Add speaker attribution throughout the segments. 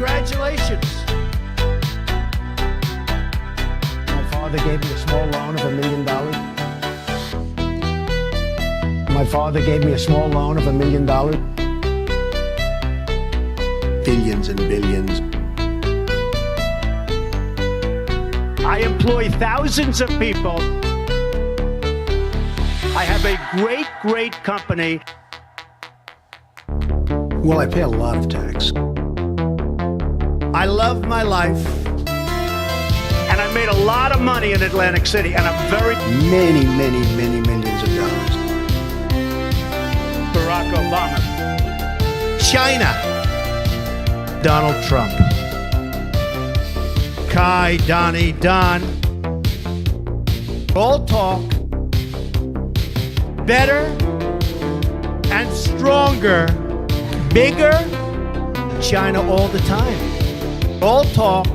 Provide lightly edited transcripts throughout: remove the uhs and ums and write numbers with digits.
Speaker 1: Congratulations.
Speaker 2: My father gave me a small loan of $1 million. My father gave me a small loan of $1 million.
Speaker 1: Billions and billions.
Speaker 3: I employ thousands of people. I have a great, great company.
Speaker 1: Well, I pay a lot of tax. I love my life.
Speaker 3: And I made a lot of money in Atlantic City, and I'm very...
Speaker 1: Many, many, many millions of dollars.
Speaker 3: Barack Obama.
Speaker 1: China. Donald Trump. Kai, Donnie, Don. All talk better and stronger, bigger. China all the time. All talk.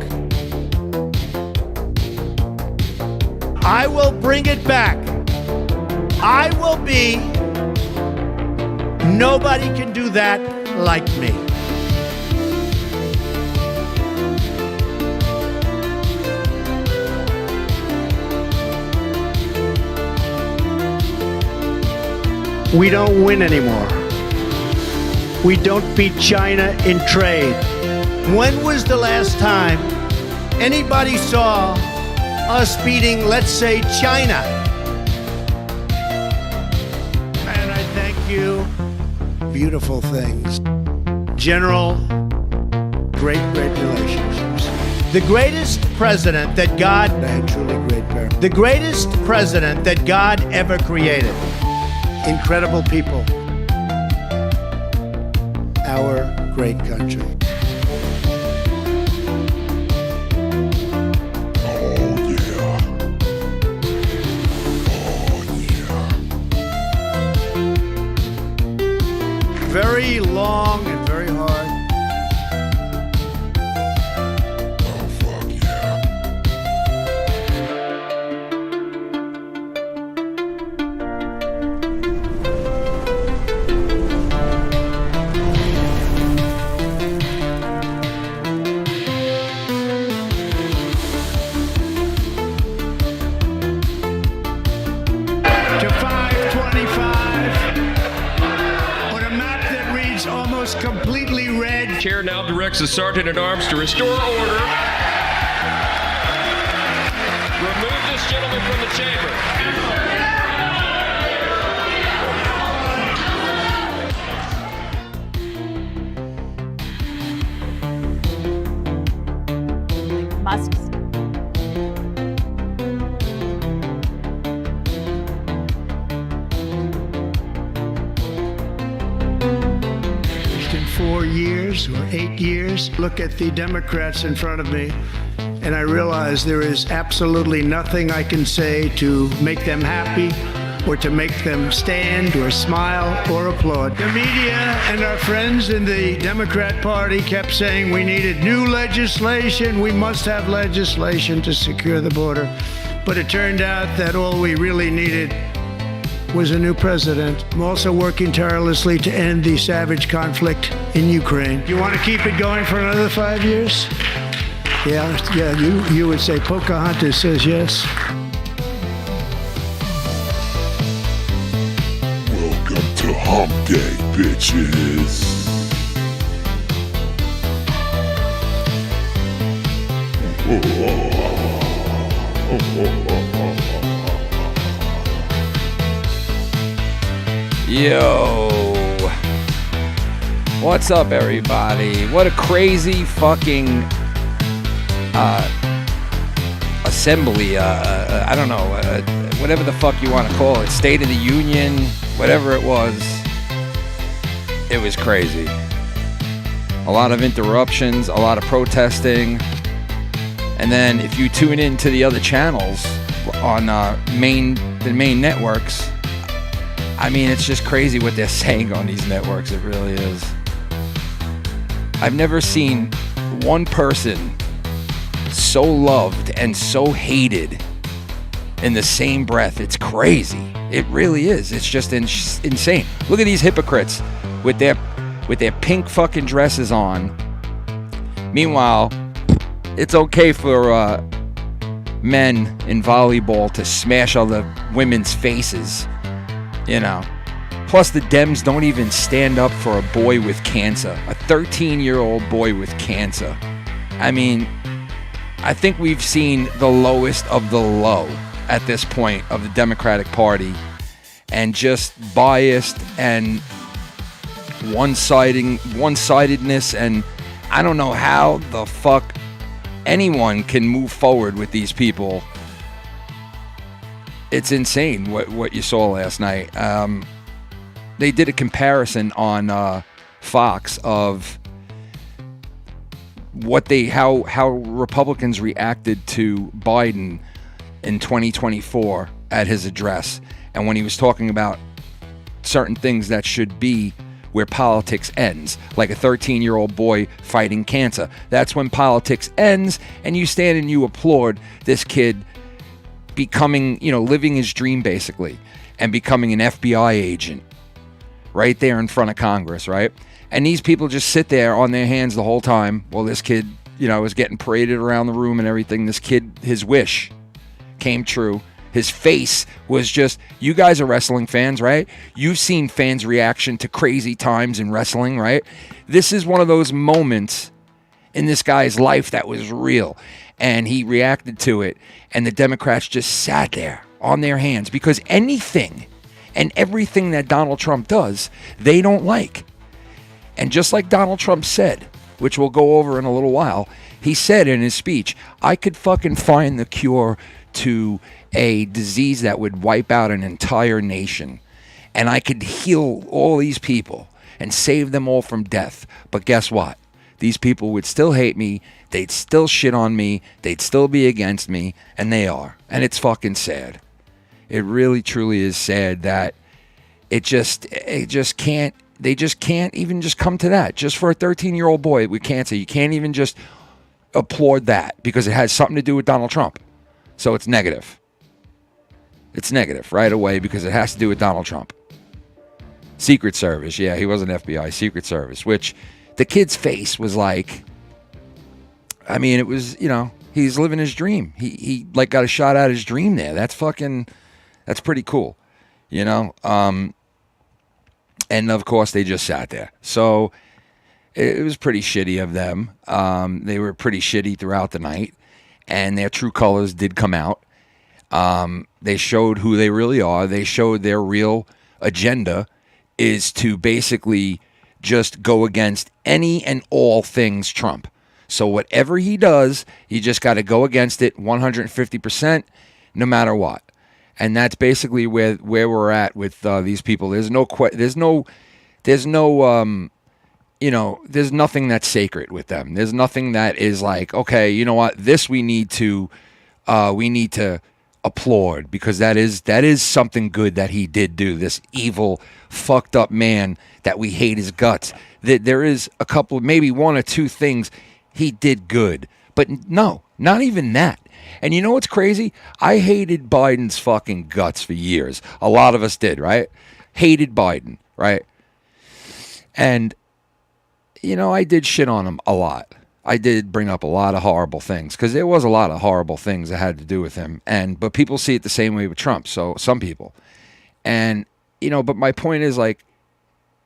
Speaker 1: I will bring it back. I will be. Nobody can do that like me.
Speaker 3: We don't win anymore. We don't beat China in trade.
Speaker 1: When was the last time anybody saw us beating, let's say, China? And I thank you. Beautiful things. General, great, great relationships. The greatest president that God, and truly great parent, the greatest president that God ever created. Incredible people. Our great country. Very long and very hard. Oh, fuck yeah. To 525. Almost completely red.
Speaker 4: Chair now directs the Sergeant at Arms to restore order. Remove this gentleman from the chamber.
Speaker 5: Musk's.
Speaker 1: In 4 years or 8 years, look at the Democrats in front of me, and I realize there is absolutely nothing I can say to make them happy or to make them stand or smile or applaud. The media and our friends in the Democrat Party kept saying we needed new legislation, we must have legislation to secure the border. But it turned out that all we really needed was a new president. I'm also working tirelessly to end the savage conflict in Ukraine. You want to keep it going for another 5 years? Yeah, you would say Pocahontas says yes.
Speaker 6: Welcome to Hump Day, bitches.
Speaker 7: Yo, what's up, everybody? What a crazy fucking assembly. I don't know, whatever the fuck you want to call it, State of the Union, whatever it was. It was crazy. A lot of interruptions, a lot of protesting, and then if you tune in to the other channels on the main networks. I mean, it's just crazy what they're saying on these networks. It really is. I've never seen one person so loved and so hated in the same breath. It's crazy. It really is. It's just insane. Look at these hypocrites with their pink fucking dresses on, Meanwhile, it's okay for men in volleyball to smash other women's faces, you know. Plus, the Dems don't even stand up for a boy with cancer, a 13-year-old boy with cancer. I mean, I think we've seen the lowest of the low at this point of the Democratic Party, and just biased and one-sidedness, and I don't know how the fuck anyone can move forward with these people. It's insane what you saw last night. They did a comparison on Fox of how Republicans reacted to Biden in 2024 at his address, and when he was talking about certain things that should be where politics ends, like a 13-year-old boy fighting cancer. That's when politics ends, and you stand and you applaud this kid becoming, living his dream basically, and becoming an FBI agent right there in front of Congress, right? And these people just sit there on their hands the whole time while this kid, is getting paraded around the room and everything. This kid, his wish came true. His face was just, you guys are wrestling fans, right? You've seen fans' reaction to crazy times in wrestling, right? This is one of those moments in this guy's life that was real, and he reacted to it, and the Democrats just sat there on their hands because anything and everything that Donald Trump does, they don't like. And just like Donald Trump said, which we'll go over in a little while, he said in his speech, I could fucking find the cure to a disease that would wipe out an entire nation, and I could heal all these people and save them all from death. But guess what? These people would still hate me, they'd still shit on me, they'd still be against me, and they are. And it's fucking sad. It really truly is sad that they just can't even just come to that. Just for a 13-year-old boy with cancer, you can't even just applaud that because it has something to do with Donald Trump. So it's negative. It's negative right away because it has to do with Donald Trump. Secret Service. Yeah, he wasn't FBI. Secret Service. Which the kid's face was like, I mean, it was, he's living his dream. He like got a shot at his dream there. That's pretty cool. And of course they just sat there. So it was pretty shitty of them. They were pretty shitty throughout the night, and their true colors did come out. They showed who they really are. They showed their real agenda is to basically just go against any and all things Trump. So whatever he does, you just got to go against it 150%, no matter what. And that's basically where we're at with these people. There's nothing that's sacred with them. There's nothing that is like, okay, you know what? This we need to applaud because that is something good that he did do. This evil, fucked up man that we hate his guts. There is a couple, maybe one or two things he did good, but no, not even that. And you know what's crazy? I hated Biden's fucking guts for years. A lot of us did, right? Hated Biden, right? And I did shit on him a lot. I did bring up a lot of horrible things because there was a lot of horrible things that had to do with him. But people see it the same way with Trump. So some people, and but my point is like,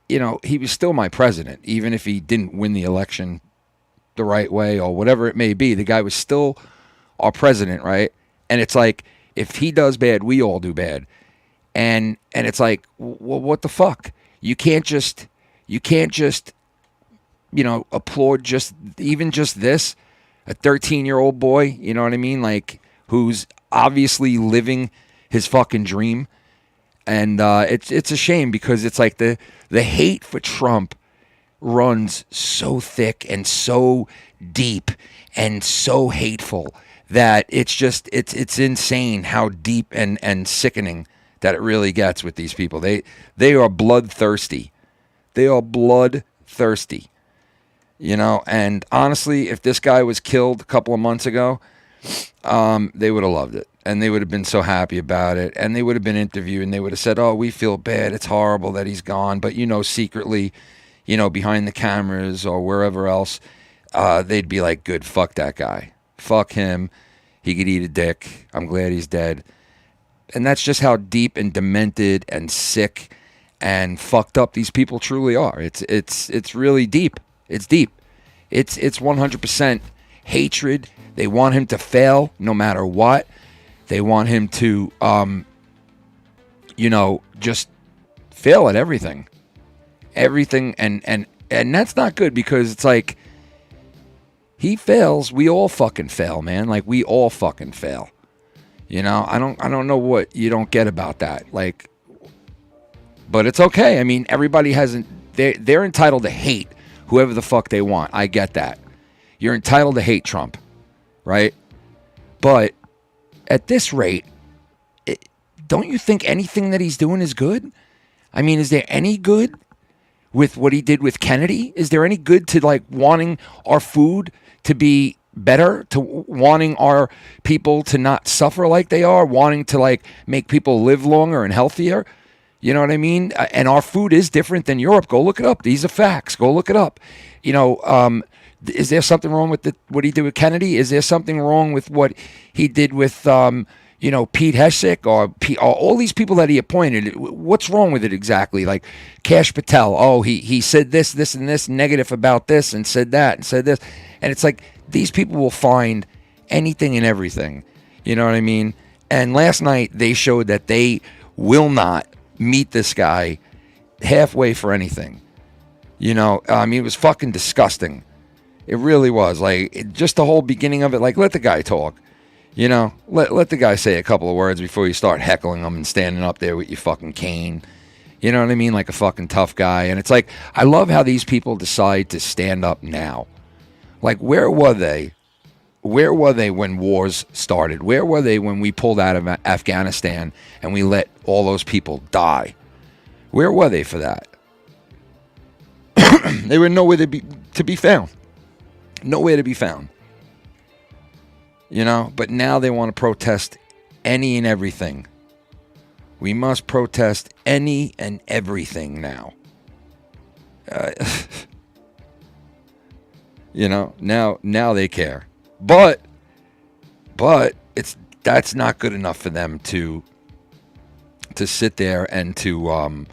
Speaker 7: he was still my president, even if he didn't win the election the right way or whatever it may be. The guy was still our president, right? And it's like, if he does bad, we all do bad. And it's like, well, what the fuck? You can't just applaud just this, a 13-year-old boy, you know what I mean? Like, who's obviously living his fucking dream. And it's a shame because it's like the hate for Trump runs so thick and so deep and so hateful that it's insane how deep and sickening that it really gets with these people. They are bloodthirsty. They are bloodthirsty. And honestly, if this guy was killed a couple of months ago, they would have loved it. And they would have been so happy about it. And they would have been interviewed and they would have said, oh, we feel bad. It's horrible that he's gone. But, secretly, behind the cameras or wherever else, they'd be like, good, fuck that guy. Fuck him. He could eat a dick. I'm glad he's dead. And that's just how deep and demented and sick and fucked up these people truly are. It's really deep. It's deep. It's 100% hatred. They want him to fail no matter what. They want him to, just fail at everything. Everything. And that's not good, because it's like, he fails, we all fucking fail, man. Like, we all fucking fail. I don't know what you don't get about that. Like, but it's okay. I mean, everybody hasn't. They're entitled to hate whoever the fuck they want. I get that. You're entitled to hate Trump, right? But at this rate, don't you think anything that he's doing is good? I mean, is there any good with what he did with Kennedy? Is there any good to, like, wanting our food to be better, to wanting our people to not suffer like they are, wanting to, like, make people live longer and healthier? You know what I mean? And our food is different than Europe. Go look it up. These are facts. Go look it up. Is there something wrong with what he did with Kennedy? Is there something wrong with what he did with, Pete Hegseth or all these people that he appointed? What's wrong with it exactly? Like Kash Patel. Oh, he said this, and this negative about this, and said that, and said this. And it's like, these people will find anything and everything. You know what I mean? And last night they showed that they will not meet this guy halfway for anything. It was fucking disgusting. It really was. Like, just the whole beginning of it, like, let the guy talk. Let the guy say a couple of words before you start heckling him and standing up there with your fucking cane. You know what I mean? Like a fucking tough guy. And it's like, I love how these people decide to stand up now. Like, where were they? Where were they when wars started? Where were they when we pulled out of Afghanistan and we let all those people die? Where were they for that? They were nowhere to be found. Nowhere to be found. But now they want to protest any and everything. We must protest any and everything now. Now they care. But that's not good enough for them to sit there and to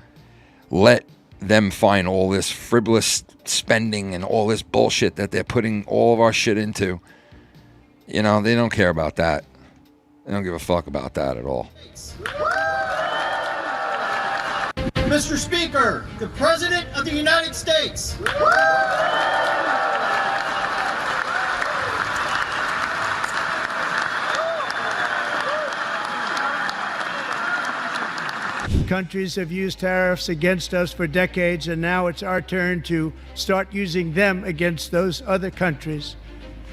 Speaker 7: let them find all this frivolous spending and all this bullshit that they're putting all of our shit into. They don't care about that. They don't give a fuck about that at all.
Speaker 5: Mr. Speaker, the President of the United States.
Speaker 1: Countries have used tariffs against us for decades, and now it's our turn to start using them against those other countries.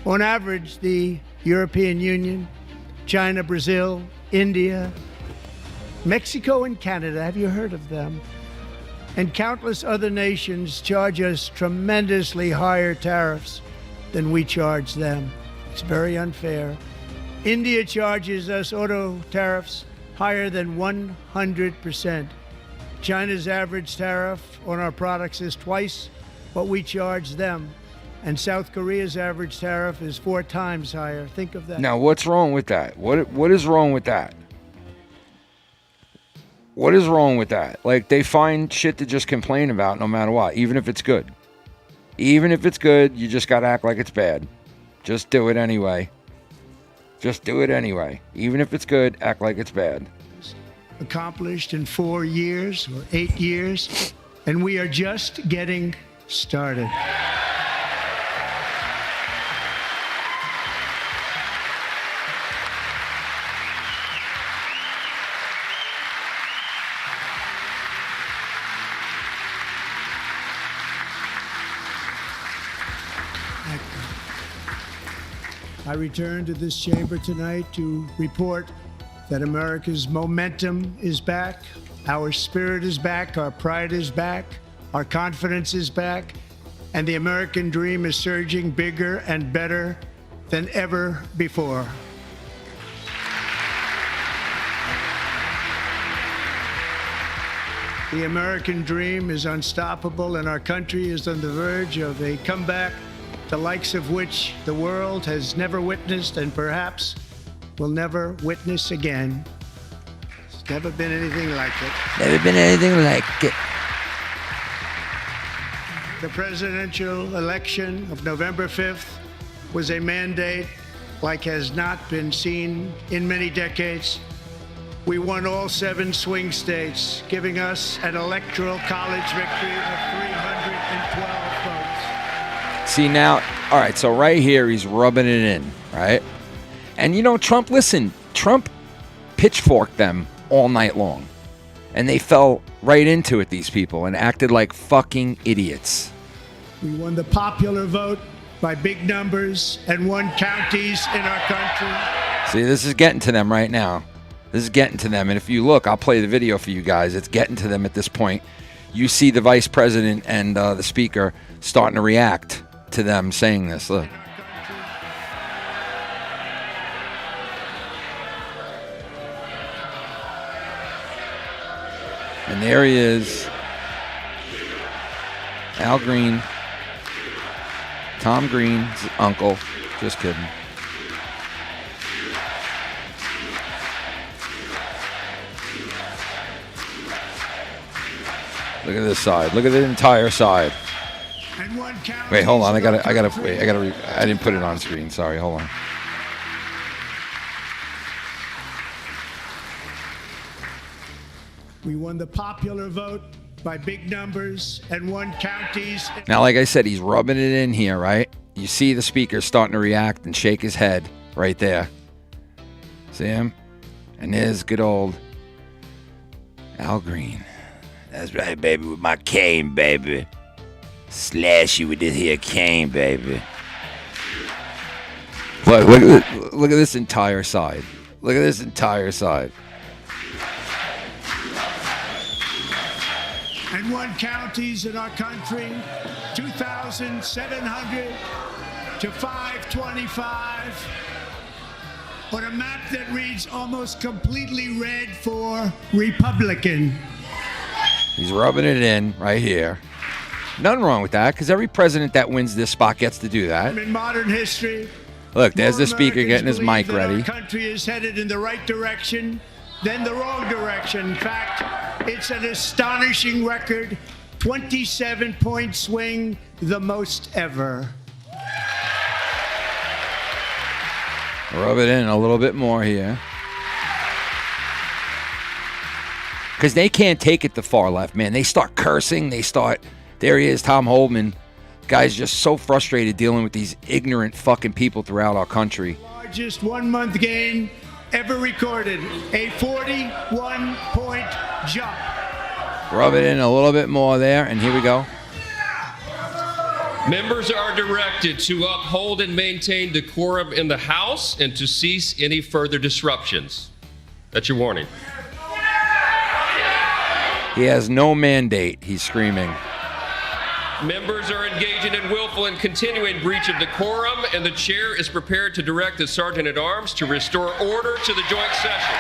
Speaker 1: On average, the European Union, China, Brazil, India, Mexico, and Canada, have you heard of them? And countless other nations charge us tremendously higher tariffs than we charge them. It's very unfair. India charges us auto tariffs higher than 100%. China's average tariff on our products is twice what we charge them. And South Korea's average tariff is 4 times higher. Think of that.
Speaker 7: Now, what's wrong with that? What is wrong with that? What is wrong with that? Like, they find shit to just complain about no matter what, even if it's good. Even if it's good, you just got to act like it's bad. Just do it anyway. Just do it anyway. Even if it's good, act like it's bad.
Speaker 1: Accomplished in 4 years or 8 years, and we are just getting started. I return to this chamber tonight to report that America's momentum is back, our spirit is back, our pride is back, our confidence is back, and the American dream is surging bigger and better than ever before. The American dream is unstoppable, and our country is on the verge of a comeback the likes of which the world has never witnessed and perhaps will never witness again. There's never been anything like it.
Speaker 7: Never been anything like it.
Speaker 1: The presidential election of November 5th was a mandate like has not been seen in many decades. We won all 7 swing states, giving us an electoral college victory of 312 votes.
Speaker 7: See now, all right, so right here he's rubbing it in, right? And you know, Trump pitchforked them all night long. And they fell right into it, these people, and acted like fucking idiots.
Speaker 1: We won the popular vote by big numbers and won counties in our country.
Speaker 7: See, this is getting to them right now. This is getting to them. And if you look, I'll play the video for you guys. It's getting to them at this point. You see the vice president and the speaker starting to react to them saying this. Look. And there he is. Al Green. Tom Green's uncle. Just kidding. Look at this side. Look at the entire side. Wait, hold on. I didn't put it on screen. Sorry, hold on.
Speaker 1: We won the popular vote by big numbers and won counties.
Speaker 7: Now, like I said, he's rubbing it in here, right? You see the speaker starting to react and shake his head right there. See him? And there's good old Al Green. That's right, baby, with my cane, baby. Slash you with this here cane, baby. Look at this entire side. Look at this entire side.
Speaker 1: And won counties in our country, 2,700 to 525. On a map that reads almost completely red for Republican.
Speaker 7: He's rubbing it in right here. Nothing wrong with that, because every president that wins this spot gets to do that.
Speaker 1: In modern history,
Speaker 7: look, there's the speaker getting his mic ready.
Speaker 1: Our country is headed in the right direction, then the wrong direction. In fact, it's an astonishing record, 27-point swing, the most ever.
Speaker 7: Rub it in a little bit more here. Because they can't take it the far left, man. They start cursing. There he is, Tom Holdman. Guy's just so frustrated dealing with these ignorant fucking people throughout our country.
Speaker 1: Largest one-month gain ever recorded, a 41-point jump.
Speaker 7: Rub it in a little bit more there, and here we go.
Speaker 4: Members are directed to uphold and maintain decorum in the House and to cease any further disruptions. That's your warning.
Speaker 7: He has no mandate, he's screaming.
Speaker 4: Members are engaging in willful and continuing breach of decorum, and the chair is prepared to direct the Sergeant-at-Arms to restore order to the joint session.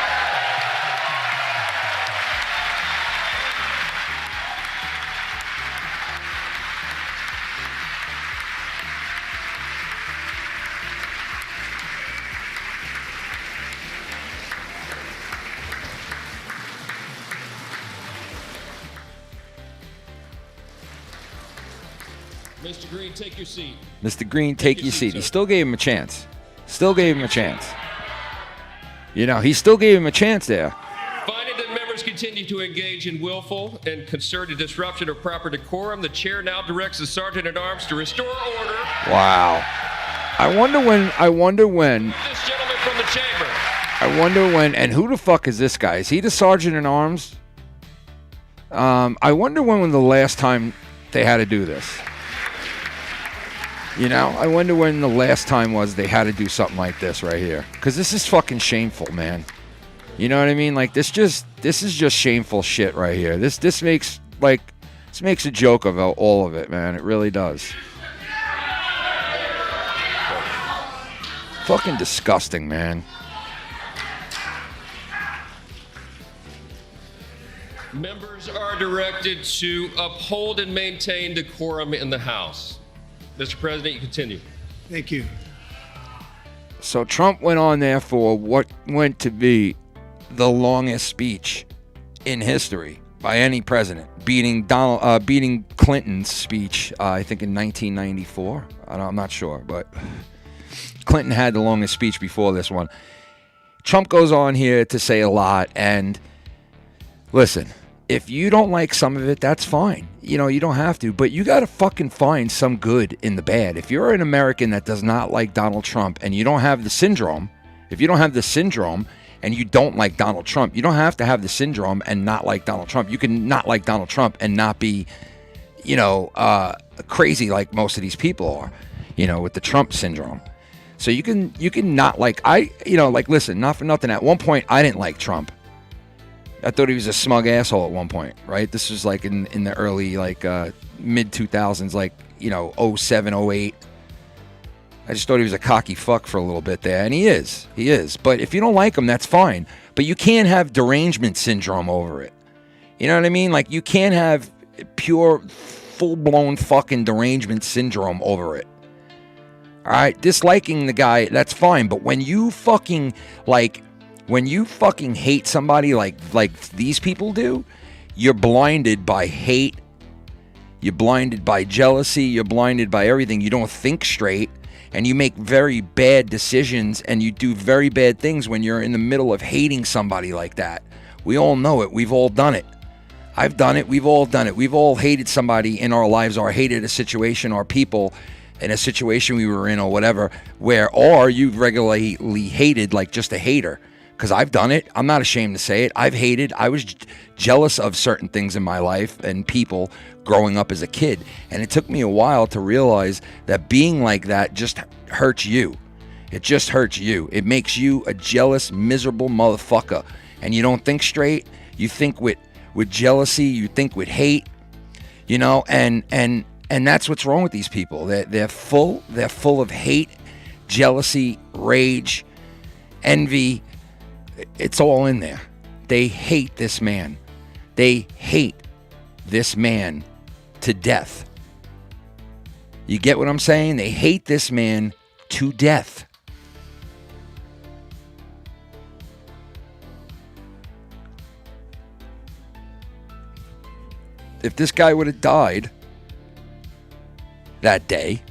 Speaker 4: Mr. Green, take your seat.
Speaker 7: Mr. Green, take your seat. He still gave him a chance. Still gave him a chance. You know, he still gave him a chance there.
Speaker 4: Finding that members continue to engage in willful and concerted disruption of proper decorum, the chair now directs the Sergeant-at-Arms to restore order.
Speaker 7: Wow. I wonder when.
Speaker 4: This gentleman from the chamber.
Speaker 7: I wonder when. And who the fuck is this guy? Is he the Sergeant-at-Arms? I wonder when the last time they had to do this. You know, I wonder when the last time was they had to do something like this right here. Because this is fucking shameful, man. You know what I mean? Like, this is just shameful shit right here. This makes a joke of all of it, man. It really does. Fucking disgusting, man.
Speaker 4: Members are directed to uphold and maintain decorum in the House. Mr. President, you continue.
Speaker 1: Thank you.
Speaker 7: So Trump went on there for what went to be the longest speech in history by any president, beating Clinton's speech, I think in 1994. I'm not sure, but Clinton had the longest speech before this one. Trump goes on here to say a lot, and listen, if you don't like some of it, that's fine. You know, you don't have to, but you got to fucking find some good in the bad. If you're an American that does not like Donald Trump and you don't have the syndrome, if you don't have the syndrome and you don't like Donald Trump, you don't have to have the syndrome and not like Donald Trump. You can not like Donald Trump and not be, crazy like most of these people are, with the Trump syndrome. So you can not like, listen, not for nothing. At one point, I didn't like Trump. I thought he was a smug asshole at one point, right? This was like in the early, mid 2000s, 07, 08. I just thought he was a cocky fuck for a little bit there, and he is. But if you don't like him, that's fine. But you can't have derangement syndrome over it. You know what I mean? Like, you can't have pure, full-blown fucking derangement syndrome over it. All right? Disliking the guy, that's fine. But when you fucking, hate somebody like these people do, you're blinded by hate. You're blinded by jealousy. You're blinded by everything. You don't think straight. And you make very bad decisions and you do very bad things when you're in the middle of hating somebody like that. We all know it. We've all done it. I've done it. We've all done it. We've all hated somebody in our lives, or hated a situation or people in a situation we were in or whatever, or you've regularly hated like just a hater. Because I've done it. I'm not ashamed to say it. I've hated. I was jealous of certain things in my life and people growing up as a kid. And it took me a while to realize that being like that just hurts you. It just hurts you. It makes you a jealous, miserable motherfucker. And you don't think straight. You think with jealousy. You think with hate. And that's what's wrong with these people. They're full of hate, jealousy, rage, envy. It's all in there. They hate this man. They hate this man to death. You get what I'm saying? They hate this man to death. If this guy would have died that day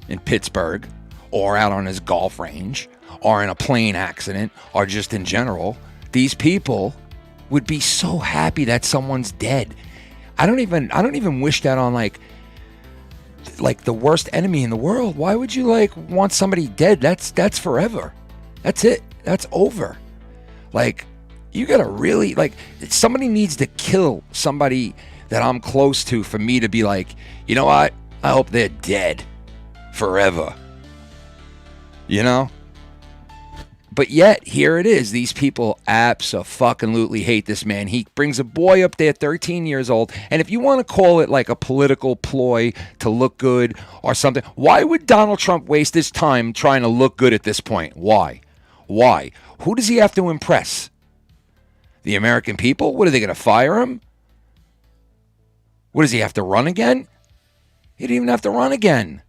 Speaker 7: in Pittsburgh or out on his golf range, or in a plane accident, or just in general, these people would be so happy that someone's dead. I don't even wish that on like the worst enemy in the world. Why would you want somebody dead? That's forever. That's it. That's over. You gotta really somebody needs to kill somebody that I'm close to for me to be like, you know what? I hope they're dead forever. But yet, here it is. These people abso-fucking-lutely hate this man. He brings a boy up there, 13 years old. And if you want to call it like a political ploy to look good or something, why would Donald Trump waste his time trying to look good at this point? Why? Who does he have to impress? The American people? What, are they going to fire him? What, does he have to run again? He didn't even have to run again.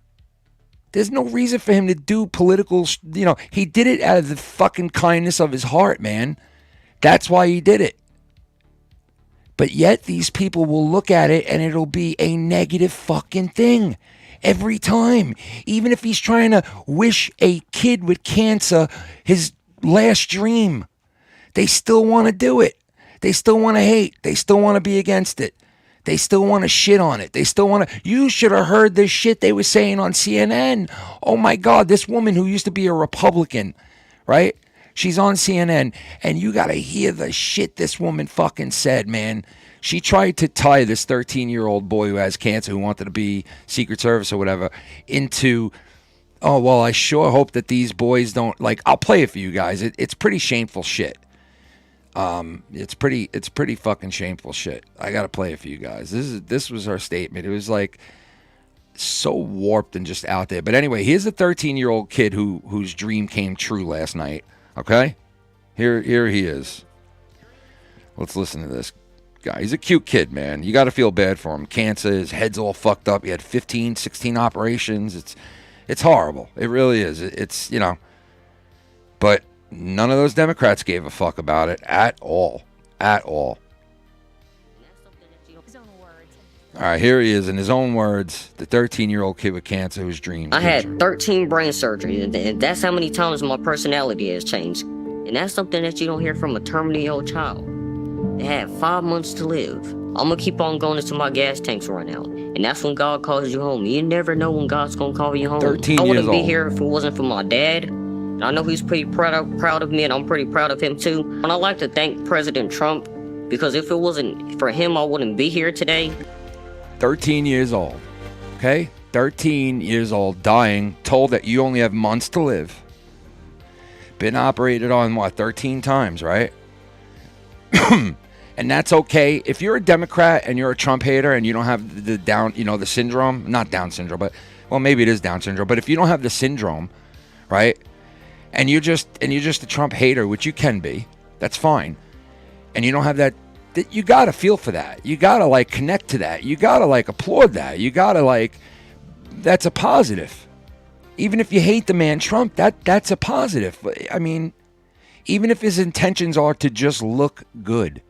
Speaker 7: There's no reason for him to do political, he did it out of the fucking kindness of his heart, man. That's why he did it. But yet these people will look at it and it'll be a negative fucking thing every time. Even if he's trying to wish a kid with cancer his last dream, they still want to do it. They still want to hate. They still want to be against it. They still want to shit on it. They still want to... You should have heard this shit they were saying on CNN. Oh my God, this woman who used to be a Republican, right? She's on CNN, and you got to hear the shit this woman fucking said, man. She tried to tie this 13-year-old boy who has cancer, who wanted to be Secret Service or whatever, into... Oh, well, I sure hope that these boys don't... I'll play it for you guys. It's pretty shameful shit. It's pretty fucking shameful shit. I gotta play it for you guys. This was her statement. It was so warped and just out there. But anyway, here's a 13-year-old kid whose dream came true last night. Okay, here he is. Let's listen to this. guy. He's a cute kid, man. You got to feel bad for him. Cancer, his head's all fucked up. He had 15, 16 operations. It's horrible. It really is. It's, you know. But none of those Democrats gave a fuck about it at all. At all. All right, here he is in his own words, the 13-year-old kid with cancer whose dreams.
Speaker 8: I had 13 brain surgeries, and that's how many times my personality has changed. And that's something that you don't hear from a terminally ill child. They had 5 months to live. I'm gonna keep on going until my gas tanks run out. And that's when God calls you home. You never know when God's gonna call you home.
Speaker 7: 13
Speaker 8: I
Speaker 7: years
Speaker 8: wouldn't be
Speaker 7: old.
Speaker 8: here if it wasn't for my dad. And I know he's pretty proud of me, and I'm pretty proud of him too. And I'd like to thank President Trump, because if it wasn't for him, I wouldn't be here today.
Speaker 7: 13 years old, okay? 13 years old, dying, told that you only have months to live. Been operated on, what, 13 times, right? And that's okay. If you're a Democrat and you're a Trump hater and you don't have the Down, you know, the syndrome, not Down syndrome, but, well, maybe it is Down syndrome, but if you don't have the syndrome, right, and you're just a Trump hater, which you can be, that's fine, and you don't have that, you gotta feel for that. You gotta like connect to that. You gotta like applaud that. You gotta like, that's a positive. Even if you hate the man Trump, that's a positive. I mean, even if his intentions are to just look good,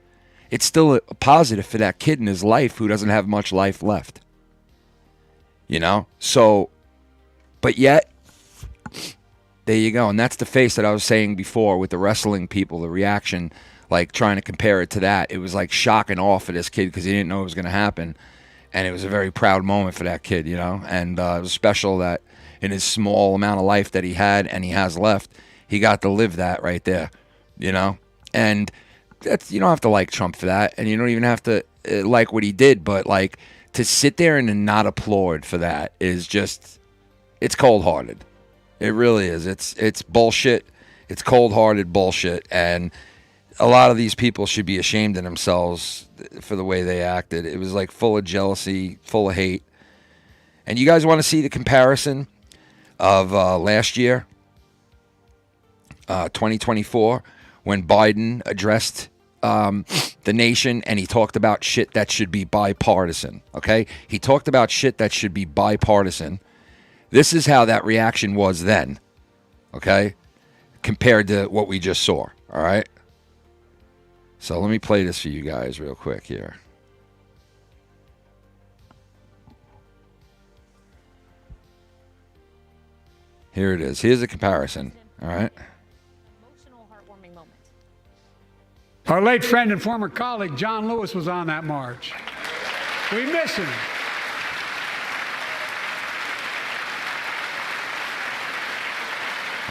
Speaker 7: it's still a positive for that kid in his life who doesn't have much life left. You know? So, but yet, there you go. And that's the face that I was saying before with the wrestling people, the reaction, like trying to compare it to that. It was like shock and awe for this kid because he didn't know it was going to happen. And it was a very proud moment for that kid, you know? And it was special that in his small amount of life that he had and he has left, he got to live that right there, you know? And that's, you don't have to like Trump for that, and you don't even have to like what he did, but like to sit there and not applaud for that is just, it's cold-hearted. It really is. It's bullshit. It's cold-hearted bullshit, and a lot of these people should be ashamed of themselves for the way they acted. It was like full of jealousy, full of hate. And you guys want to see the comparison of last year, 2024, when Biden addressed the nation and he talked about shit that should be bipartisan, okay? He talked about shit that should be bipartisan. This is how that reaction was then, okay? Compared to what we just saw, all right? So let me play this for you guys real quick here. Here it is. Here's a comparison, all right?
Speaker 9: Our late friend and former colleague, John Lewis, was on that march. We miss him.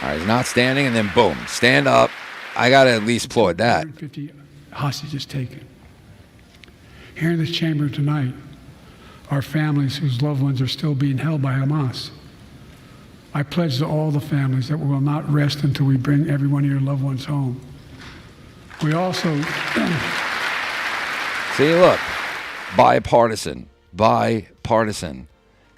Speaker 7: All right, he's not standing, and then boom, stand up. I got to at least applaud that.
Speaker 9: 150 hostages taken. Here in this chamber tonight are families whose loved ones are still being held by Hamas. I pledge to all the families that we will not rest until we bring every one of your loved ones home. We also...
Speaker 7: See, look, bipartisan.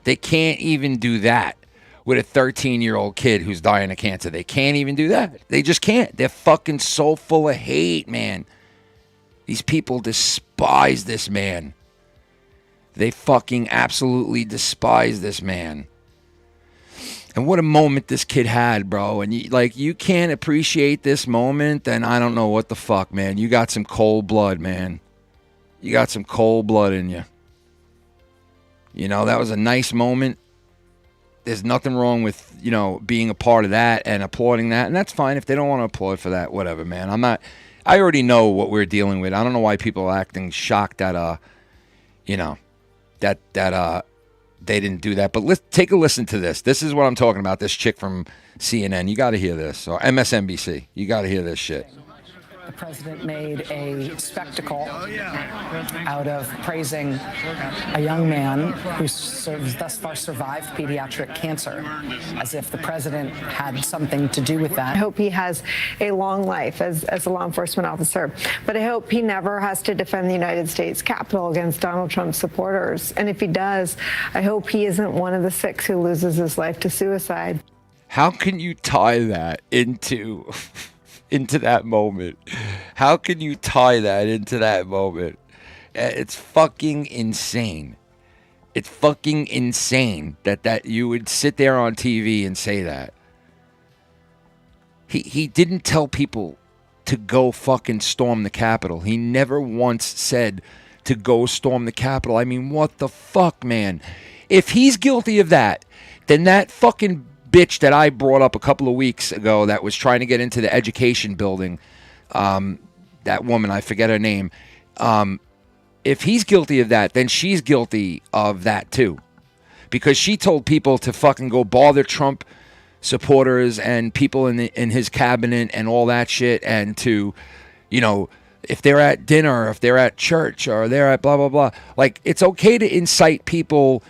Speaker 7: They can't even do that with a 13-year-old kid who's dying of cancer. They can't even do that. They just can't. They're fucking so full of hate, man. These people despise this man. They fucking absolutely despise this man. And what a moment this kid had, bro. And you can't appreciate this moment, then I don't know what the fuck, man. You got some cold blood, man. You got some cold blood in you. You know, that was a nice moment. There's nothing wrong with, you know, being a part of that and applauding that. And that's fine. If they don't want to applaud for that, whatever, man. I already know what we're dealing with. I don't know why people are acting shocked that, you know, that they didn't do that. But let's take a listen to this. This is what I'm talking about. This chick from CNN. You got to hear this. Or MSNBC. You got to hear this shit.
Speaker 10: The president made a spectacle out of praising a young man who's thus far survived pediatric cancer, as if the president had something to do with that.
Speaker 11: I hope he has a long life as a law enforcement officer, but I hope he never has to defend the United States Capitol against Donald Trump's supporters. And if he does, I hope he isn't one of the 6 who loses his life to suicide.
Speaker 7: How can you tie that into that moment? How can you tie that into that moment? It's fucking insane. It's fucking insane that you would sit there on TV and say that. He didn't tell people to go fucking storm the Capitol. He never once said to go storm the Capitol. I mean, what the fuck, man? If he's guilty of that, then that fucking bitch that I brought up a couple of weeks ago that was trying to get into the education building, that woman, I forget her name, if he's guilty of that, then she's guilty of that too. Because she told people to fucking go bother Trump supporters and people in his cabinet and all that shit, and to, you know, if they're at dinner, or if they're at church, or they're at blah, blah, blah. Like, it's okay to incite people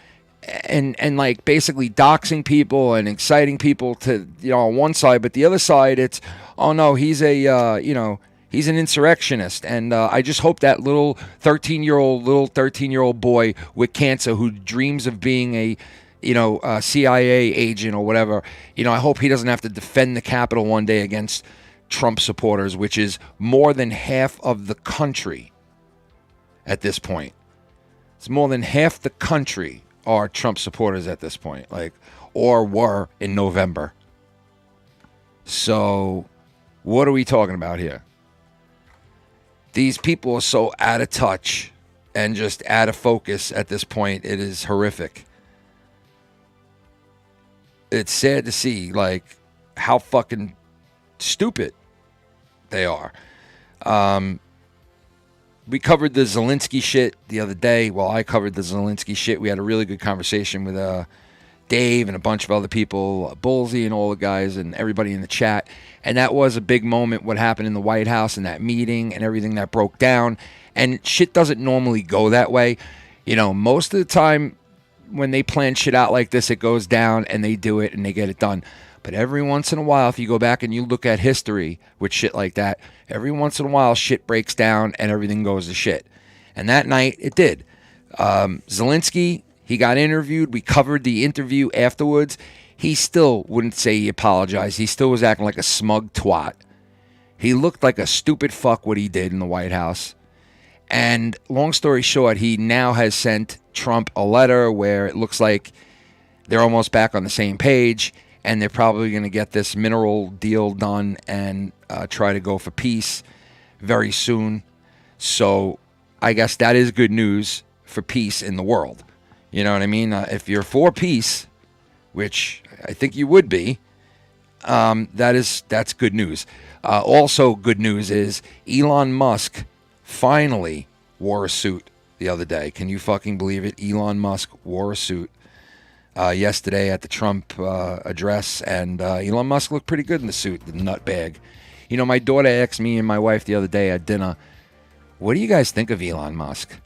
Speaker 7: and like basically doxing people and exciting people to, you know, on one side, but the other side, it's, oh no, he's a, you know, he's an insurrectionist. And I just hope that little 13-year-old boy with cancer who dreams of being a, you know, a CIA agent or whatever, you know, I hope he doesn't have to defend the Capitol one day against Trump supporters, which is more than half of the country at this point. It's more than half the country are Trump supporters at this point, like, or were in November. So what are we talking about here? These people are so out of touch and just out of focus at this point. It is horrific. It's sad to see, like, how fucking stupid they are. We covered the Zelensky shit the other day. Well, I covered the Zelensky shit. We had a really good conversation with Dave and a bunch of other people, Bullsy and all the guys and everybody in the chat. And that was a big moment, what happened in the White House and that meeting and everything that broke down. And shit doesn't normally go that way. You know, most of the time when they plan shit out like this, it goes down and they do it and they get it done. But every once in a while, if you go back and you look at history with shit like that, every once in a while, shit breaks down and everything goes to shit. And that night, it did. Zelensky, he got interviewed. We covered the interview afterwards. He still wouldn't say he apologized. He still was acting like a smug twat. He looked like a stupid fuck what he did in the White House. And long story short, he now has sent Trump a letter where it looks like they're almost back on the same page. And they're probably going to get this mineral deal done and try to go for peace very soon. So I guess that is good news for peace in the world. You know what I mean? If you're for peace, which I think you would be, that's good news. Also good news is Elon Musk finally wore a suit the other day. Can you fucking believe it? Elon Musk wore a suit yesterday at the Trump address, and Elon Musk looked pretty good in the suit, the nutbag. You know, my daughter asked me and my wife the other day at dinner, what do you guys think of Elon Musk?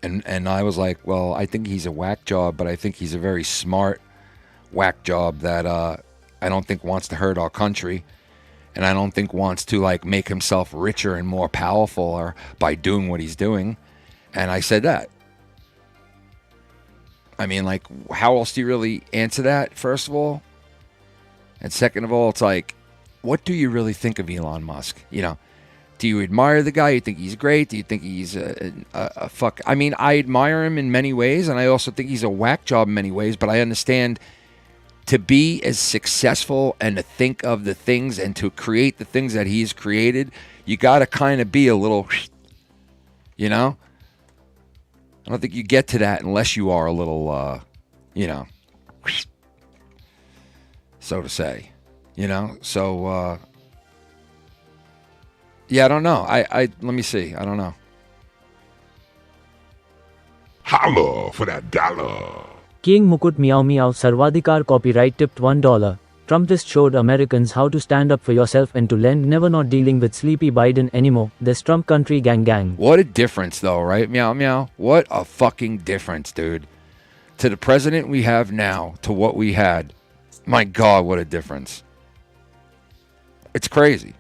Speaker 7: And I was like, well, I think he's a whack job, but I think he's a very smart whack job that I don't think wants to hurt our country, and I don't think wants to, like, make himself richer and more powerful or by doing what he's doing. And I said that. I mean, like, how else do you really answer that, first of all? And second of all, it's like, what do you really think of Elon Musk? You know, do you admire the guy? You think he's great? Do you think he's a fuck? I mean, I admire him in many ways, and I also think he's a whack job in many ways, but I understand to be as successful and to think of the things and to create the things that he's created, you got to kind of be a little, you know? I don't think you get to that unless you are a little, you know, so to say, you know? So, yeah, I don't know. Let me see. I don't know.
Speaker 6: Holla for that dollar.
Speaker 12: King Mukut Meow Meow Sarvadikar copyright tipped $1. Trump just showed Americans how to stand up for yourself and to lend, never not dealing with sleepy Biden anymore. This Trump country gang gang.
Speaker 7: What a difference though, right? Meow meow. What a fucking difference, dude. To the president we have now to what we had. My God, what a difference. It's crazy.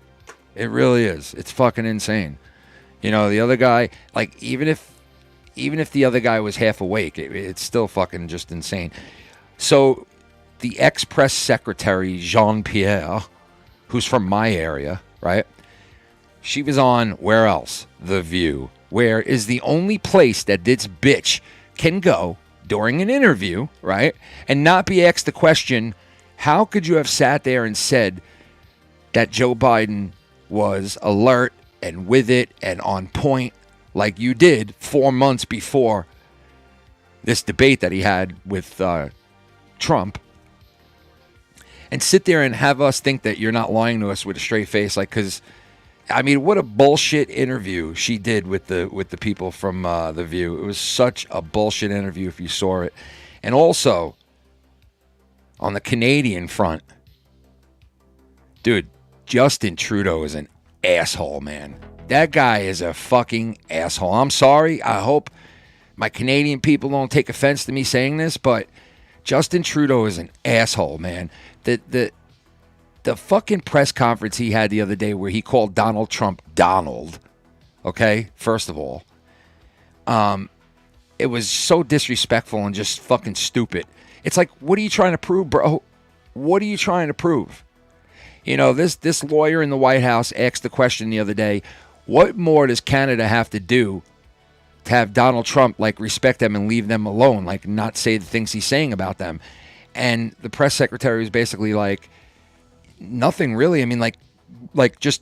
Speaker 7: It really is. It's fucking insane. You know, the other guy, like, even if the other guy was half awake, it's still fucking just insane. So the ex-press secretary, Jean-Pierre, who's from my area, right? She was on, where else? The View. where is the only place that this bitch can go during an interview, right, and not be asked the question, how could you have sat there and said that Joe Biden was alert and with it and on point like you did 4 months before this debate that he had with Trump, and sit there and have us think that you're not lying to us with a straight face? Like, because, I mean, what a bullshit interview she did with the people from The View. It was such a bullshit interview if you saw it. And also, on the Canadian front, dude, Justin Trudeau is an asshole, man. That guy is a fucking asshole. I'm sorry. I hope my Canadian people don't take offense to me saying this, but Justin Trudeau is an asshole, man. The fucking press conference he had the other day where he called Donald Trump Donald, okay, first of all, it was so disrespectful and just fucking stupid. It's like, what are you trying to prove, bro? What are you trying to prove? You know, this lawyer in the White House asked the question the other day, what more does Canada have to do to have Donald Trump, like, respect them and leave them alone, like, not say the things he's saying about them? And the press secretary was basically like, nothing really. I mean, like just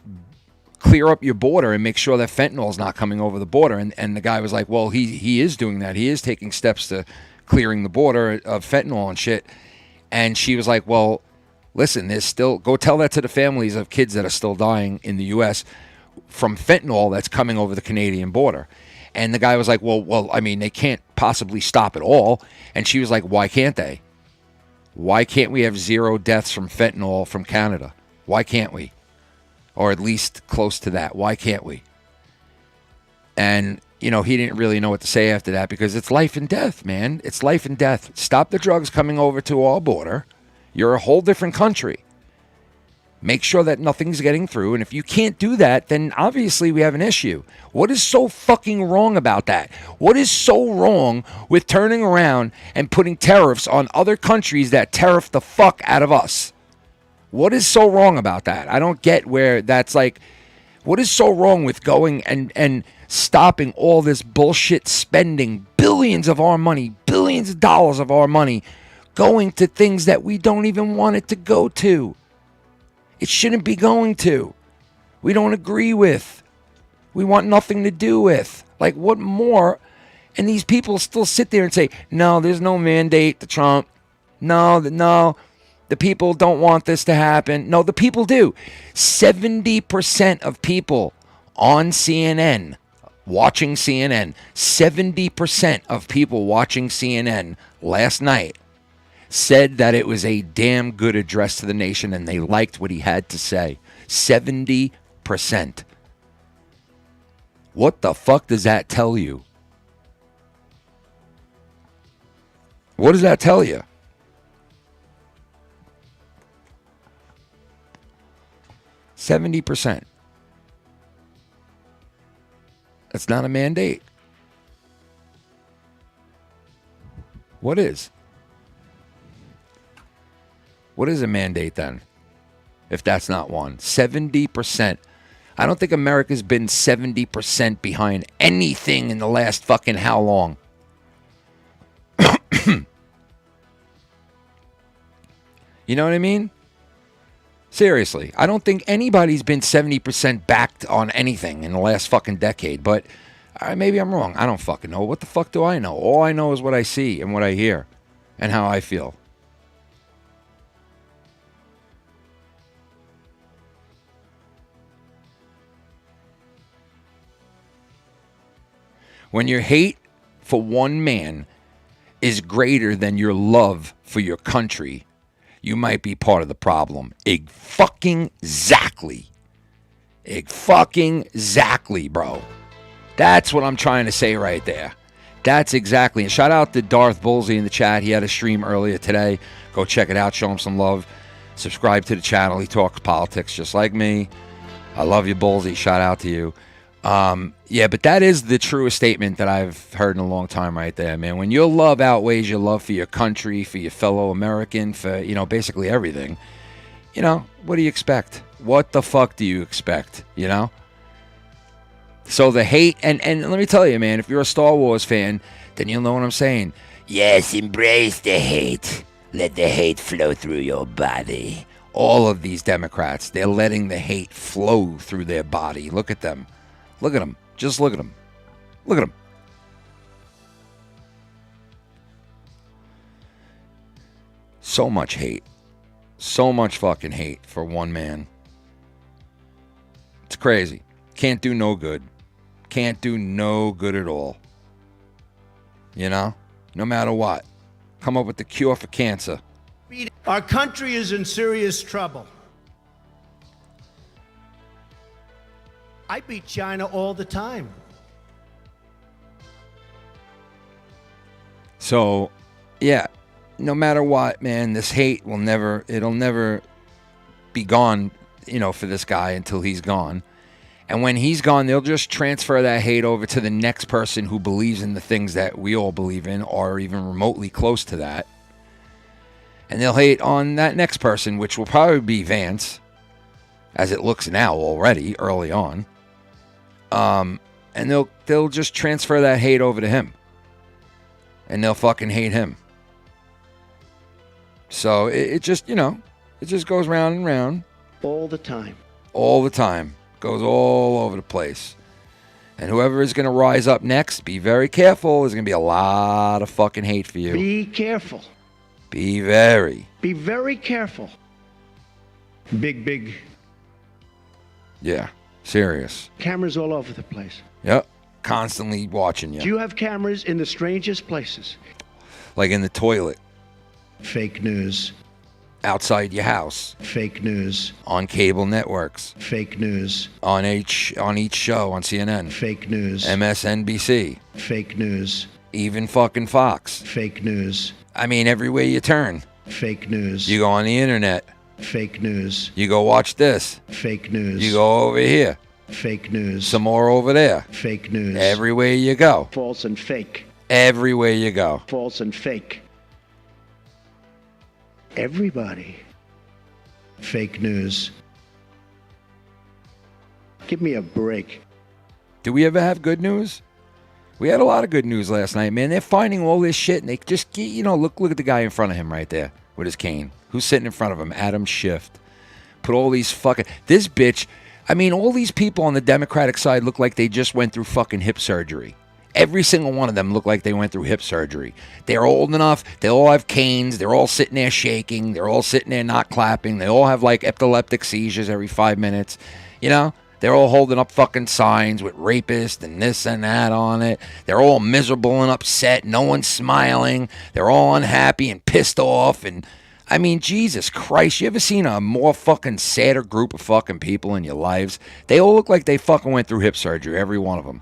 Speaker 7: clear up your border and make sure that fentanyl is not coming over the border. And the guy was like, well, he is doing that. He is taking steps to clearing the border of fentanyl and shit. And she was like, well, listen, there's still, go tell that to the families of kids that are still dying in the U.S. from fentanyl that's coming over the Canadian border. And the guy was like, well, I mean, they can't possibly stop it all. And she was like, why can't they? Why can't we have 0 deaths from fentanyl from Canada? Why can't we? Or at least close to that. Why can't we? And, you know, he didn't really know what to say after that, because it's life and death, man. It's life and death. Stop the drugs coming over to our border. You're a whole different country. Make sure that nothing's getting through. And if you can't do that, then obviously we have an issue. What is so fucking wrong about that? What is so wrong with turning around and putting tariffs on other countries that tariff the fuck out of us? What is so wrong about that? I don't get where that's like, what is so wrong with going and stopping all this bullshit spending, billions of our money, billions of dollars of our money, going to things that we don't even want it to go to? It shouldn't be going to. We don't agree with. We want nothing to do with. Like, what more? And these people still sit there and say, no, there's no mandate to Trump. No, the people don't want this to happen. No, the people do. 70% of people on CNN, watching CNN, 70% of people watching CNN last night said that it was a damn good address to the nation and they liked what he had to say. 70%. What the fuck does that tell you? What does that tell you? %. That's not a mandate. What is? What is a mandate then? If that's not one. 70%. I don't think America's been 70% behind anything in the last fucking how long? You know what I mean? Seriously. I don't think anybody's been 70% backed on anything in the last fucking decade. But maybe I'm wrong. I don't fucking know. What the fuck do I know? All I know is what I see and what I hear and how I feel. When your hate for one man is greater than your love for your country, you might be part of the problem. Fucking exactly, bro. That's what I'm trying to say right there. That's exactly. And shout out to Darth Bullsy in the chat. He had a stream earlier today. Go check it out. Show him some love. Subscribe to the channel. He talks politics just like me. I love you, Bullsy. Shout out to you. Yeah, but that is the truest statement that I've heard in a long time right there, man. When your love outweighs your love for your country, for your fellow American, for, you know, basically everything, you know, what do you expect? What the fuck do you expect, you know? So the hate, and let me tell you, man, if you're a Star Wars fan, then you'll know what I'm saying. Yes, embrace the hate. Let the hate flow through your body. All of these Democrats, they're letting the hate flow through their body. Look at them. Look at them. Just look at them. Look at them. So much hate. So much fucking hate for one man. It's crazy. Can't do no good. Can't do no good at all. You know? No matter what. Come up with the cure for cancer.
Speaker 1: Our country is in serious trouble. I beat China all the time.
Speaker 7: So, yeah. No matter what, man, this hate will never, it'll never be gone, you know, for this guy until he's gone. And when he's gone, they'll just transfer that hate over to the next person who believes in the things that we all believe in or even remotely close to that. And they'll hate on that next person, which will probably be Vance, as it looks now already, early on. And they'll just transfer that hate over to him. And they'll fucking hate him. So it just, you know, it just goes round and round.
Speaker 1: All the time.
Speaker 7: All the time. Goes all over the place. And whoever is going to rise up next, be very careful. There's going to be a lot of fucking hate for you.
Speaker 1: Be careful.
Speaker 7: Be very
Speaker 1: careful. Big.
Speaker 7: Yeah, serious.
Speaker 1: Cameras all over the place.
Speaker 7: Yep, constantly watching you.
Speaker 1: Do you have cameras in the strangest places?
Speaker 7: Like in the toilet.
Speaker 1: Fake news.
Speaker 7: Outside your house.
Speaker 1: Fake news.
Speaker 7: On cable networks.
Speaker 1: Fake news.
Speaker 7: On each show on CNN.
Speaker 1: Fake news.
Speaker 7: MSNBC.
Speaker 1: Fake news.
Speaker 7: Even fucking Fox.
Speaker 1: Fake news.
Speaker 7: I mean, everywhere you turn.
Speaker 1: Fake news.
Speaker 7: You go on the internet.
Speaker 1: Fake news.
Speaker 7: You go watch this.
Speaker 1: Fake news.
Speaker 7: You go over here.
Speaker 1: Fake news.
Speaker 7: Some more over there.
Speaker 1: Fake news.
Speaker 7: Everywhere you go.
Speaker 1: False and fake.
Speaker 7: Everywhere you go.
Speaker 1: False and fake. Everybody. Fake news. Give me a break.
Speaker 7: Do we ever have good news? We had a lot of good news last night, man. They're finding all this shit, and they just, you know, look at the guy in front of him right there with his cane. Who's sitting in front of him? Adam Schiff. Put all these fucking... This bitch... I mean, all these people on the Democratic side look like they just went through fucking hip surgery. Every single one of them look like they went through hip surgery. They're old enough. They all have canes. They're all sitting there shaking. They're all sitting there not clapping. They all have, like, epileptic seizures every 5 minutes. You know? They're all holding up fucking signs with rapist and this and that on it. They're all miserable and upset. No one's smiling. They're all unhappy and pissed off. And, I mean, Jesus Christ, you ever seen a more fucking sadder group of fucking people in your lives? They all look like they fucking went through hip surgery, every one of them.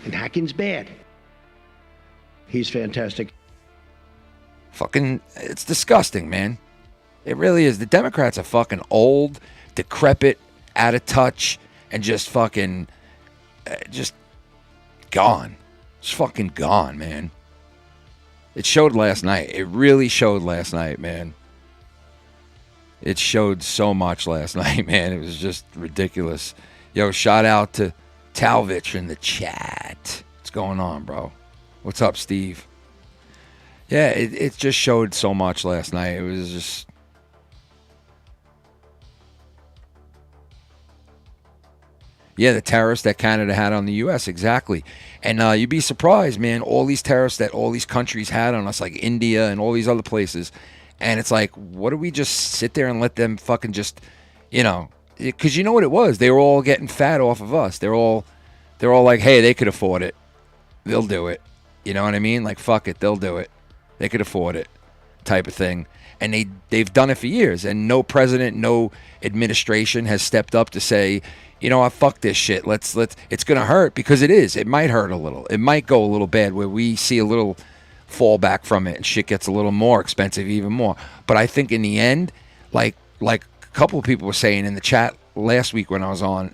Speaker 1: And Hacken's bad. He's fantastic.
Speaker 7: Fucking, it's disgusting, man. It really is. The Democrats are fucking old, decrepit, out of touch, and just fucking, just gone. Just fucking gone, man. It showed last night. It really showed last night, man. It showed so much last night, man. It was just ridiculous. Yo, shout out to Talvich in the chat. What's going on, bro? What's up, Steve? Yeah, it just showed so much last night. It was just... Yeah, the tariffs that Canada had on the U.S., exactly. And you'd be surprised, man, all these tariffs that all these countries had on us, like India and all these other places. And it's like, what do we just sit there and let them fucking just, you know... Because you know what it was? They were all getting fat off of us. They're all like, hey, they could afford it. They'll do it. You know what I mean? Like, fuck it. They'll do it. They could afford it type of thing. And they've done it for years. And no president, no administration has stepped up to say, you know what, fuck this shit. Let's it's going to hurt, because it is. It might hurt a little. It might go a little bad where we see a little fallback from it and shit gets a little more expensive, even more. But I think in the end, like a couple of people were saying in the chat last week when I was on,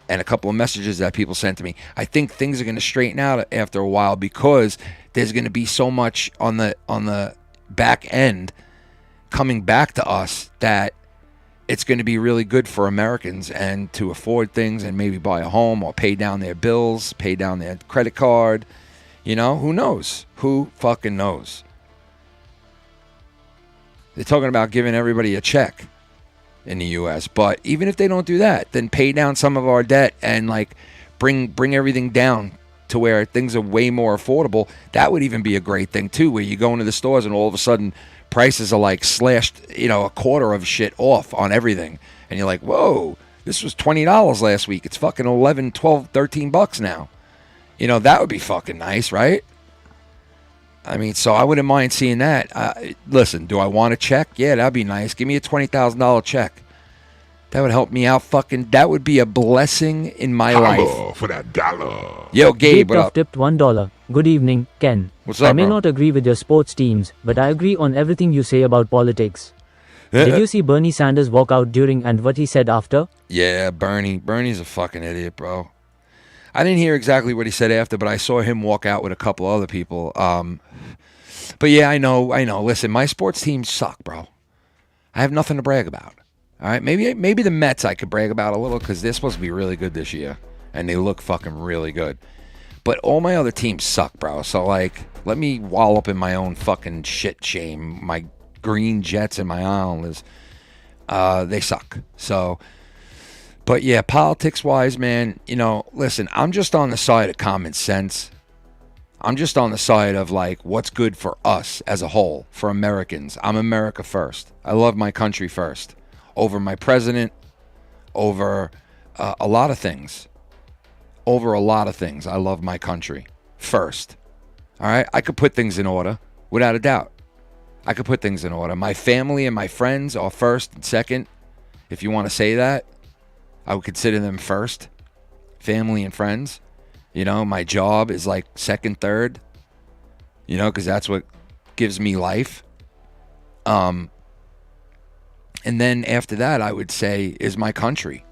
Speaker 7: and a couple of messages that people sent to me, I think things are going to straighten out after a while, because there's going to be so much on the back end coming back to us that it's going to be really good for Americans and to afford things and maybe buy a home or pay down their bills, pay down their credit card. You know, who knows? Who fucking knows? They're talking about giving everybody a check in the U.S., but even if they don't do that, then pay down some of our debt and like bring everything down to where things are way more affordable. That would even be a great thing too, where you go into the stores and all of a sudden prices are like slashed, you know, a quarter of shit off on everything. And you're like, whoa, this was $20 last week. It's fucking 11, 12, 13 bucks now. You know, that would be fucking nice, right? I mean, so I wouldn't mind seeing that. Listen, do I want a check? Yeah, that'd be nice. Give me a $20,000 check. That would help me out fucking. That would be a blessing in my life.
Speaker 6: For that dollar.
Speaker 7: Yo, Gabe, what up?
Speaker 12: Tipped $1. Good evening, Ken.
Speaker 7: What's up,
Speaker 12: I may
Speaker 7: bro?
Speaker 12: not agree with your sports teams, but I agree on everything you say about politics. Did you see Bernie Sanders walk out during and what he said after?
Speaker 7: Yeah, Bernie. Bernie's a fucking idiot, bro. I didn't hear exactly what he said after, but I saw him walk out with a couple other people. But yeah, I know. Listen, my sports teams suck, bro. I have nothing to brag about. All right, maybe the Mets I could brag about a little because they're supposed to be really good this year, and they look fucking really good. But all my other teams suck, bro. So like, let me wallop in my own fucking shit shame. My Green Jets and my Islanders, they suck. So, but yeah, politics-wise, man, you know, listen, I'm just on the side of common sense. I'm just on the side of like what's good for us as a whole, for Americans. I'm America first. I love my country first. Over my president, over a lot of things. Over a lot of things, I love my country first. All right? I could put things in order, without a doubt. I could put things in order. My family and my friends are first and second. If you want to say that, I would consider them first. Family and friends. You know, my job is like second, third. You know, because that's what gives me life. And then after that, I would say, is my country.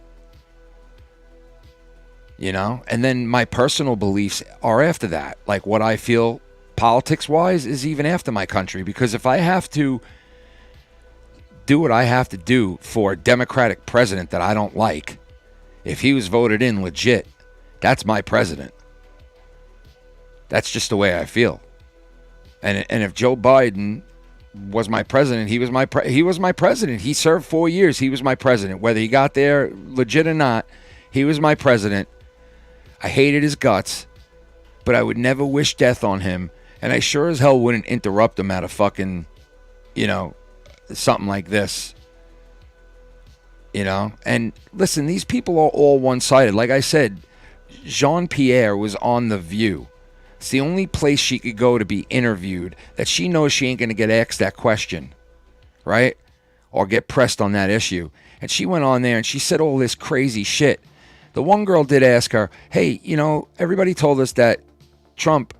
Speaker 7: You know? And then my personal beliefs are after that. Like what I feel politics-wise is even after my country. Because if I have to do what I have to do for a Democratic president that I don't like, if he was voted in legit, that's my president. That's just the way I feel. And if Joe Biden was my president, he was my president. He served 4 years. He was my president. Whether he got there legit or not, he was my president. I hated his guts, but I would never wish death on him. And I sure as hell wouldn't interrupt him at a fucking, you know, something like this. You know? And listen, these people are all one-sided. Like I said, Jean-Pierre was on The View. It's the only place she could go to be interviewed that she knows she ain't going to get asked that question, right? Or get pressed on that issue. And she went on there and she said all this crazy shit. The one girl did ask her, hey, you know, everybody told us that Trump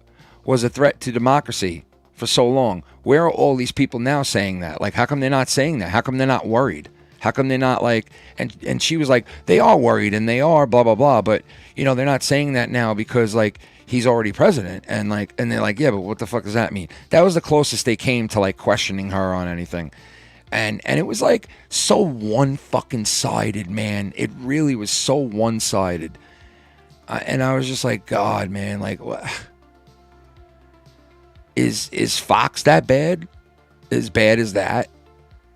Speaker 7: was a threat to democracy for so long. Where are all these people now saying that? Like, how come they're not saying that? How come they're not worried? How come they're not like, and she was like, they are worried and they are blah, blah, blah. But, you know, they're not saying that now because like, he's already president. And like, and they're like, yeah, but what the fuck does that mean? That was the closest they came to like questioning her on anything. And it was like so one fucking sided, man. It really was so one sided. And I was just like, God, man, like what? Is Fox that bad? As bad as that?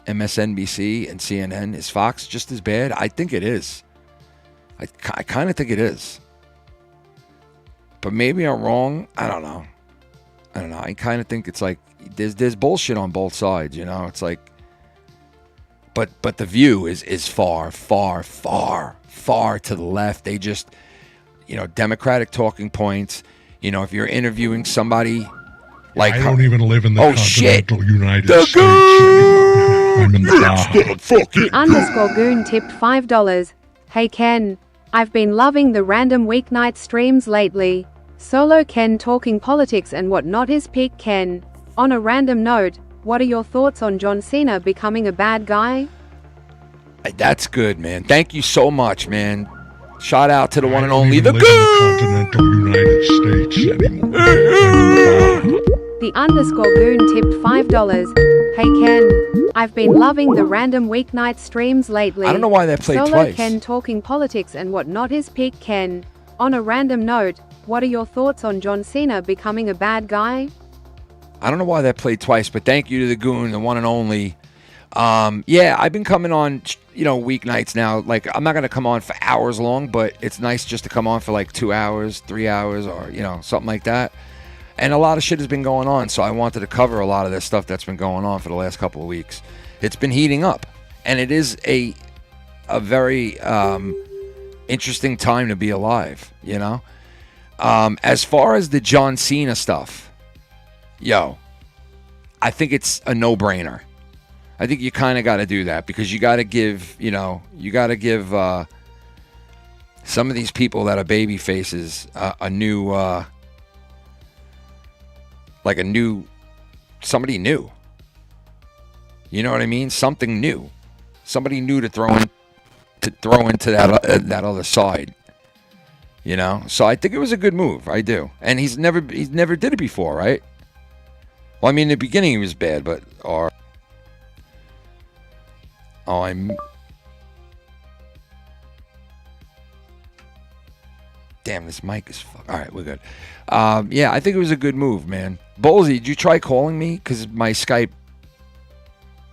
Speaker 7: MSNBC and CNN, is Fox just as bad? I think it is. I kind of think it is. But maybe I'm wrong. I don't know. I kind of think it's like there's bullshit on both sides, you know? It's like but The View is far, far, far, far to the left. They just, you know, Democratic talking points. You know, if you're interviewing somebody like
Speaker 6: I don't even live in the continental United States
Speaker 7: anymore.
Speaker 6: I'm in the Baja.
Speaker 13: Underscore Goon tipped $5. Hey Ken, I've been loving the random weeknight streams lately. Solo Ken talking politics and whatnot is peak Ken. On a random note, what are your thoughts on John Cena becoming a bad guy?
Speaker 7: That's good, man. Thank you so much, man. Shout out to the one and only the
Speaker 6: continental United States anymore.
Speaker 13: The underscore Goon tipped $5. Hey Ken, I've been loving the random weeknight streams lately.
Speaker 7: I don't know why they played
Speaker 13: Solo
Speaker 7: twice.
Speaker 13: Ken talking politics and whatnot is peak Ken. On a random note, what are your thoughts on John Cena becoming a bad guy?
Speaker 7: I don't know why that played twice, but thank you to the goon, the one and only. Yeah, I've been coming on, weeknights now. Like, I'm not going to come on for hours long, but it's nice just to come on for like 2 hours, 3 hours, or, something like that. And a lot of shit has been going on, so I wanted to cover a lot of this stuff that's been going on for the last couple of weeks. It's been heating up, and it is a very interesting time to be alive, As far as the John Cena stuff, I think it's a no-brainer. I think you kind of got to do that because you got to give, some of these people that are baby faces a new, somebody new. You know what I mean? Something new, somebody new to throw into that other side. So I think it was a good move. I do, and he's never did it before, right? Well, I mean, in the beginning he was bad, but damn, this mic is all right. We're good. Yeah, I think it was a good move, man. Ballsy, did you try calling me? Because my Skype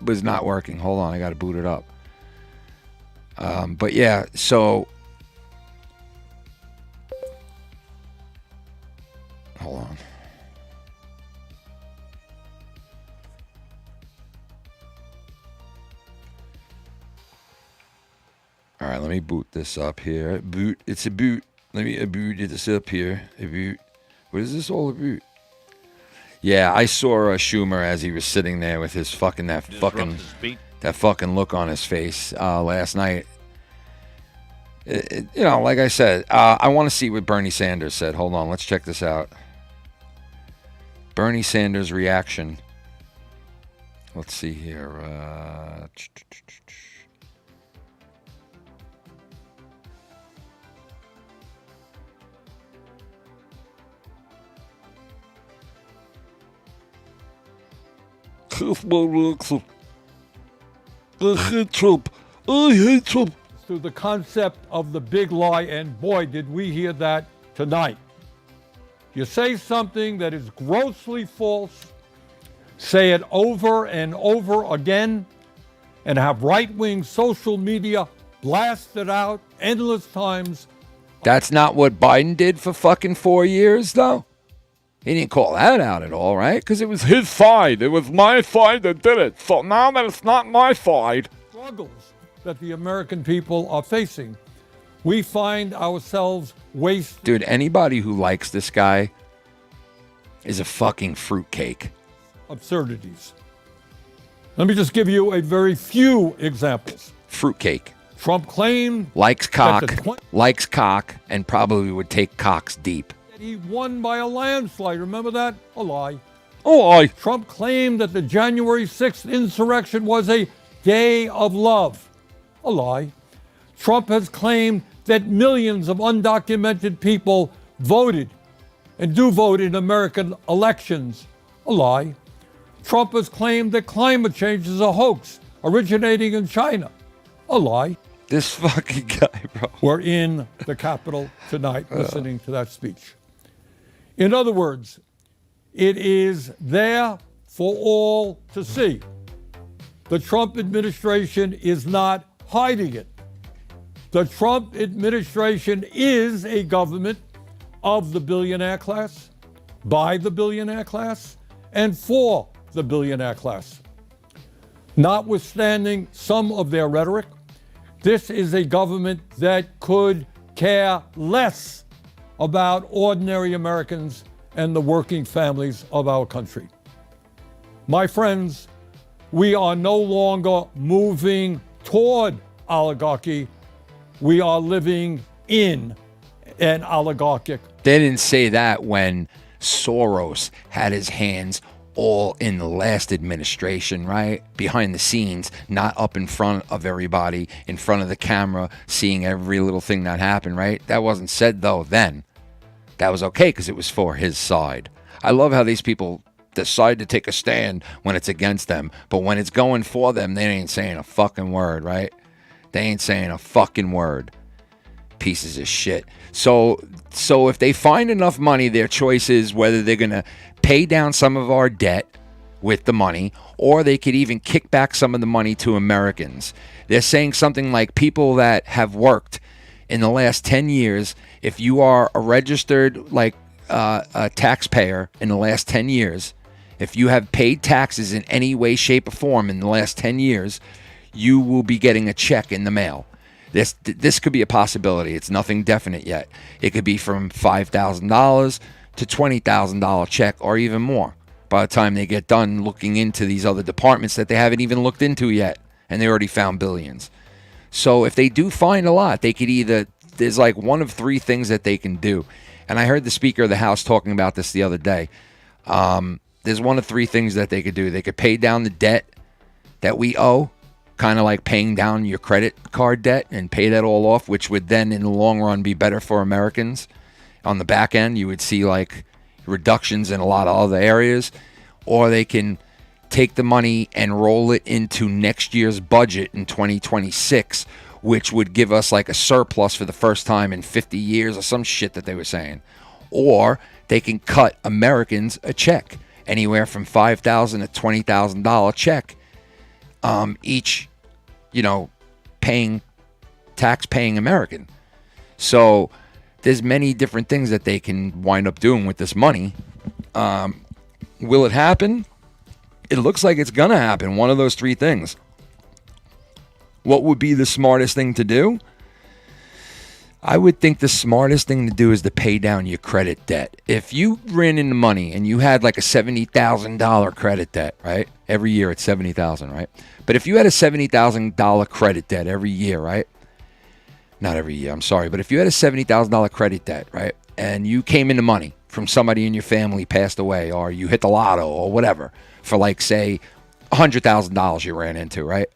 Speaker 7: was not working. Hold on, I got to boot it up. But yeah, so hold on. All right, let me boot this up here. Boot. It's a boot. Let me boot this up here. A boot. What is this all about? Yeah, I saw Schumer as he was sitting there with his fucking that fucking look on his face last night. Like I said, I want to see what Bernie Sanders said. Hold on, let's check this out. Bernie Sanders' reaction. Let's see here.
Speaker 14: Here's my reaction. I hate Trump. I hate Trump.
Speaker 15: To the concept of the big lie, and boy, did we hear that tonight. You say something that is grossly false, say it over and over again, and have right-wing social media blast it out endless times.
Speaker 7: That's not what Biden did for fucking 4 years, though. He didn't call that out at all, right? Because it was his side. It was my side that did it. So now that it's not my side.
Speaker 15: Struggles that the American people are facing. We find ourselves wasting.
Speaker 7: Dude, anybody who likes this guy is a fucking fruitcake.
Speaker 15: Absurdities. Let me just give you a very few examples.
Speaker 7: Fruitcake.
Speaker 15: Trump claimed
Speaker 7: likes cock, and probably would take cocks deep.
Speaker 15: He won by a landslide. Remember that? A lie.
Speaker 7: Oh, lie.
Speaker 15: Trump claimed that the January 6th insurrection was a day of love. A lie. Trump has claimed that millions of undocumented people voted and do vote in American elections. A lie. Trump has claimed that climate change is a hoax originating in China. A lie.
Speaker 7: This fucking guy, bro.
Speaker 15: We're in the Capitol tonight listening to that speech. In other words, it is there for all to see. The Trump administration is not hiding it. The Trump administration is a government of the billionaire class, by the billionaire class, and for the billionaire class. Notwithstanding some of their rhetoric, this is a government that could care less about ordinary Americans and the working families of our country. My friends, we are no longer moving toward oligarchy. We are living in an oligarchic.
Speaker 7: They didn't say that when Soros had his hands all in the last administration, right? Behind the scenes, not up in front of everybody, in front of the camera, seeing every little thing that happened, right? That wasn't said, though, then. That was okay because it was for his side. I love how these people decide to take a stand when it's against them. But when it's going for them, they ain't saying a fucking word, right? They ain't saying a fucking word. Pieces of shit. So if they find enough money, their choice is whether they're going to pay down some of our debt with the money, or they could even kick back some of the money to Americans. They're saying something like people that have worked in the last 10 years, if you are a registered a taxpayer in the last 10 years, if you have paid taxes in any way, shape, or form in the last 10 years, you will be getting a check in the mail. This could be a possibility. It's nothing definite yet. It could be from $5,000 to $20,000 check or even more by the time they get done looking into these other departments that they haven't even looked into yet, and they already found billions. So if they do find a lot, they could either, there's like one of three things that they can do. And I heard the Speaker of the House talking about this the other day. There's one of three things that they could do. They could pay down the debt that we owe, kind of like paying down your credit card debt and pay that all off, which would then in the long run be better for Americans. On the back end, you would see like reductions in a lot of other areas. Or they can take the money and roll it into next year's budget in 2026, which would give us like a surplus for the first time in 50 years or some shit that they were saying. Or they can cut Americans a check, anywhere from $5,000 to $20,000 check. Each, tax-paying American. So there's many different things that they can wind up doing with this money. Will it happen? It looks like it's going to happen. One of those three things. What would be the smartest thing to do? I would think the smartest thing to do is to pay down your credit debt. If you ran into money and you had like a $70,000 credit debt, right? Every year it's $70,000, right? But if you had a $70,000 credit debt every year, right? Not every year, I'm sorry. But if you had a $70,000 credit debt, right? And you came into money from somebody in your family passed away, or you hit the lotto or whatever, for like, say, $100,000 you ran into, right?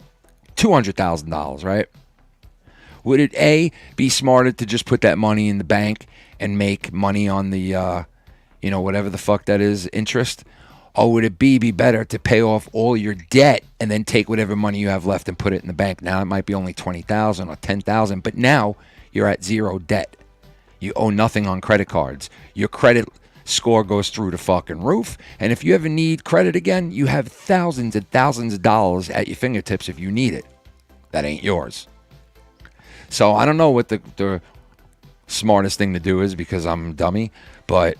Speaker 7: $200,000, right? Would it A, be smarter to just put that money in the bank and make money on the, whatever the fuck that is, interest? Or would it B, be better to pay off all your debt and then take whatever money you have left and put it in the bank? Now it might be only $20,000 or $10,000, but now you're at zero debt. You owe nothing on credit cards. Your credit score goes through the fucking roof. And if you ever need credit again, you have thousands and thousands of dollars at your fingertips if you need it. That ain't yours. So I don't know what the smartest thing to do is because I'm a dummy, but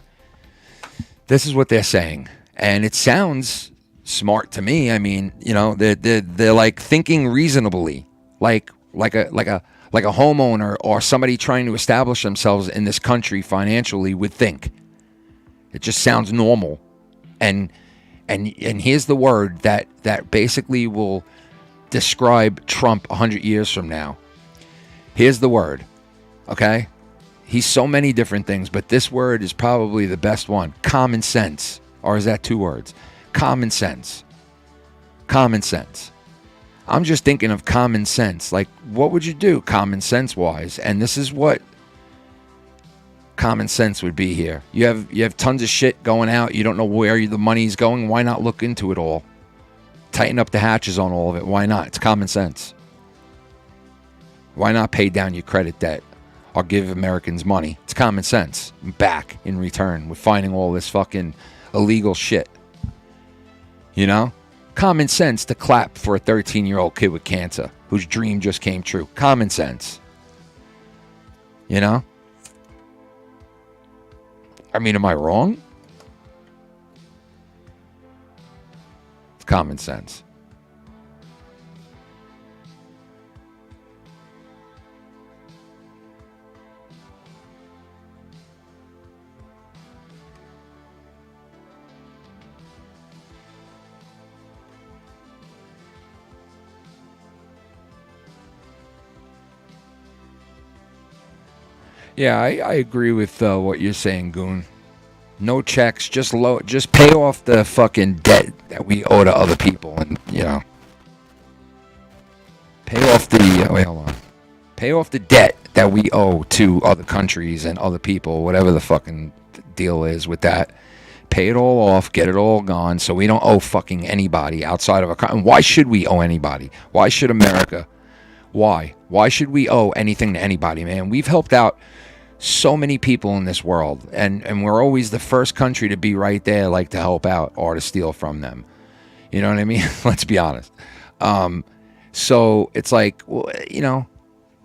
Speaker 7: this is what they're saying. And it sounds smart to me. I mean, they're like thinking reasonably, like a homeowner or somebody trying to establish themselves in this country financially would think. It just sounds normal. And here's the word that basically will describe Trump 100 years from now. Here's the word, okay? He's so many different things, but this word is probably the best one. Common sense. Or is that two words? Common sense. Common sense. I'm just thinking of common sense. Like, what would you do common sense-wise? And this is what common sense would be here. You have tons of shit going out. You don't know where the money's going. Why not look into it all? Tighten up the hatches on all of it. Why not? It's common sense. Why not pay down your credit debt or give Americans money? It's common sense. Back in return with finding all this fucking illegal shit. Common sense to clap for a 13-year-old kid with cancer whose dream just came true. Common sense. I mean, am I wrong? It's common sense. Yeah, I agree with what you're saying, Goon. No checks, just pay off the fucking debt that we owe to other people, and pay off the pay off the debt that we owe to other countries and other people, whatever the fucking deal is with that. pay it all off, get it all gone, so we don't owe fucking anybody outside of and why should we owe anybody? Why should America? Why? Why should we owe anything to anybody, man? We've helped out so many people in this world, and we're always the first country to be right there, like to help out or to steal from them. You know what I mean? Let's be honest. So it's like, well, you know,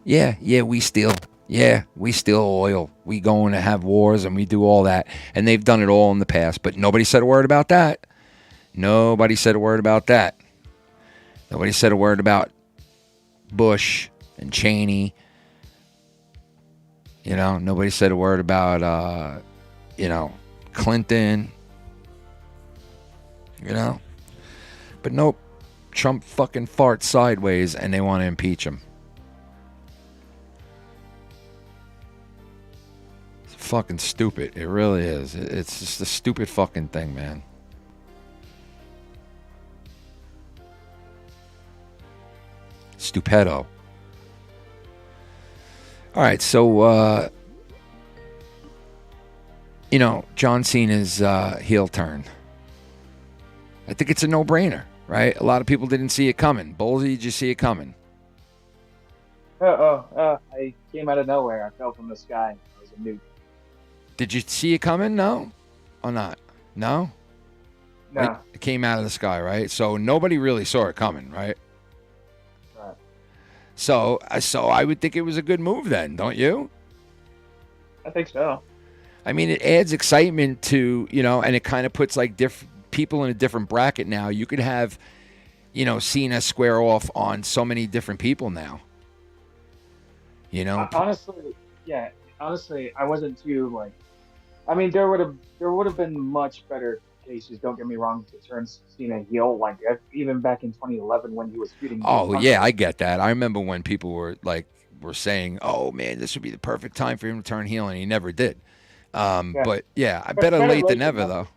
Speaker 7: yeah, we steal. Yeah, we steal oil. We go in to have wars and we do all that. And they've done it all in the past, but nobody said a word about that. Nobody said a word about that. Nobody said a word about Bush and Cheney. You know, nobody said a word about, you know, Clinton. You know? But nope. Trump fucking farts sideways and they want to impeach him. Fucking stupid. It really is. It's just a stupid fucking thing, man. Stupido. All right, so you know, John Cena's heel turn. I think it's a no-brainer, right? A lot of people didn't see it coming. Ballsy, did you see it coming?
Speaker 16: I came out of nowhere. I fell from the sky. I was a nuke.
Speaker 7: Did you see it coming? No? Or not? No?
Speaker 16: No.
Speaker 7: Right? It came out of the sky, right? So nobody really saw it coming, right?
Speaker 16: Right.
Speaker 7: So I would think it was a good move then, don't you?
Speaker 16: I think so.
Speaker 7: I mean, it adds excitement to, you know, and it kind of puts like people in a different bracket now. You could have, you know, Cena square off on so many different people now. You know?
Speaker 16: Honestly, I wasn't too like. I mean, there would have been much better cases. Don't get me wrong, to turn Cena heel, like even back in 2011 when he was feuding.
Speaker 7: Oh yeah, I get that. I remember when people were saying, "Oh man, this would be the perfect time for him to turn heel," and he never did. But yeah, better late than never, though.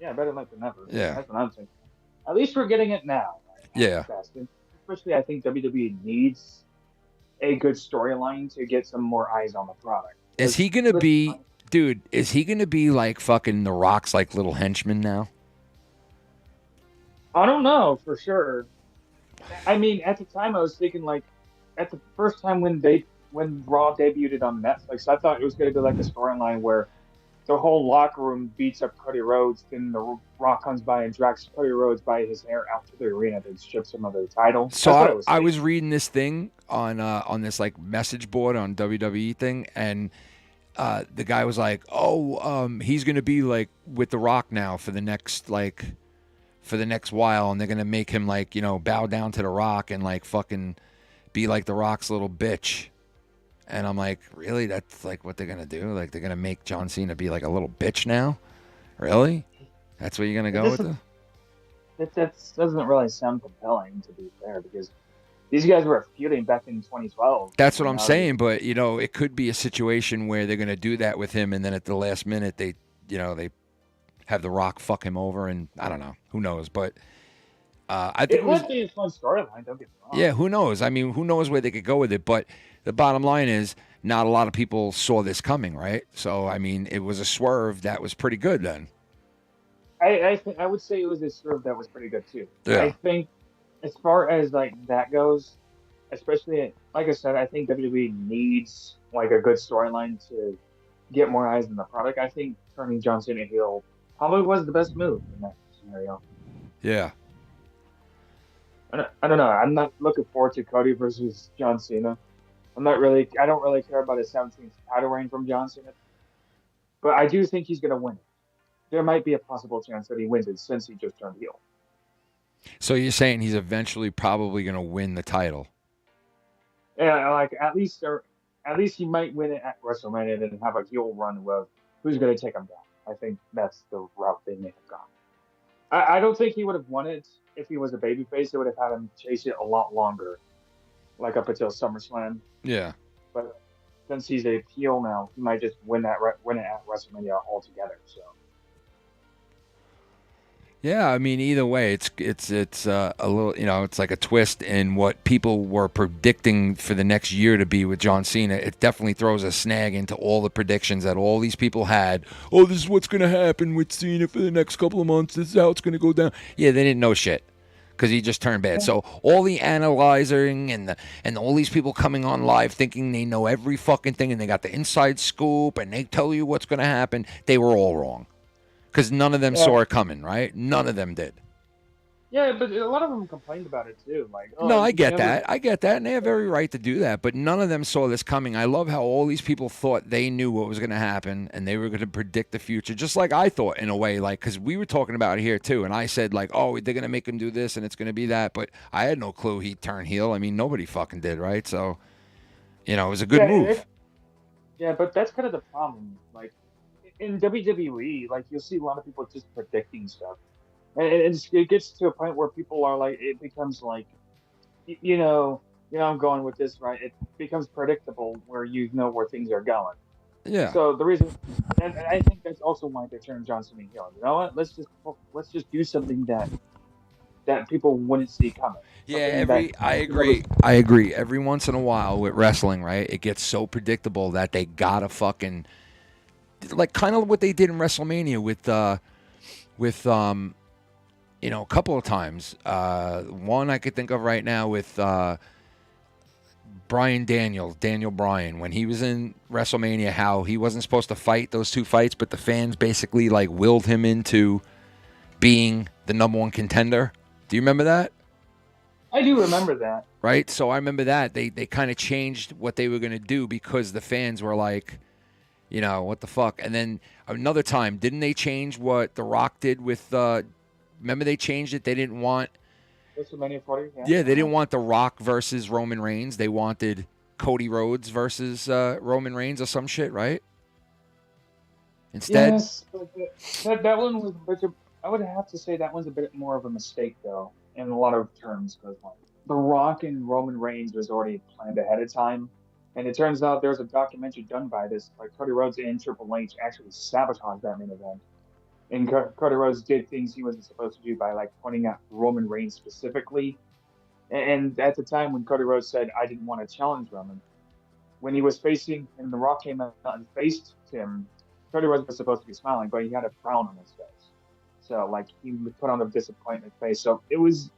Speaker 16: Yeah, better late than never.
Speaker 7: Yeah,
Speaker 16: that's what I'm saying. At least we're getting it now.
Speaker 7: Yeah.
Speaker 16: Especially, I think WWE needs a good storyline to get some more eyes on the product.
Speaker 7: Is he gonna be, dude? Is he gonna be like fucking The Rock's like little henchman now?
Speaker 16: I don't know for sure. I mean, at the time, I was thinking like, at the first time when Raw debuted on Netflix, I thought it was gonna be like a storyline where the whole locker room beats up Cody Rhodes, then the Rock comes by and drags Cody Rhodes by his hair out to the arena to strips him of the title.
Speaker 7: So I was reading this thing on this like message board on WWE thing, and the guy was like, he's gonna be like with The Rock now for the next while, and they're gonna make him like, you know, bow down to The Rock and like fucking be like The Rock's little bitch. And I'm like, really? That's like what they're gonna do? Like they're gonna make John Cena be like a little bitch now? Really? That's what you're gonna go with?
Speaker 16: That doesn't really sound compelling, to be fair, because these guys were feuding back in 2012.
Speaker 7: That's what I'm saying, but you know, it could be a situation where they're gonna do that with him, and then at the last minute they have The Rock fuck him over, and I don't know, who knows? But I think
Speaker 16: it would be a fun storyline. Don't get me wrong.
Speaker 7: Yeah, who knows? I mean, who knows where they could go with it? But the bottom line is, not a lot of people saw this coming, right? So I mean, it was a swerve that was pretty good then.
Speaker 16: I would say it was a swerve that was pretty good too.
Speaker 7: Yeah.
Speaker 16: I think as far as like that goes, especially like I said, I think WWE needs like a good storyline to get more eyes on the product. I think turning John Cena heel probably was the best move in that scenario.
Speaker 7: Yeah.
Speaker 16: I don't know. I'm not looking forward to Cody versus John Cena. I don't really care about a 17th title reign from John Cena. But I do think he's going to win it. There might be a possible chance that he wins it since he just turned heel.
Speaker 7: So you're saying he's eventually probably going to win the title?
Speaker 16: Yeah, like at least he might win it at WrestleMania and have a heel run with who's going to take him down. I think that's the route they may have gone. I don't think he would have won it if he was a babyface. They would have had him chase it a lot longer, like up until SummerSlam.
Speaker 7: Yeah.
Speaker 16: But since he's a heel now, he might just win it at WrestleMania altogether. So.
Speaker 7: Yeah, I mean, either way, it's a little, it's like a twist in what people were predicting for the next year to be with John Cena. It definitely throws a snag into all the predictions that all these people had. Oh, this is what's going to happen with Cena for the next couple of months. This is how it's going to go down. Yeah, they didn't know shit because he just turned bad. So all the analyzing and all these people coming on live thinking they know every fucking thing and they got the inside scoop and they tell you what's going to happen, they were all wrong. Because none of them saw it coming, right? None of them did.
Speaker 16: Yeah, but a lot of them complained about it too. Like, oh,
Speaker 7: No, I get that. I get that, and they have every right to do that. But none of them saw this coming. I love how all these people thought they knew what was going to happen, and they were going to predict the future, just like I thought in a way. Like, because we were talking about it here too, and I said like, oh, they're going to make him do this, and it's going to be that. But I had no clue he'd turn heel. I mean, nobody fucking did, right? So, it was a good move.
Speaker 16: Yeah, but that's kind of the problem. Like in WWE, like you'll see a lot of people just predicting stuff. And it gets to a point where people are like, it becomes like, I'm going with this, right? It becomes predictable where you know where things are going.
Speaker 7: Yeah.
Speaker 16: So the reason, and I think that's also why they turned John Cena heel. You know what? Let's just do something that people wouldn't see coming.
Speaker 7: Yeah, I agree. Every once in a while with wrestling, right? It gets so predictable that they gotta fucking, like kind of what they did in WrestleMania with a couple of times. One I could think of right now with Daniel Bryan, when he was in WrestleMania, how he wasn't supposed to fight those two fights, but the fans basically like willed him into being the #1 contender. Do you remember that?
Speaker 16: I do remember that.
Speaker 7: Right? So I remember that. They kind of changed what they were going to do because the fans were like, what the fuck? And then another time, didn't they change what The Rock did with remember they changed it? They didn't want
Speaker 16: WrestleMania 40.
Speaker 7: Yeah, they didn't want The Rock versus Roman Reigns. They wanted Cody Rhodes versus Roman Reigns or some shit, right? Instead,
Speaker 16: yes, but that one was. I would have to say that one's a bit more of a mistake, though, in a lot of terms, because The Rock and Roman Reigns was already planned ahead of time, and it turns out there's a documentary done by this, like Cody Rhodes and Triple H actually sabotaged that main event. And Cody Rhodes did things he wasn't supposed to do by like pointing out Roman Reigns specifically. And at the time when Cody Rhodes said, I didn't want to challenge Roman, when he was facing and The Rock came out and faced him, Cody Rhodes was supposed to be smiling, but he had a frown on his face. So like he put on a disappointment face. So it was,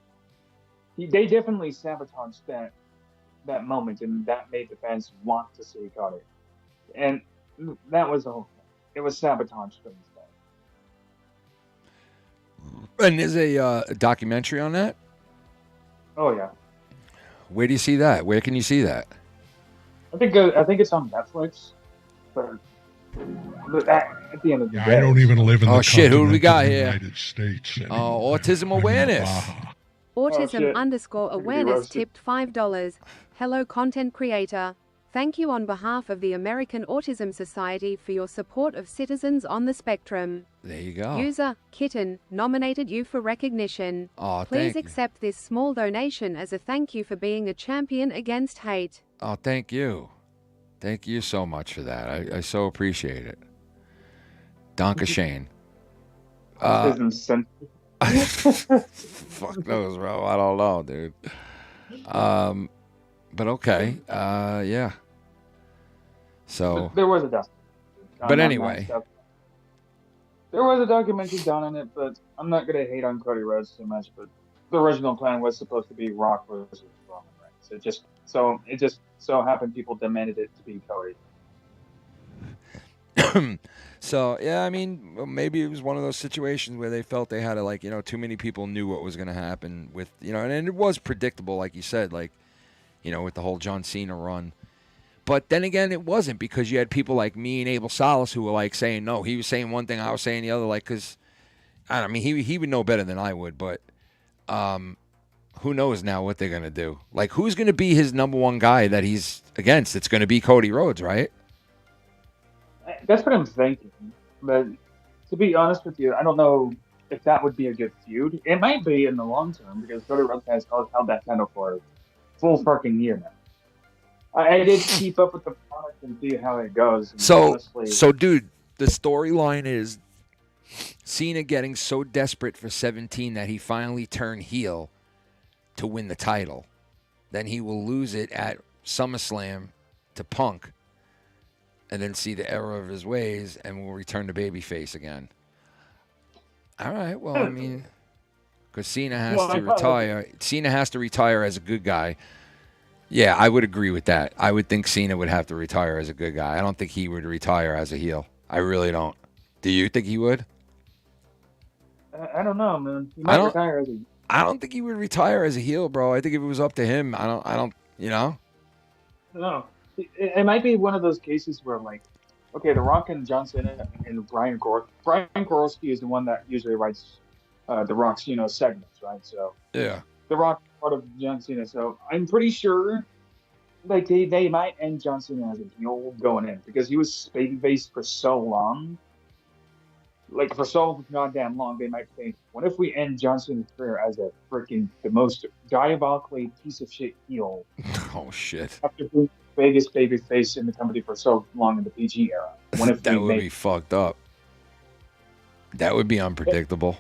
Speaker 16: they definitely sabotaged that moment, and that made the fans want to see Cody. And that was the whole thing. It was sabotage for this.
Speaker 7: And there's a documentary on that?
Speaker 16: Oh, yeah.
Speaker 7: Where do you see that? Where can you see that?
Speaker 16: I think it's on Netflix. But at the end of the day,
Speaker 6: I don't even live in the
Speaker 7: shit, who do we got here?
Speaker 6: United States anymore.
Speaker 7: Oh, autism awareness.
Speaker 13: Autism_awareness tipped $5. Hello, content creator. Thank you on behalf of the American Autism Society for your support of citizens on the spectrum.
Speaker 7: There you go.
Speaker 13: User Kitten nominated you for recognition.
Speaker 7: Oh,
Speaker 13: Please
Speaker 7: thank you.
Speaker 13: accept this small donation as a thank you for being a champion against hate.
Speaker 7: Oh, thank you. Thank you so much for that. I so appreciate it. Danke Shane. Fuck knows, bro. I don't know, dude. But okay. Yeah. So.
Speaker 16: There was a documentary.
Speaker 7: But anyway.
Speaker 16: There was a documentary done on it, but I'm not going to hate on Cody Rhodes too much. But the original plan was supposed to be Rock versus Roman Reigns. It just so happened people demanded it to be Cody.
Speaker 7: So, yeah, I mean, maybe it was one of those situations where they felt they had to, too many people knew what was going to happen with, and it was predictable, like you said, with the whole John Cena run. But then again, it wasn't, because you had people like me and Abel Salas who were saying, no, he was saying one thing, I was saying the other, because, I mean, he would know better than I would, but who knows now what they're going to do? Who's going to be his #1 guy that he's against? It's going to be Cody Rhodes, right?
Speaker 16: That's what I'm thinking. But to be honest with you, I don't know if that would be a good feud. It might be in the long term, because Cody Rhodes has held that title for a full fucking year now. I did keep up with the product and see how it goes.
Speaker 7: So dude, the storyline is Cena getting so desperate for 17 that he finally turned heel to win the title. Then he will lose it at SummerSlam to Punk, and then see the error of his ways, and will return to babyface again. All right, well, I mean, because Cena has to retire. Cena has to retire as a good guy. Yeah, I would agree with that. I would think Cena would have to retire as a good guy. I don't think he would retire as a heel. I really don't. Do you think he would?
Speaker 16: I don't know, man. He might retire as a...
Speaker 7: I don't think he would retire as a heel, bro. I think if it was up to him, I don't, you know?
Speaker 16: No. It might be one of those cases where, like, okay, The Rock and John Cena and Brian Gorski is the one that usually writes The Rock's, segments, right? So
Speaker 7: yeah,
Speaker 16: The Rock is part of John Cena. So I'm pretty sure, like, they might end John Cena as a heel going in because he was babyface for so long. Like, for so goddamn long, they might think, what if we end John Cena's career as the most diabolically piece of shit heel?
Speaker 7: Oh, shit.
Speaker 16: After being the biggest babyface in the company for so long in the PG era. What if
Speaker 7: that would be fucked up. That would be unpredictable.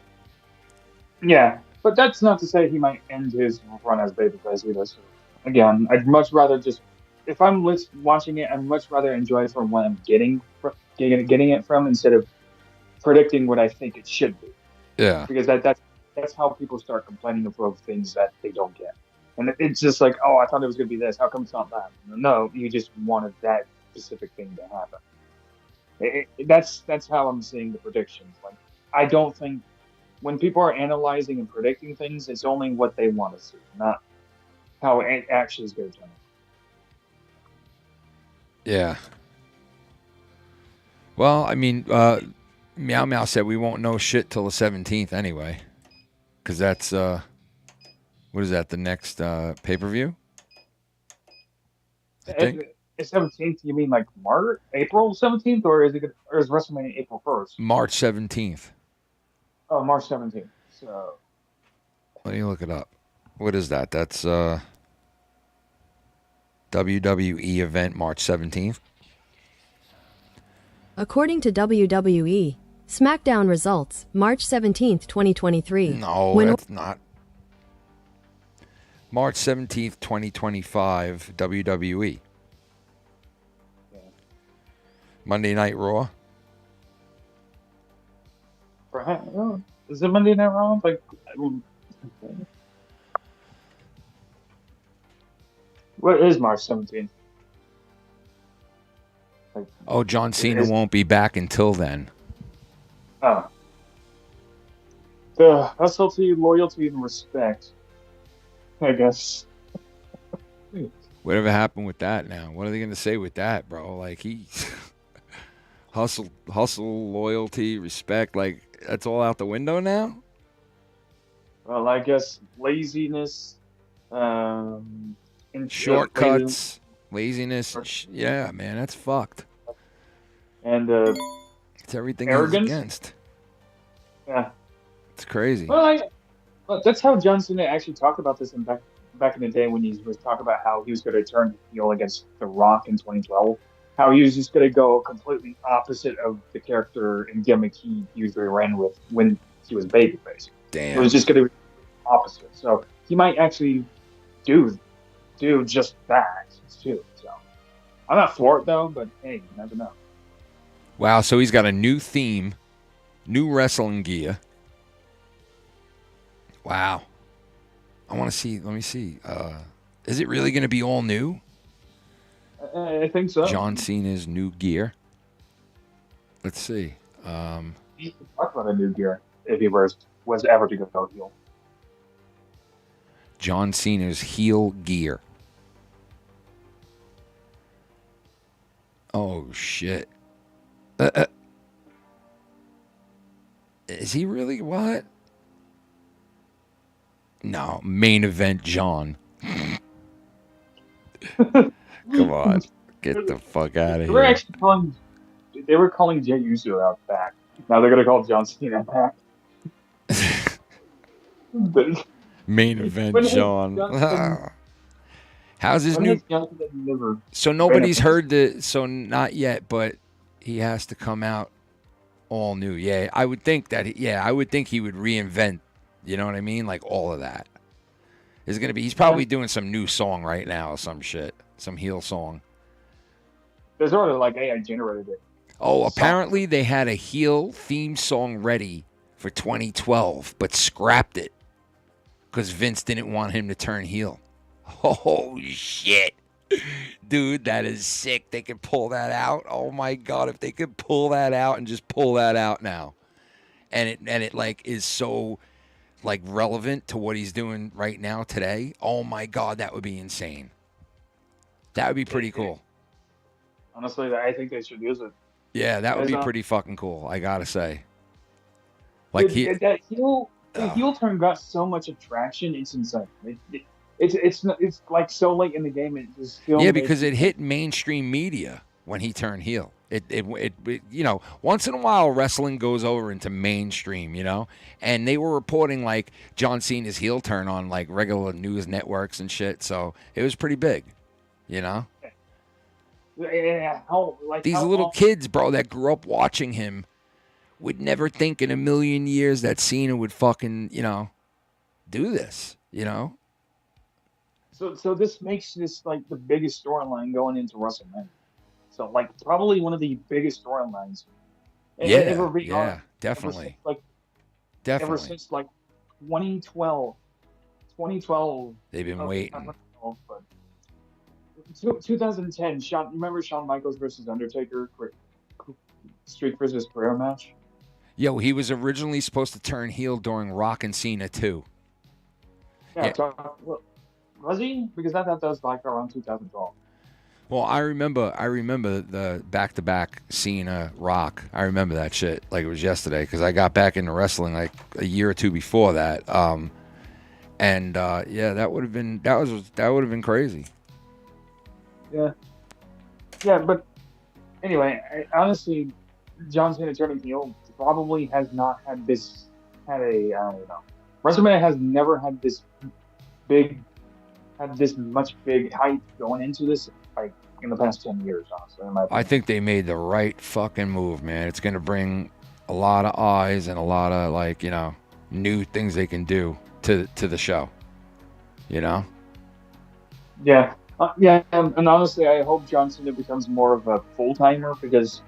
Speaker 16: Yeah, but that's not to say he might end his run as babyface either. So, again, I'd much rather just, if I'm watching it, I'd much rather enjoy it from what I'm getting it from instead of predicting what I think it should be.
Speaker 7: Yeah.
Speaker 16: Because that's how people start complaining of things that they don't get. And it's just like, oh, I thought it was going to be this. How come it's not that? No, you just wanted that specific thing to happen. That's how I'm seeing the predictions. Like, I don't think when people are analyzing and predicting things, it's only what they want to see, not how it actually is going to turn out.
Speaker 7: Yeah. Well, I mean, Meow Meow said we won't know shit till the 17th anyway. Because that's, what is that, the next pay-per-view? I think.
Speaker 16: 17th, you mean like March, April 17th, or is WrestleMania April 1st?
Speaker 7: March 17th.
Speaker 16: Oh, March 17th. So.
Speaker 7: Let me look it up. What is that? That's WWE event March 17th.
Speaker 17: According to WWE, SmackDown results, March 17th, 2023.
Speaker 7: No, that's not. March 17th, 2025, WWE.
Speaker 16: Yeah.
Speaker 7: Monday Night Raw.
Speaker 16: Is it Monday Night Raw? Like, what is March 17th? Like,
Speaker 7: oh, John Cena won't be back until then.
Speaker 16: Oh. Hustle to loyalty and respect, I guess.
Speaker 7: Whatever happened with that now? What are they going to say with that, bro? Like, he... hustle, loyalty, respect, like, that's all out the window now?
Speaker 16: Well, I guess laziness,
Speaker 7: shortcuts, laziness. Yeah, man, that's fucked.
Speaker 16: And
Speaker 7: it's everything
Speaker 16: arrogance.
Speaker 7: He's against.
Speaker 16: Yeah,
Speaker 7: it's crazy.
Speaker 16: Well, that's how John Cena actually talked about this back in the day when he was talking about how he was going to turn heel against The Rock in 2012. How he was just going to go completely opposite of the character and gimmick he usually ran with when he was babyface.
Speaker 7: Damn.
Speaker 16: It was just going to be opposite. So he might actually do just that too. So I'm not for it though, but hey, you never know.
Speaker 7: Wow, so he's got a new theme, new wrestling gear. Wow. I want to see, let me see. Is it really going to be all new?
Speaker 16: I think so.
Speaker 7: John Cena's new gear. Let's see.
Speaker 16: He could talk about a new gear if he was ever to go heel.
Speaker 7: John Cena's heel gear. Oh, shit. Is he really what? No, main event John. Come on. Get the fuck out of here.
Speaker 16: They were calling Jey Uso out back. Now they're going to call John Cena back.
Speaker 7: Main event John. How's his new... So nobody's heard the... So not yet, but he has to come out All new. Yeah, I would think that. I would think he would reinvent. You know what I mean? Like all of that. Is gonna be. He's probably doing some new song right now, or some shit, some heel song.
Speaker 16: There's already like AI generated it.
Speaker 7: Oh, apparently they had a heel theme song ready for 2012, but scrapped it because Vince didn't want him to turn heel. Oh shit, dude, that is sick. They could pull that out. Oh my god, if they could pull that out and just pull that out now, and it like is so like relevant to what he's doing right now today. Oh my god, that would be insane. That would be pretty cool.
Speaker 16: Honestly, I think they should use it.
Speaker 7: Yeah, that would be pretty fucking cool. I gotta say. Like
Speaker 16: the heel turn got so much attraction. It's insane. It's like so late in the game. It just still
Speaker 7: because it hit mainstream media when he turned heel. It you know, once in a while wrestling goes over into mainstream, you know, and they were reporting like John Cena's heel turn on like regular news networks and shit. So it was pretty big, you know.
Speaker 16: Yeah,
Speaker 7: These little kids, bro, that grew up watching him would never think in a million years that Cena would fucking, you know, do this, you know?
Speaker 16: So this makes this like the biggest storyline going into WrestleMania. So like probably one of the biggest storylines.
Speaker 7: Yeah, definitely.
Speaker 16: Ever since like 2012.
Speaker 7: They've been waiting.
Speaker 16: 2010. Remember Shawn Michaels versus Undertaker Streak versus Career match?
Speaker 7: Yo, he was originally supposed to turn heel during Rock and Cena 2.
Speaker 16: Yeah. Was he? Because I thought that was like around 2012.
Speaker 7: Well, I remember the back-to-back Cena Rock. I remember that shit like it was yesterday because I got back into wrestling like a year or two before that. Yeah, that would have been crazy.
Speaker 16: Yeah, but anyway, WrestleMania has never had this much big hype going into this like in the past 10 years, honestly.
Speaker 7: I think they made the right fucking move, man. It's going to bring a lot of eyes and a lot of like, you know, new things they can do to the show, you know?
Speaker 16: Yeah. And honestly, I hope John Cena becomes more of a full-timer because,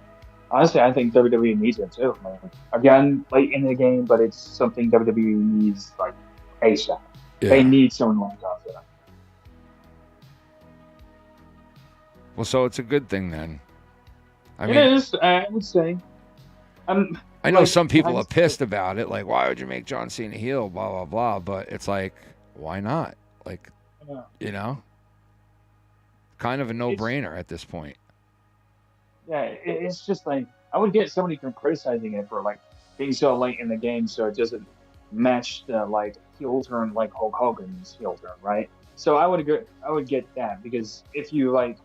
Speaker 16: honestly, I think WWE needs it too. Like, again, late in the game, but it's something WWE needs like ASAP. Yeah. They need someone like John Cena.
Speaker 7: Well, so it's a good thing then.
Speaker 16: It is, I would say.
Speaker 7: I know some people are pissed about it. Like, why would you make John Cena heel? Blah, blah, blah. But it's like, why not? Like, you know? Kind of a no-brainer at this point.
Speaker 16: Yeah, it's just like I would get somebody criticizing it for like being so late in the game, so it doesn't match the like heel turn like Hulk Hogan's heel turn, right? So I would get that because if you like,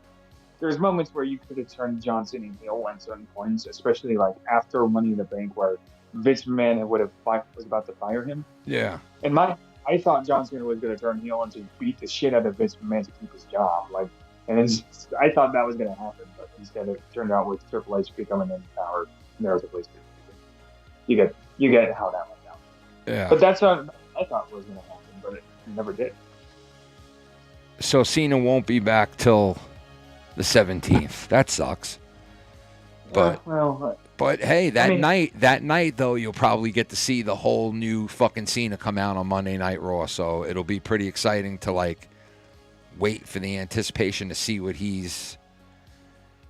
Speaker 16: there's moments where you could have turned John Cena heel at certain points, especially like after Money in the Bank, where Vince McMahon was about to fire him.
Speaker 7: Yeah.
Speaker 16: And I thought John Cena was going to turn heel and just beat the shit out of Vince McMahon to keep his job, like. And I thought that was going to happen, but instead it turned out with Triple H becoming in power, narratively speaking. You get how that went down.
Speaker 7: Yeah.
Speaker 16: But that's what I thought was going to happen, but it never did.
Speaker 7: So Cena won't be back till the 17th. That sucks. But but hey, that night though, you'll probably get to see the whole new fucking Cena come out on Monday Night Raw. So it'll be pretty exciting to like. Wait for the anticipation to see what he's,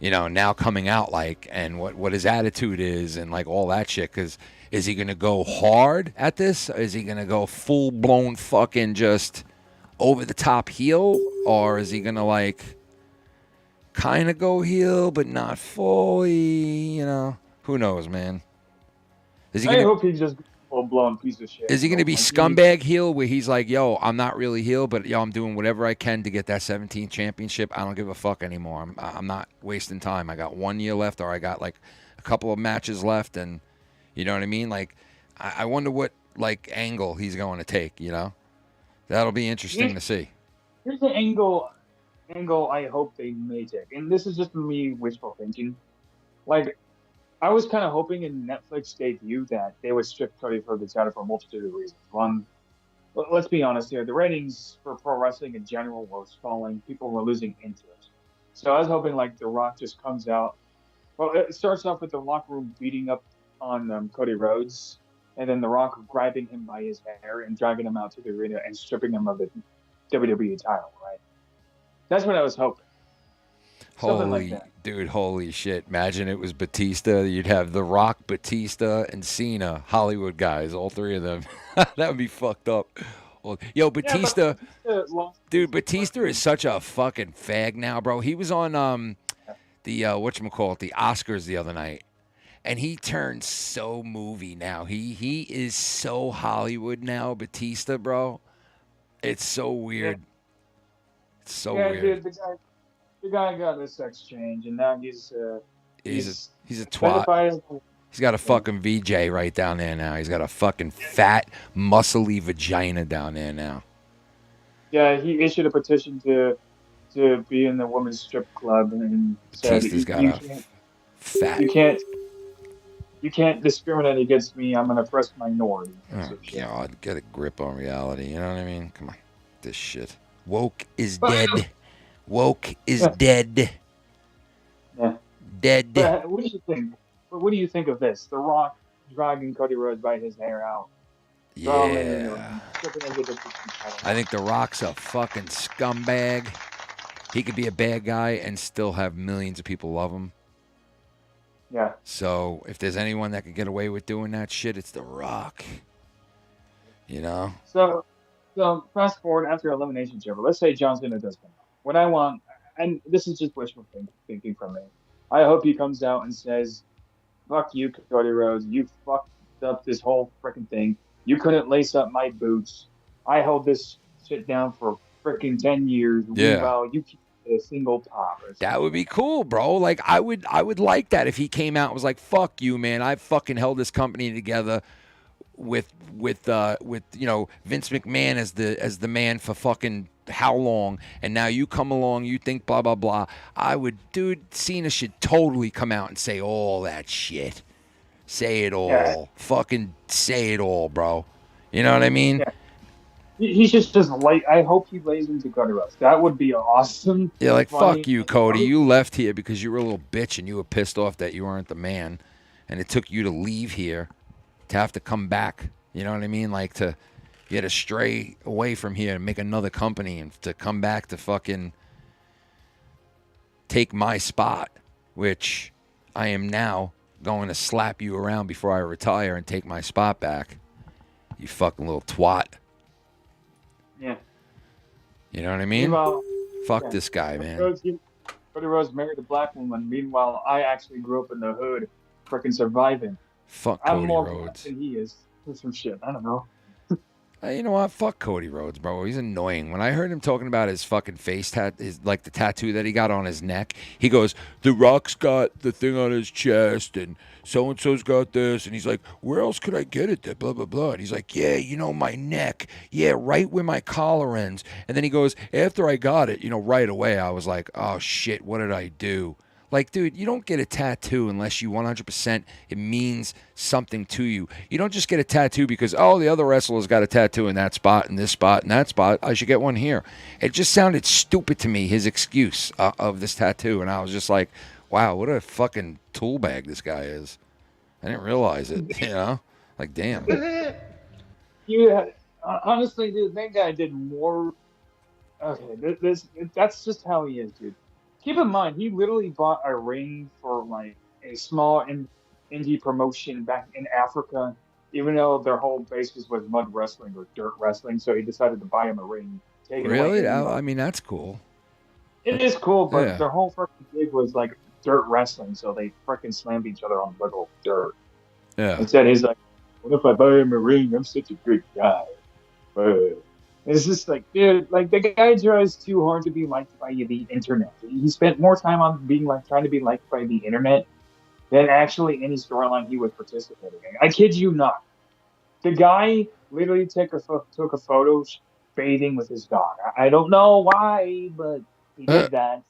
Speaker 7: you know, now coming out like and what his attitude is and like all that shit. Because is he going to go hard at this? Is he going to go full-blown fucking just over-the-top heel? Or is he going to like kind of go heel but not fully, you know? Who knows, man?
Speaker 16: I hope he just full-blown piece of shit.
Speaker 7: Is he going to be scumbag heel where he's like, yo, I'm not really heel, but yo, I'm doing whatever I can to get that 17th championship. I don't give a fuck anymore. I'm not wasting time. I got 1 year left or I got like a couple of matches left and you know what I mean? Like, I wonder what like angle he's going to take, you know? That'll be interesting to see.
Speaker 16: Here's the angle I hope they may take. And this is just me wishful thinking. Like, I was kind of hoping in Netflix debut that they would strip Cody from the title for a multitude of reasons. One, let's be honest here, the ratings for pro wrestling in general were falling. People were losing interest. So I was hoping like The Rock just comes out. Well, it starts off with the locker room beating up on Cody Rhodes, and then The Rock grabbing him by his hair and dragging him out to the arena and stripping him of the WWE title, right? That's what I was hoping. Something like that.
Speaker 7: Dude, holy shit. Imagine it was Batista. You'd have The Rock, Batista, and Cena, Hollywood guys, all three of them. That would be fucked up. Well, yo, Batista, dude, Batista is such a fucking fag now, bro. He was on the whatchamacallit, the Oscars the other night, and he turned so movie now. He is so Hollywood now, Batista, bro. It's so weird. It's so weird.
Speaker 16: Dude, the guy got a sex change, and now he's a
Speaker 7: twat. He's got a fucking VJ right down there now. He's got a fucking fat, muscly vagina down there now.
Speaker 16: Yeah, he issued a petition to be in the women's strip club, and said you can't discriminate against me. I'm an oppressed minority.
Speaker 7: Oh God, get a grip on reality. You know what I mean? Come on, this shit. Woke is dead. Woke is dead.
Speaker 16: Yeah.
Speaker 7: Dead.
Speaker 16: But what do you think? What do you think of this? The Rock dragging Cody Rhodes by his hair out.
Speaker 7: Yeah. I think The Rock's a fucking scumbag. He could be a bad guy and still have millions of people love him.
Speaker 16: Yeah.
Speaker 7: So if there's anyone that could get away with doing that shit, it's The Rock. You know?
Speaker 16: So fast forward after Elimination Chamber. Let's say John Cena does come out. What I want, and this is just wishful thinking from me, I hope he comes out and says, fuck you, Cody Rhodes. You fucked up this whole freaking thing. You couldn't lace up my boots. I held this shit down for freaking 10 years.
Speaker 7: Yeah.
Speaker 16: Meanwhile, you keep a single top.
Speaker 7: That would be cool, bro. Like I would like that if he came out and was like, fuck you, man. I fucking held this company together with you know, Vince McMahon as the man for fucking how long, and now you come along, you think blah blah blah. Cena should totally come out and say all that shit. Say it all.
Speaker 16: Yeah.
Speaker 7: Fucking say it all, bro. You know what I mean?
Speaker 16: Yeah. He should just I hope he lays into Cody Rhodes. That would be awesome.
Speaker 7: Yeah, like
Speaker 16: funny.
Speaker 7: Fuck you, Cody. You left here because you were a little bitch and you were pissed off that you weren't the man, and it took you to leave here to have to come back. You know what I mean? Like to get to stray away from here and make another company and to come back to fucking take my spot, which I am now going to slap you around before I retire and take my spot back. You fucking little twat.
Speaker 16: Yeah.
Speaker 7: You know what I mean?
Speaker 16: Meanwhile,
Speaker 7: Fuck this guy, man.
Speaker 16: Cody Rhodes married a black woman. Meanwhile, I actually grew up in the hood, freaking surviving.
Speaker 7: Fuck
Speaker 16: I'm
Speaker 7: Cody
Speaker 16: more
Speaker 7: Rhodes.
Speaker 16: than he is. There's some shit. I don't know.
Speaker 7: You know what? Fuck Cody Rhodes, bro. He's annoying. When I heard him talking about his fucking face like the tattoo that he got on his neck, he goes, The Rock's got the thing on his chest, and so-and-so's got this. And he's like, where else could I get it? That blah, blah, blah. And he's like, yeah, you know, my neck. Yeah, right where my collar ends. And then he goes, after I got it, you know, right away, I was like, oh, shit, what did I do? Like, dude, you don't get a tattoo unless you 100% it means something to you. You don't just get a tattoo because, oh, the other wrestler's got a tattoo in that spot, and this spot, and that spot. I should get one here. It just sounded stupid to me, his excuse of this tattoo. And I was just like, wow, what a fucking tool bag this guy is. I didn't realize it, you know? Like, damn.
Speaker 16: Yeah, honestly, dude, that guy did more. Okay, that's just how he is, dude. Keep in mind, he literally bought a ring for like a small indie promotion back in Africa, even though their whole basis was mud wrestling or dirt wrestling. So he decided to buy him a ring.
Speaker 7: Really? I mean, that's cool.
Speaker 16: It is cool, but
Speaker 7: Yeah.
Speaker 16: their whole freaking gig was like dirt wrestling, so they freaking slammed each other on little dirt.
Speaker 7: Yeah.
Speaker 16: Instead, he's like, "What if I buy him a ring? I'm such a good guy." It's just like, dude, like the guy tries too hard to be liked by the internet. He spent more time on trying to be liked by the internet than actually any storyline he was participating in. I kid you not. The guy literally took a photo bathing with his dog. I don't know why, but he did that.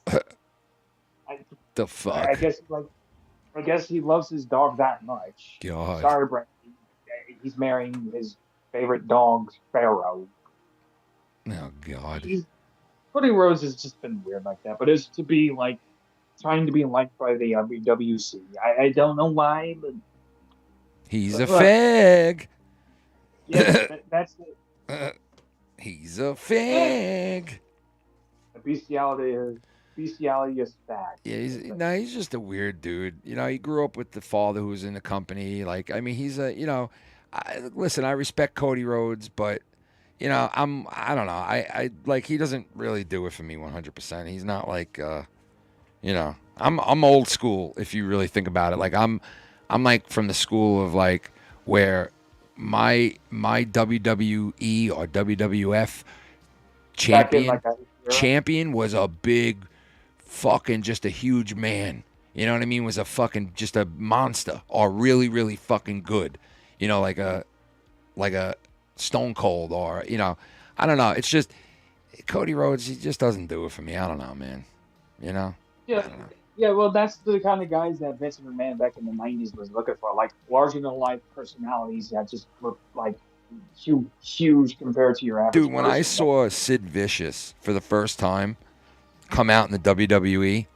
Speaker 7: The fuck?
Speaker 16: I guess like I guess he loves his dog that much.
Speaker 7: God.
Speaker 16: Sorry, Brent. He's marrying his favorite dog, Pharaoh.
Speaker 7: Oh God.
Speaker 16: Cody Rhodes has just been weird like that, but it's to be like trying to be liked by the WC. I don't know why, but
Speaker 7: He's a fag.
Speaker 16: Yeah, that's it.
Speaker 7: He's a fag.
Speaker 16: The bestiality is bad.
Speaker 7: Yeah, he's just a weird dude. You know, he grew up with the father who was in the company. Like, I mean, he's a, you know, listen, I respect Cody Rhodes, but, you know, I don't know. I like, he doesn't really do it for me 100%. He's not like, you know, I'm old school if you really think about it. Like, I'm like from the school of like where my WWE or WWF champion was a big fucking just a huge man. You know what I mean? Was a fucking just a monster or really, really fucking good. You know, like a Stone Cold or, you know, I don't know. It's just Cody Rhodes, he just doesn't do it for me. I don't know, man. You know?
Speaker 16: Yeah. Yeah, well, that's the kind of guys that Vince McMahon back in the 90s was looking for, like larger-than-life personalities that just look like huge compared to your average
Speaker 7: Dude, when I saw Sid Vicious for the first time come out in the WWE,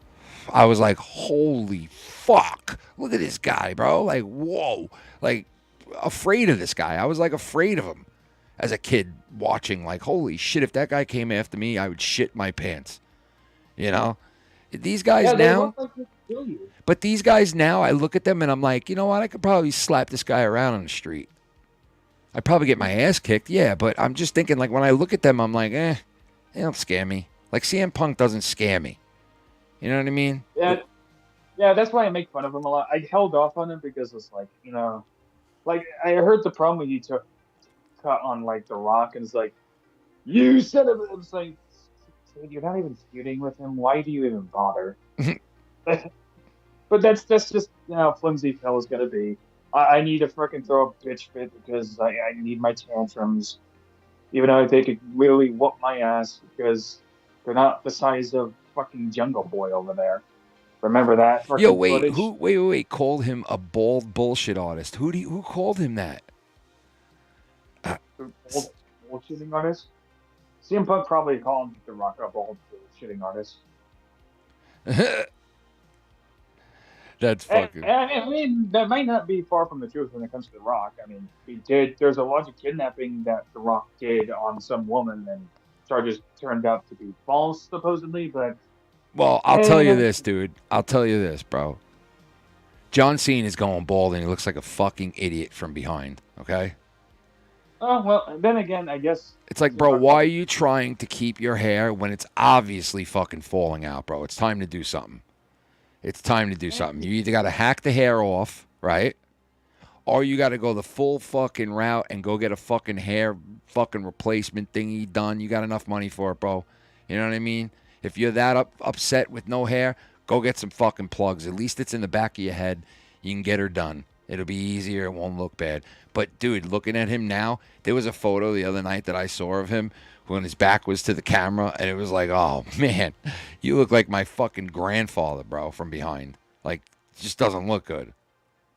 Speaker 7: I was like, holy fuck. Look at this guy, bro. Like, whoa. Like, afraid of this guy. I was like afraid of him as a kid watching. Like, holy shit, if that guy came after me, I would shit my pants. You know? These guys now, but these guys now, I look at them and I'm like, you know what? I could probably slap this guy around on the street. I'd probably get my ass kicked, yeah. But I'm just thinking, like, when I look at them, I'm like, they don't scare me. Like, CM Punk doesn't scare me. You know what I mean?
Speaker 16: Yeah, yeah. That's why I make fun of him a lot. I held off on him because it's like, you know, like I heard the promo he cut on like The Rock, and it's like, you said it. It's like, dude, you're not even feuding with him. Why do you even bother? But that's just, you know, how flimsy Phil is gonna be. I need to freaking throw a bitch fit because I need my tantrums, even though they could literally whoop my ass because they're not the size of fucking Jungle Boy over there. Remember that?
Speaker 7: Yo, wait, wait, called him a bald bullshit artist. Who called him that?
Speaker 16: Bullshitting artist? CM Punk probably called The Rock a bullshitting artist.
Speaker 7: That's fucking.
Speaker 16: I mean, that might not be far from the truth when it comes to The Rock. I mean, there's a lot of kidnapping that The Rock did on some woman, and charges turned out to be false, supposedly, but...
Speaker 7: Well, I'll tell you this, dude. I'll tell you this, bro. John Cena is going bald, and he looks like a fucking idiot from behind, okay?
Speaker 16: Oh, well, then again, I guess...
Speaker 7: It's like, bro, why are you trying to keep your hair when it's obviously fucking falling out, bro? It's time to do something. It's time to do something. You either got to hack the hair off, right? Or you got to go the full fucking route and go get a fucking hair fucking replacement thingy done. You got enough money for it, bro. You know what I mean? If you're that upset with no hair, go get some fucking plugs. At least it's in the back of your head. You can get her done. It'll be easier. It won't look bad. But, dude, looking at him now, there was a photo the other night that I saw of him when his back was to the camera, and it was like, oh, man, you look like my fucking grandfather, bro, from behind. Like, it just doesn't look good,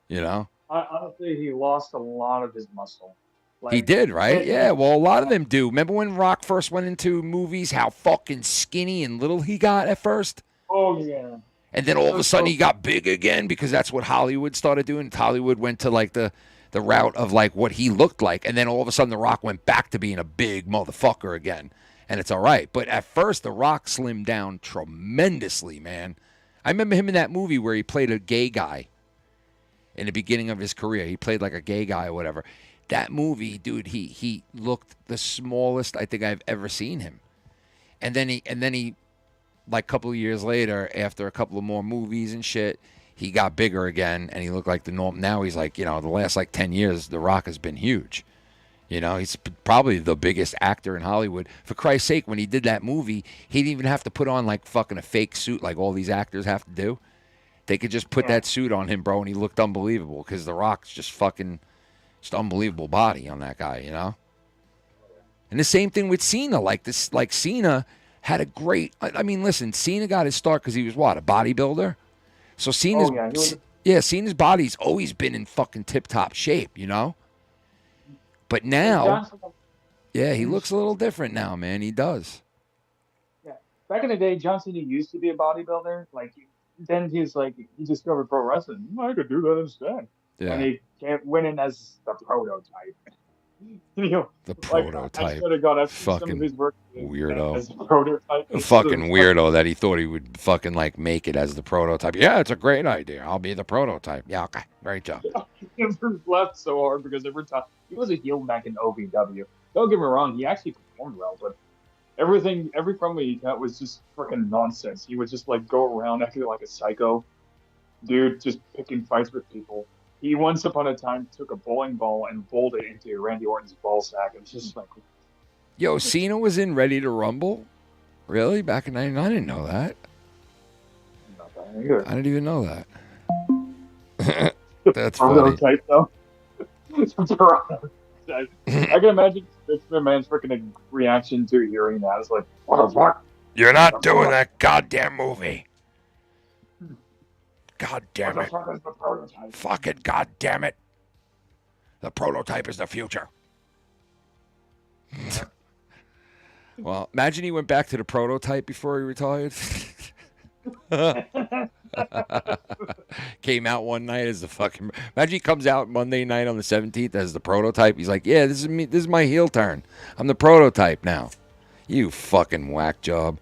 Speaker 7: you know?
Speaker 16: Honestly, he lost a lot of his muscle. Like,
Speaker 7: he did, right? Yeah, well, a lot of them do. Remember when Rock first went into movies, how fucking skinny and little he got at first?
Speaker 16: Oh, yeah.
Speaker 7: And then all of a sudden he got big again because that's what Hollywood started doing. Hollywood went to like the route of like what he looked like. And then all of a sudden The Rock went back to being a big motherfucker again. And it's all right. But at first The Rock slimmed down tremendously, man. I remember him in that movie where he played a gay guy in the beginning of his career. He played like a gay guy or whatever. That movie, dude, he looked the smallest I think I've ever seen him. And then he like a couple of years later, after a couple of more movies and shit, he got bigger again, and he looked like the norm. Now he's like, you know, the last like 10 years, The Rock has been huge. You know, he's probably the biggest actor in Hollywood. For Christ's sake, when he did that movie, he didn't even have to put on like fucking a fake suit like all these actors have to do. They could just put that suit on him, bro, and he looked unbelievable because The Rock's just fucking, just unbelievable body on that guy, you know? And the same thing with Cena. Like Cena had a great, I mean, listen, Cena got his start because he was what, a bodybuilder? So Cena's, Yeah, Cena's body's always been in fucking tip-top shape, you know? But now, yeah, he looks a little different now, man. He does.
Speaker 16: Yeah. Back in the day, John Cena used to be a bodybuilder. Like, then he discovered pro wrestling. I could do that instead.
Speaker 7: Yeah.
Speaker 16: And he went in as the prototype. You know,
Speaker 7: The
Speaker 16: like,
Speaker 7: prototype.
Speaker 16: I swear to God, I've seen some
Speaker 7: Fucking
Speaker 16: of his work
Speaker 7: weirdo.
Speaker 16: as a prototype.
Speaker 7: A fucking weirdo that he thought he would fucking like make it as the prototype. Yeah, it's a great idea. I'll be the prototype. Yeah, okay. Great job.
Speaker 16: He left so hard because every time he was a heel back in OVW. Don't get me wrong, he actually performed well, but every promo he got was just freaking nonsense. He would just like go around acting like a psycho dude, just picking fights with people. He once upon a time took a bowling ball and bowled it into Randy Orton's ball sack. It's just like,
Speaker 7: Yo, Cena was in Ready to Rumble? Really? Back in 99? I didn't know that. I didn't even know that. That's funny.
Speaker 16: Type, though. I can imagine Vince McMahon's freaking reaction to hearing that. It's like, what the fuck?
Speaker 7: You're not doing that goddamn movie. God damn it.
Speaker 16: What the fuck is the prototype?
Speaker 7: Fucking god damn it. The prototype is the future. Well, imagine he went back to the prototype before he retired. Came out one night as the fucking... Imagine he comes out Monday night on the 17th as the prototype. He's like, yeah, this is me. This is my heel turn. I'm the prototype now. You fucking whack job.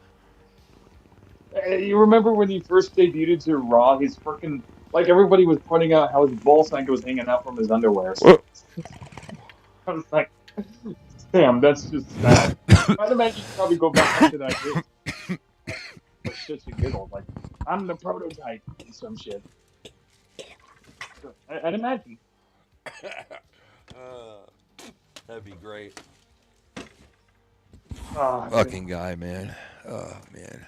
Speaker 16: You remember when he first debuted to Raw? He's freaking... Like, everybody was pointing out how his ball sack was hanging out from his underwear. So I was like, damn, that's just sad. I'd imagine you'd probably go back into that group. Like, shits and giggles. Like, I'm the prototype and some shit. I'd imagine.
Speaker 7: That'd be great.
Speaker 16: Fucking
Speaker 7: guy, man. Oh, man.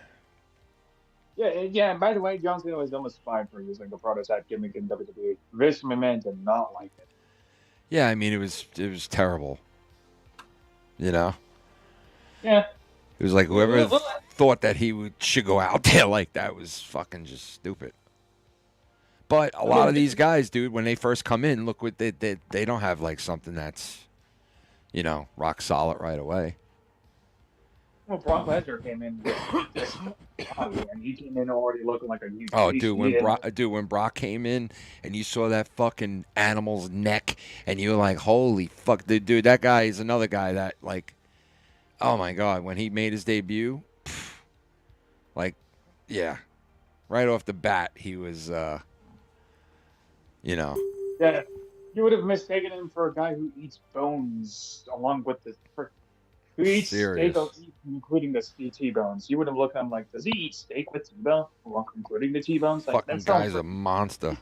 Speaker 16: Yeah, and by the way, John Cena was almost fined for using the prototype gimmick in WWE. Vince McMahon did not like it.
Speaker 7: Yeah, I mean, it was terrible. You know?
Speaker 16: Yeah.
Speaker 7: It was like whoever thought that he should go out there like that was fucking just stupid. But a lot of these guys, dude, when they first come in, look what they don't have like something that's, you know, rock solid right away.
Speaker 16: Well, Brock Lesnar came in with this body, and he came in already looking like a huge
Speaker 7: when Brock came in and you saw that fucking animal's neck and you were like, holy fuck, dude, that guy is another guy that like, oh my God, when he made his debut, like, yeah, right off the bat, he was, you know.
Speaker 16: Yeah, you would have mistaken him for a guy who eats bones along with the who eats steak, including the T-bones. You would have looked at him like, does he eat steak with T-bone, including the T-bones? Like,
Speaker 7: fucking guy's a monster.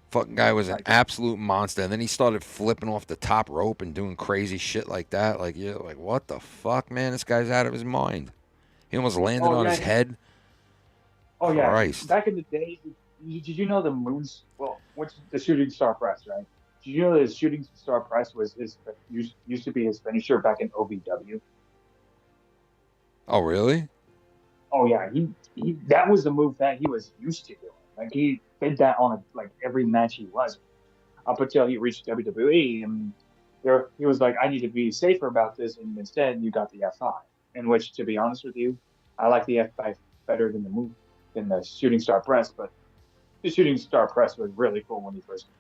Speaker 7: Fucking guy was an absolute monster. And then he started flipping off the top rope and doing crazy shit like that. Like, you're like, what the fuck, man? This guy's out of his mind. He almost landed on his head.
Speaker 16: Oh, yeah.
Speaker 7: Christ.
Speaker 16: Back in the day, did you know the moons? Well, what's the shooting star press, right? Did you know his shooting star press was used to be his finisher back in OVW?
Speaker 7: Oh, really?
Speaker 16: Oh yeah, he that was the move that he was used to doing. Like he did that on like every match he was, up until he reached WWE, and he was like, I need to be safer about this, and instead you got the F5. In which, to be honest with you, I like the F5 better than the shooting star press, but the shooting star press was really cool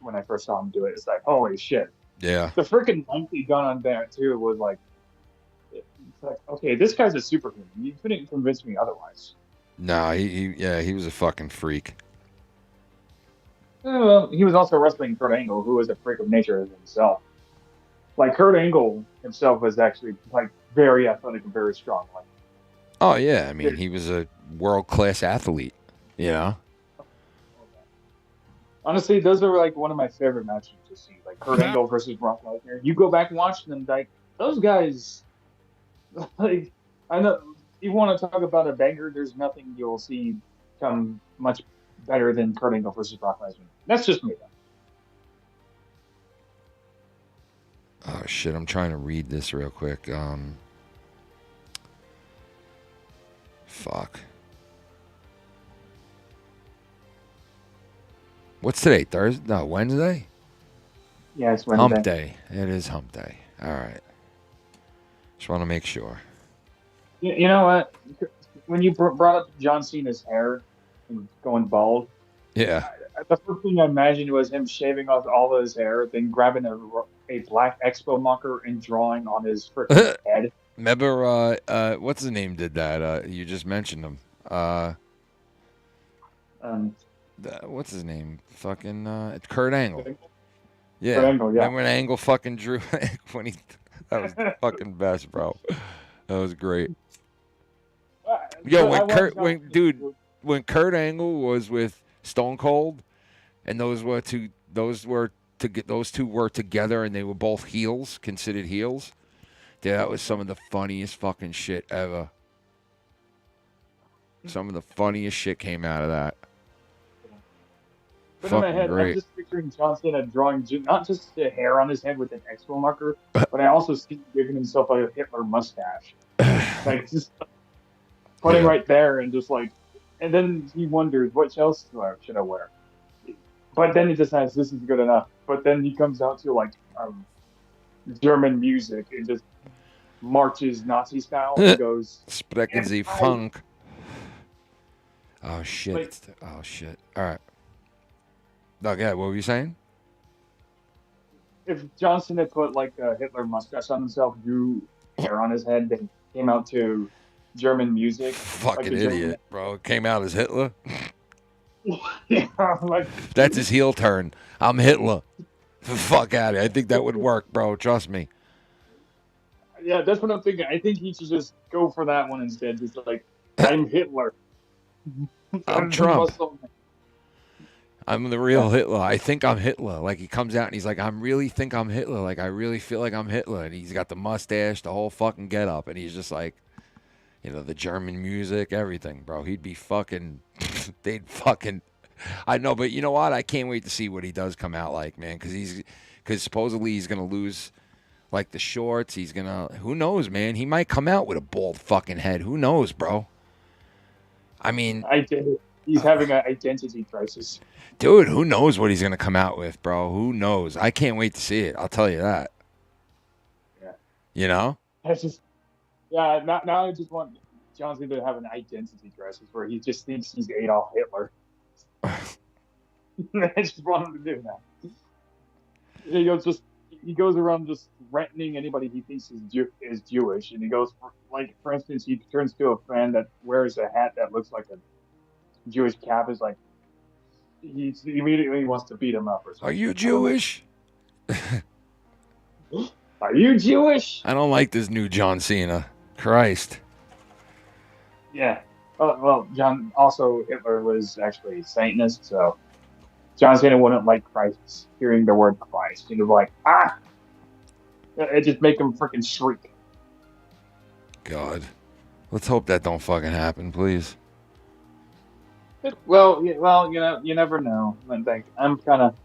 Speaker 16: when I first saw him do it. It's like, holy shit.
Speaker 7: Yeah.
Speaker 16: The freaking lengthy gun on there too was like, it's like, okay, this guy's a superhuman. You couldn't convince me otherwise.
Speaker 7: No, he was a fucking freak.
Speaker 16: Well, he was also wrestling Kurt Angle, who was a freak of nature himself. Like Kurt Angle himself was actually like very athletic and very strong. Like,
Speaker 7: oh yeah, I mean he was a world-class athlete. You know.
Speaker 16: Honestly, those are like one of my favorite matches to see, like Kurt Angle versus Brock Lesnar. You go back and watch them, like those guys. Like, I know you want to talk about a banger. There's nothing you'll see come much better than Kurt Angle versus Brock Lesnar. That's just me, though.
Speaker 7: Oh shit! I'm trying to read this real quick. Fuck. What's today? Thursday? No, Wednesday?
Speaker 16: Yeah, it's Wednesday.
Speaker 7: Hump day. It is hump day. All right. Just want to make sure.
Speaker 16: You know what? When you brought up John Cena's hair and going bald,
Speaker 7: Yeah.
Speaker 16: the first thing I imagined was him shaving off all of his hair, then grabbing a black expo marker and drawing on his freaking head.
Speaker 7: Remember, what's his name did that? You just mentioned him. What's his name? Fucking Kurt Angle. Yeah.
Speaker 16: Kurt Angle, yeah.
Speaker 7: Remember when Angle fucking drew when he? That was the fucking best, bro. That was great. Yo, when Kurt Angle was with Stone Cold, and those two were together, and they were both heels, considered heels. Dude, that was some of the funniest fucking shit ever. Some of the funniest shit came out of that.
Speaker 16: But in my head, I'm just picturing John Cena drawing not just the hair on his head with an expo marker, but I also see him giving himself a Hitler mustache. Like, just putting right there and just like, and then he wonders, what else should I wear? But then he decides this is good enough. But then he comes out to like German music and just marches Nazi style and goes,
Speaker 7: Sprechen Sie Funk. Oh, shit.
Speaker 16: Like,
Speaker 7: oh, shit. All right. Okay, what were you saying?
Speaker 16: If Johnson had put like a Hitler mustache on himself, drew hair on his head, then came out to German music.
Speaker 7: Fucking
Speaker 16: like
Speaker 7: idiot, bro. Came out as Hitler.
Speaker 16: Yeah, like,
Speaker 7: that's his heel turn. I'm Hitler. Fuck out of it. I think that would work, bro. Trust me.
Speaker 16: Yeah, that's what I'm thinking. I think he should just go for that one instead. Just like, I'm Hitler.
Speaker 7: I'm Trump. I'm the real Hitler. I think I'm Hitler. Like, he comes out and he's like, I really think I'm Hitler. Like, I really feel like I'm Hitler. And he's got the mustache, the whole fucking get up. And he's just like, you know, the German music, everything, bro. He'd be fucking, they'd fucking, I know, but you know what? I can't wait to see what he does come out like, man. Because supposedly he's going to lose, like, the shorts. He's going to, who knows, man? He might come out with a bald fucking head. Who knows, bro? I mean,
Speaker 16: he's having an identity crisis.
Speaker 7: Dude, who knows what he's going to come out with, bro? Who knows? I can't wait to see it. I'll tell you that.
Speaker 16: Yeah.
Speaker 7: You know?
Speaker 16: That's just, yeah, now I just want Johnson to have an identity crisis where he just thinks he's Adolf Hitler. I just want him to do that. He goes around just threatening anybody he thinks is Jewish. And he goes, for instance, he turns to a fan that wears a hat that looks like a Jewish cap. Is like, he immediately wants to beat him up or something.
Speaker 7: Are you Jewish?
Speaker 16: Are you Jewish?
Speaker 7: I don't like this new John Cena. Christ.
Speaker 16: Yeah. Well, Hitler was actually a Satanist, so John Cena wouldn't like Christ. Hearing the word Christ, he'd be like, ah! It just make him freaking shriek.
Speaker 7: God. Let's hope that don't fucking happen, please.
Speaker 16: Well, you know, you never know. I'm kind of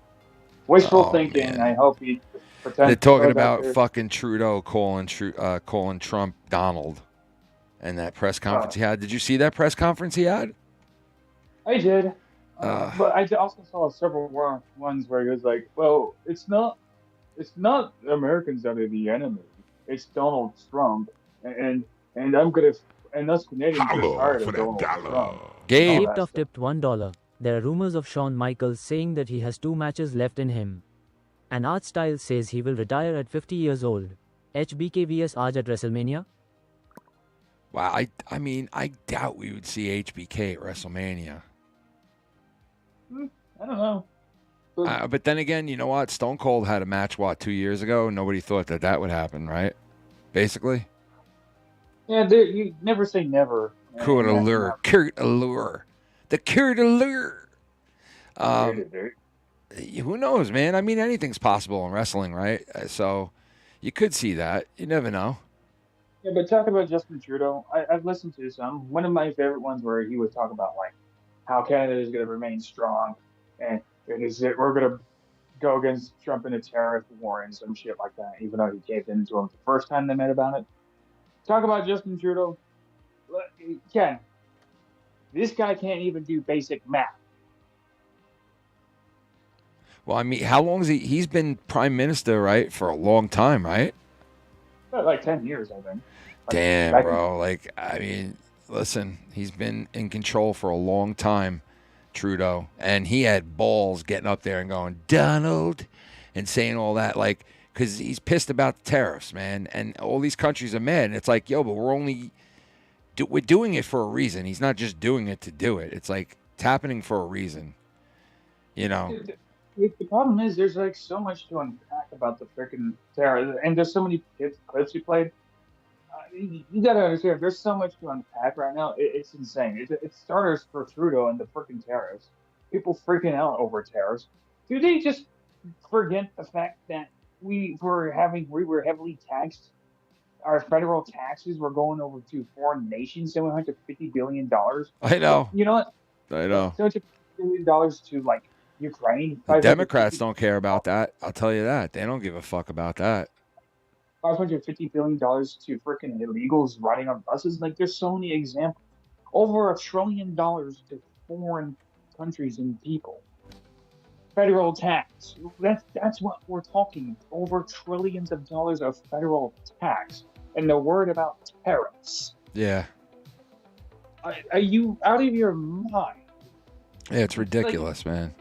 Speaker 16: wishful thinking. Man. I hope he pretends.
Speaker 7: They're talking about fucking Trudeau calling Trump Donald, and that press conference he had. Did you see that press conference he had?
Speaker 16: I did, but I also saw several ones where he was like, "Well, it's not Americans that are the enemy. It's Donald Trump, and us Canadians are tired of Donald Trump."
Speaker 12: Gabe tipped $1. There are rumors of Shawn Michaels saying that he has 2 matches left in him. And Art Styles says he will retire at 50 years old. HBK vs Arj at WrestleMania?
Speaker 7: Wow, I mean, I doubt we would see HBK at WrestleMania.
Speaker 16: I don't know.
Speaker 7: But then again, you know what? Stone Cold had a match, 2 years ago? Nobody thought that would happen, right? Basically.
Speaker 16: Yeah, you never say never.
Speaker 7: Kurt Allure. The Kurt Allure. Who knows, man? I mean, anything's possible in wrestling, right? So you could see that. You never know.
Speaker 16: Yeah, but talk about Justin Trudeau. I've listened to some. One of my favorite ones where he was talking about like how Canada is going to remain strong and we're going to go against Trump in a tariff war and some shit like that, even though he caved into him the first time they met about it. Talk about Justin Trudeau. Ken, this guy can't even do basic math.
Speaker 7: Well, I mean, how long has he's been prime minister, right? For a long time, right?
Speaker 16: Like 10 years, I think.
Speaker 7: Damn, bro. Like, I mean, listen, he's been in control for a long time, Trudeau. And he had balls getting up there and going, Donald, and saying all that, like, because he's pissed about the tariffs, man. And all these countries are mad. And it's like, yo, but we're doing it for a reason. He's not just doing it to do it. It's like, it's happening for a reason, you know?
Speaker 16: The problem is there's like so much to unpack about the freaking tariffs, and there's so many clips you played. You gotta understand, there's so much to unpack right now. It's insane. It starters for Trudeau and the freaking tariffs. People freaking out over tariffs. Do they just forget the fact that we were heavily taxed? Our federal taxes were going over to foreign nations, $750 billion.
Speaker 7: I know.
Speaker 16: You know what?
Speaker 7: I know.
Speaker 16: $750 billion to like Ukraine.
Speaker 7: The Democrats don't care about that. I'll tell you that. They don't give a fuck about that.
Speaker 16: $550 billion to freaking illegals riding on buses. Like, there's so many examples. Over $1 trillion to foreign countries and people. Federal tax. That's what we're talking. Over trillions of dollars of federal tax. And the word about tariffs.
Speaker 7: Yeah.
Speaker 16: Are you out of your mind?
Speaker 7: Yeah, it's ridiculous, man.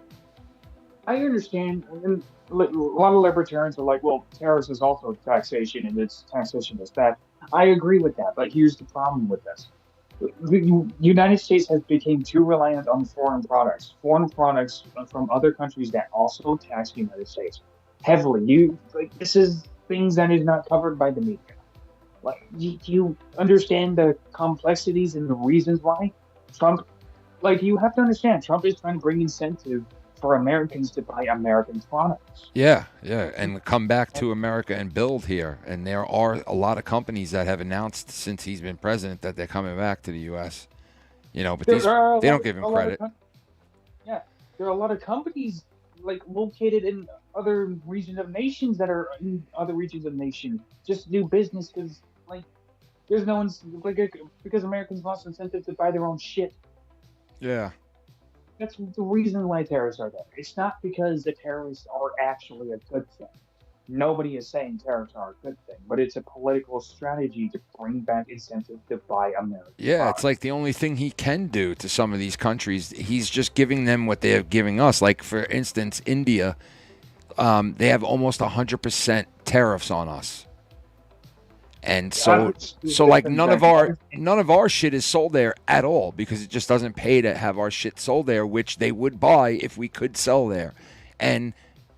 Speaker 16: I understand. And a lot of libertarians are like, well, tariffs is also taxation, and it's taxation is that. I agree with that, but here's the problem with this. The United States has become too reliant on foreign products from other countries that also tax the United States heavily. This is things that is not covered by the media. Like, do you understand the complexities and the reasons why Trump? Like, you have to understand, Trump is trying to bring incentive for Americans to buy American products.
Speaker 7: Yeah, and come back to America and build here. And there are a lot of companies that have announced since he's been president that they're coming back to the U.S. You know, but they don't give him credit.
Speaker 16: Yeah, there are a lot of companies like located in other regions of nations that are in other regions of nations just do business because like there's no one's because Americans lost incentive to buy their own shit.
Speaker 7: Yeah.
Speaker 16: That's the reason why tariffs are there. It's not because the tariffs are actually a good thing. Nobody is saying tariffs are a good thing, but it's a political strategy to bring back incentive to buy American products.
Speaker 7: It's like the only thing he can do to some of these countries. He's just giving them what they're giving us. Like, for instance, India, they have almost 100% tariffs on us. And so like none of our shit is sold there at all because it just doesn't pay to have our shit sold there, which they would buy if we could sell there. And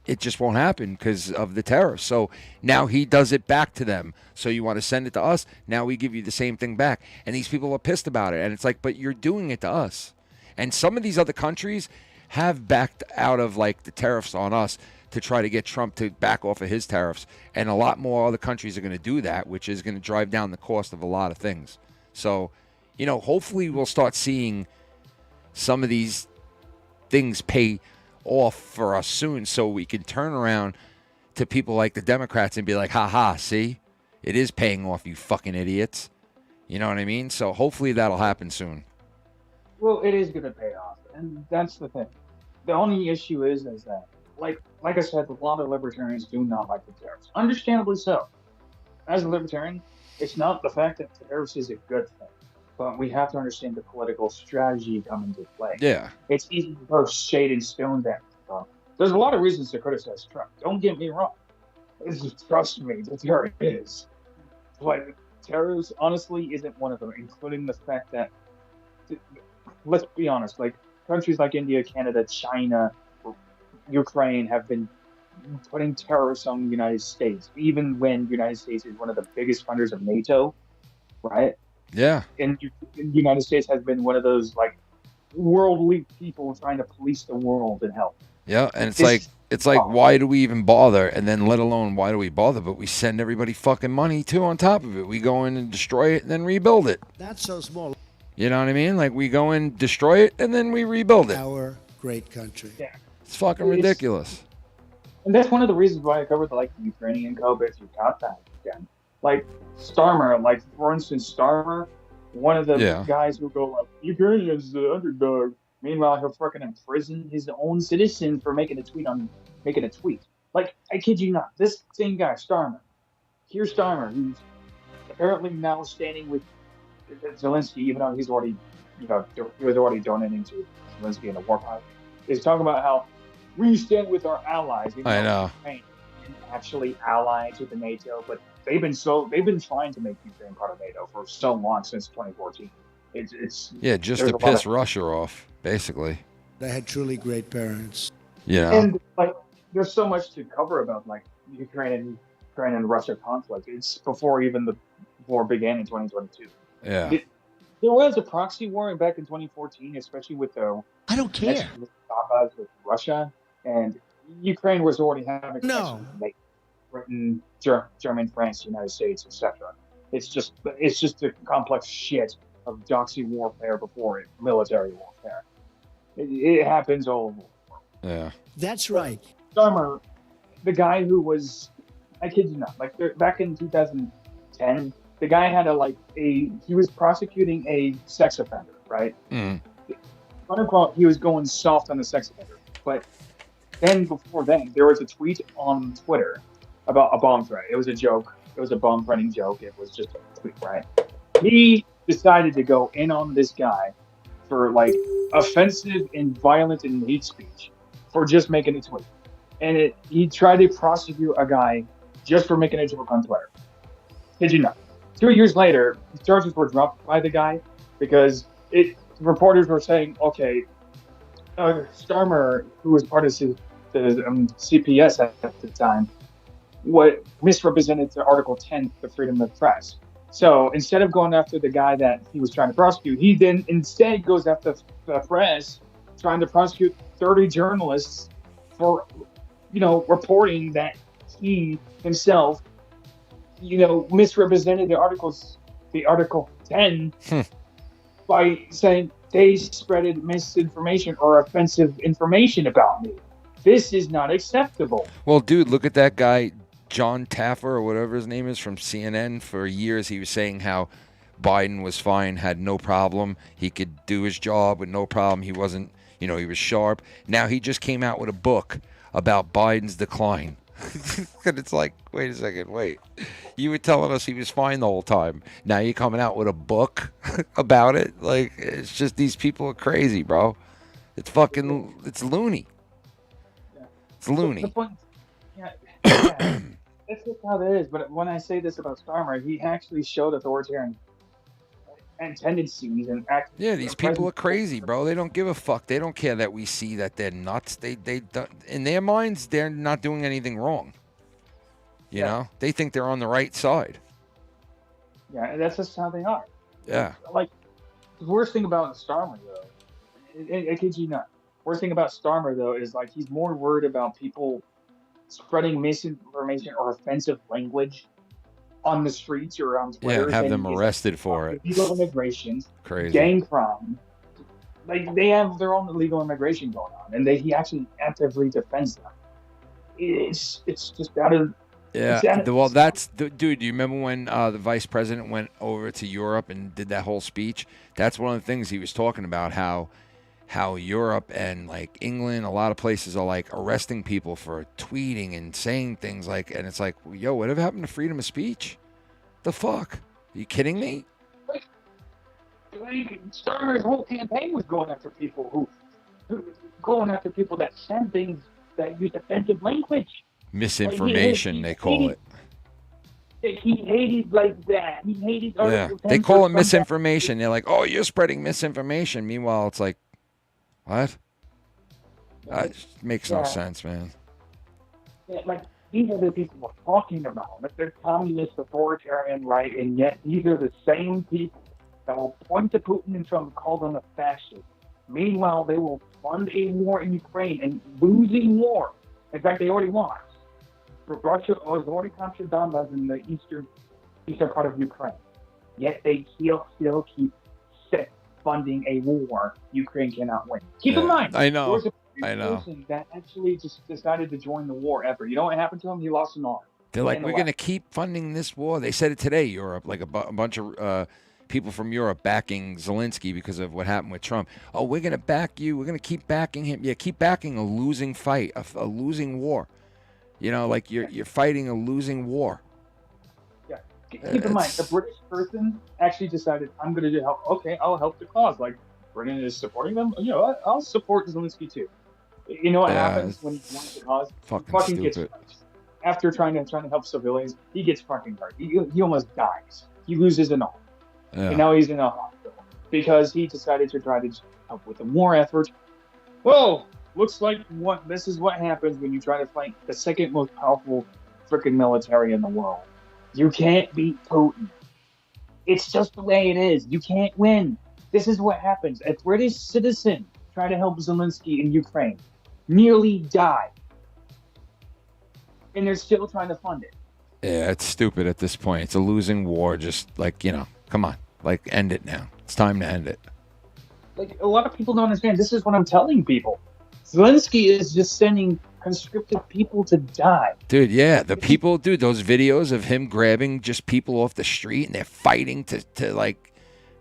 Speaker 7: it just won't happen because of the tariffs. So now he does it back to them. So you want to send it to us? Now we give you the same thing back. And these people are pissed about it. And it's like, but you're doing it to us. And some of these other countries have backed out of like the tariffs on us to try to get Trump to back off of his tariffs. And a lot more other countries are going to do that, which is going to drive down the cost of a lot of things. So, you know, hopefully we'll start seeing some of these things pay off for us soon so we can turn around to people like the Democrats and be like, ha, see? It is paying off, you fucking idiots. You know what I mean? So hopefully that'll happen soon.
Speaker 16: Well, it is going to pay off. And that's the thing. The only issue is that like I said, a lot of libertarians do not like the tariffs. Understandably so. As a libertarian, it's not the fact that tariffs is a good thing, but we have to understand the political strategy come into play.
Speaker 7: Yeah.
Speaker 16: It's easy to throw shade and stones at Trump. There's a lot of reasons to criticize Trump. Don't get me wrong. Trust me, there is. But tariffs, honestly, isn't one of them, including the fact that, let's be honest, like countries like India, Canada, China, Ukraine have been putting tariffs on the United States, even when the United States is one of the biggest funders of NATO, right?
Speaker 7: Yeah.
Speaker 16: And the United States has been one of those like worldly people trying to police the world and help.
Speaker 7: Yeah, and it's like why do we even bother? And then let alone why do we bother? But we send everybody fucking money too on top of it. We go in and destroy it and then rebuild it.
Speaker 1: That's so small.
Speaker 7: You know what I mean? Like we go in, destroy it, and then we rebuild it.
Speaker 1: Our great country.
Speaker 16: Yeah.
Speaker 7: It's fucking ridiculous.
Speaker 16: And that's one of the reasons why I covered like the Ukrainian COVID if you got that again. Like Starmer, like for instance, Starmer, one of the guys who go like, Ukrainians the underdog. Meanwhile, he'll freaking imprison his own citizen for making a tweet. Like, I kid you not, this same guy, Keir Starmer, who's apparently now standing with Zelensky, even though he's already, he was already donating to Zelensky in the war pipe, is talking about how we stand with our allies.
Speaker 7: I know.
Speaker 16: Ukraine isn't actually allied with the NATO, but they've been trying to make Ukraine part of NATO for so long, since 2014. It's
Speaker 7: yeah, just to piss Russia off, basically.
Speaker 1: I had truly great parents.
Speaker 7: Yeah.
Speaker 16: And like, there's so much to cover about like Ukraine and Russia conflict. It's before even the war began in 2022.
Speaker 7: Yeah.
Speaker 16: There was a proxy war back in 2014, especially with the
Speaker 1: I don't care.
Speaker 16: With Russia, and Ukraine was already having like Britain, German, France, United States, etc. It's just a complex shit of doxy warfare before it, military warfare. It happens all over the world.
Speaker 7: Yeah.
Speaker 1: That's right.
Speaker 16: Starmer, the guy who was, I kid you not, like back in 2010, the guy had he was prosecuting a sex offender, right? Quote unquote, he was going soft on the sex offender. But then before then, there was a tweet on Twitter about a bomb threat. It was a joke. It was a bomb threatening joke. It was just a tweet, right? He decided to go in on this guy for like offensive and violent and hate speech for just making a tweet. And he tried to prosecute a guy just for making a joke on Twitter. Did you know? 2 years later, the charges were dropped by the guy because reporters were saying, okay, Starmer, who was part of the CPS at the time, misrepresented the Article 10, the freedom of press. So instead of going after the guy that he was trying to prosecute, he then instead goes after the press, trying to prosecute 30 journalists for, reporting that he himself, misrepresented the Article 10 by saying they spreaded misinformation or offensive information about me. This is not acceptable.
Speaker 7: Well, dude, look at that guy, John Taffer, or whatever his name is, from CNN. For years, he was saying how Biden was fine, had no problem. He could do his job with no problem. He wasn't, he was sharp. Now he just came out with a book about Biden's decline. And it's like, wait a second, wait. You were telling us he was fine the whole time. Now you're coming out with a book about it? Like, it's just, these people are crazy, bro. It's fucking, it's loony. It's loony.
Speaker 16: The point, that's just how it is. But when I say this about Starmer, he actually showed authoritarian tendencies and acts.
Speaker 7: Yeah, these people are crazy, bro. They don't give a fuck. They don't care that we see that they're nuts. They in their minds, they're not doing anything wrong. You know, they think they're on the right side.
Speaker 16: Yeah, and that's just how they are.
Speaker 7: Yeah.
Speaker 16: Like, the worst thing about Starmer, though, I kid you not. Worst thing about Starmer, though, is like he's more worried about people spreading misinformation or offensive language on the streets or on Twitter.
Speaker 7: Yeah, have them arrested for it.
Speaker 16: Illegal immigration,
Speaker 7: crazy,
Speaker 16: gang crime. Like, they have their own illegal immigration going on, and he actually actively defends them. It's just out of.
Speaker 7: Yeah, well, dude, do you remember when the vice president went over to Europe and did that whole speech? That's one of the things he was talking about, how Europe and like England, a lot of places are like arresting people for tweeting and saying things like, and it's like, yo, whatever happened to freedom of speech? The fuck? Are you kidding me?
Speaker 16: Starmer's whole campaign was going after people that said things that use offensive language.
Speaker 7: Misinformation, they call it.
Speaker 16: He hated like that. He hated.
Speaker 7: Yeah, they call it misinformation. They're like, oh, you're spreading misinformation. Meanwhile, it's like, what? That makes no sense, man.
Speaker 16: Yeah, like, these are the people we're talking about. Like, they're communist, authoritarian, right? And yet these are the same people that will point to Putin and Trump and call them a fascist. Meanwhile, they will fund a war in Ukraine and losing war. In fact, they already lost. Russia has already captured Donbass in the eastern part of Ukraine. Yet they still keep funding a war Ukraine cannot win. Keep in mind,
Speaker 7: I know.
Speaker 16: there was a person that actually just decided to join the war ever. You know what happened to him? He lost an arm.
Speaker 7: They're like, we're going to keep funding this war. They said it today, Europe. Like a bunch of people from Europe backing Zelensky because of what happened with Trump. Oh, we're going to back you. We're going to keep backing him. Yeah, keep backing a losing fight, a losing war. You know, like you're fighting a losing war.
Speaker 16: Yeah. Keep in mind, a British person actually decided, I'm going to help. Okay, I'll help the cause. Like, Britain is supporting them. You know, I'll support Zelensky too. You know what happens when he wants the cause?
Speaker 7: Fucking
Speaker 16: Gets
Speaker 7: stupid.
Speaker 16: punched. After trying to help civilians, he gets fucking hurt. He almost dies. He loses an arm.
Speaker 7: Yeah.
Speaker 16: And now he's in a hospital because he decided to try to help with the war effort. Well, looks like this is what happens when you try to fight the second most powerful freaking military in the world. You can't beat Putin. It's just the way it is. You can't win. This is what happens. A British citizen trying to help Zelensky in Ukraine nearly died. And they're still trying to fund it.
Speaker 7: Yeah, it's stupid at this point. It's a losing war. Just like, you know, come on. Like, end it now. It's time to end it.
Speaker 16: Like, a lot of people don't understand. This is what I'm telling people. Zelensky is just sending conscripted people to die.
Speaker 7: Dude, yeah. The people, dude, those videos of him grabbing just people off the street and they're fighting to like,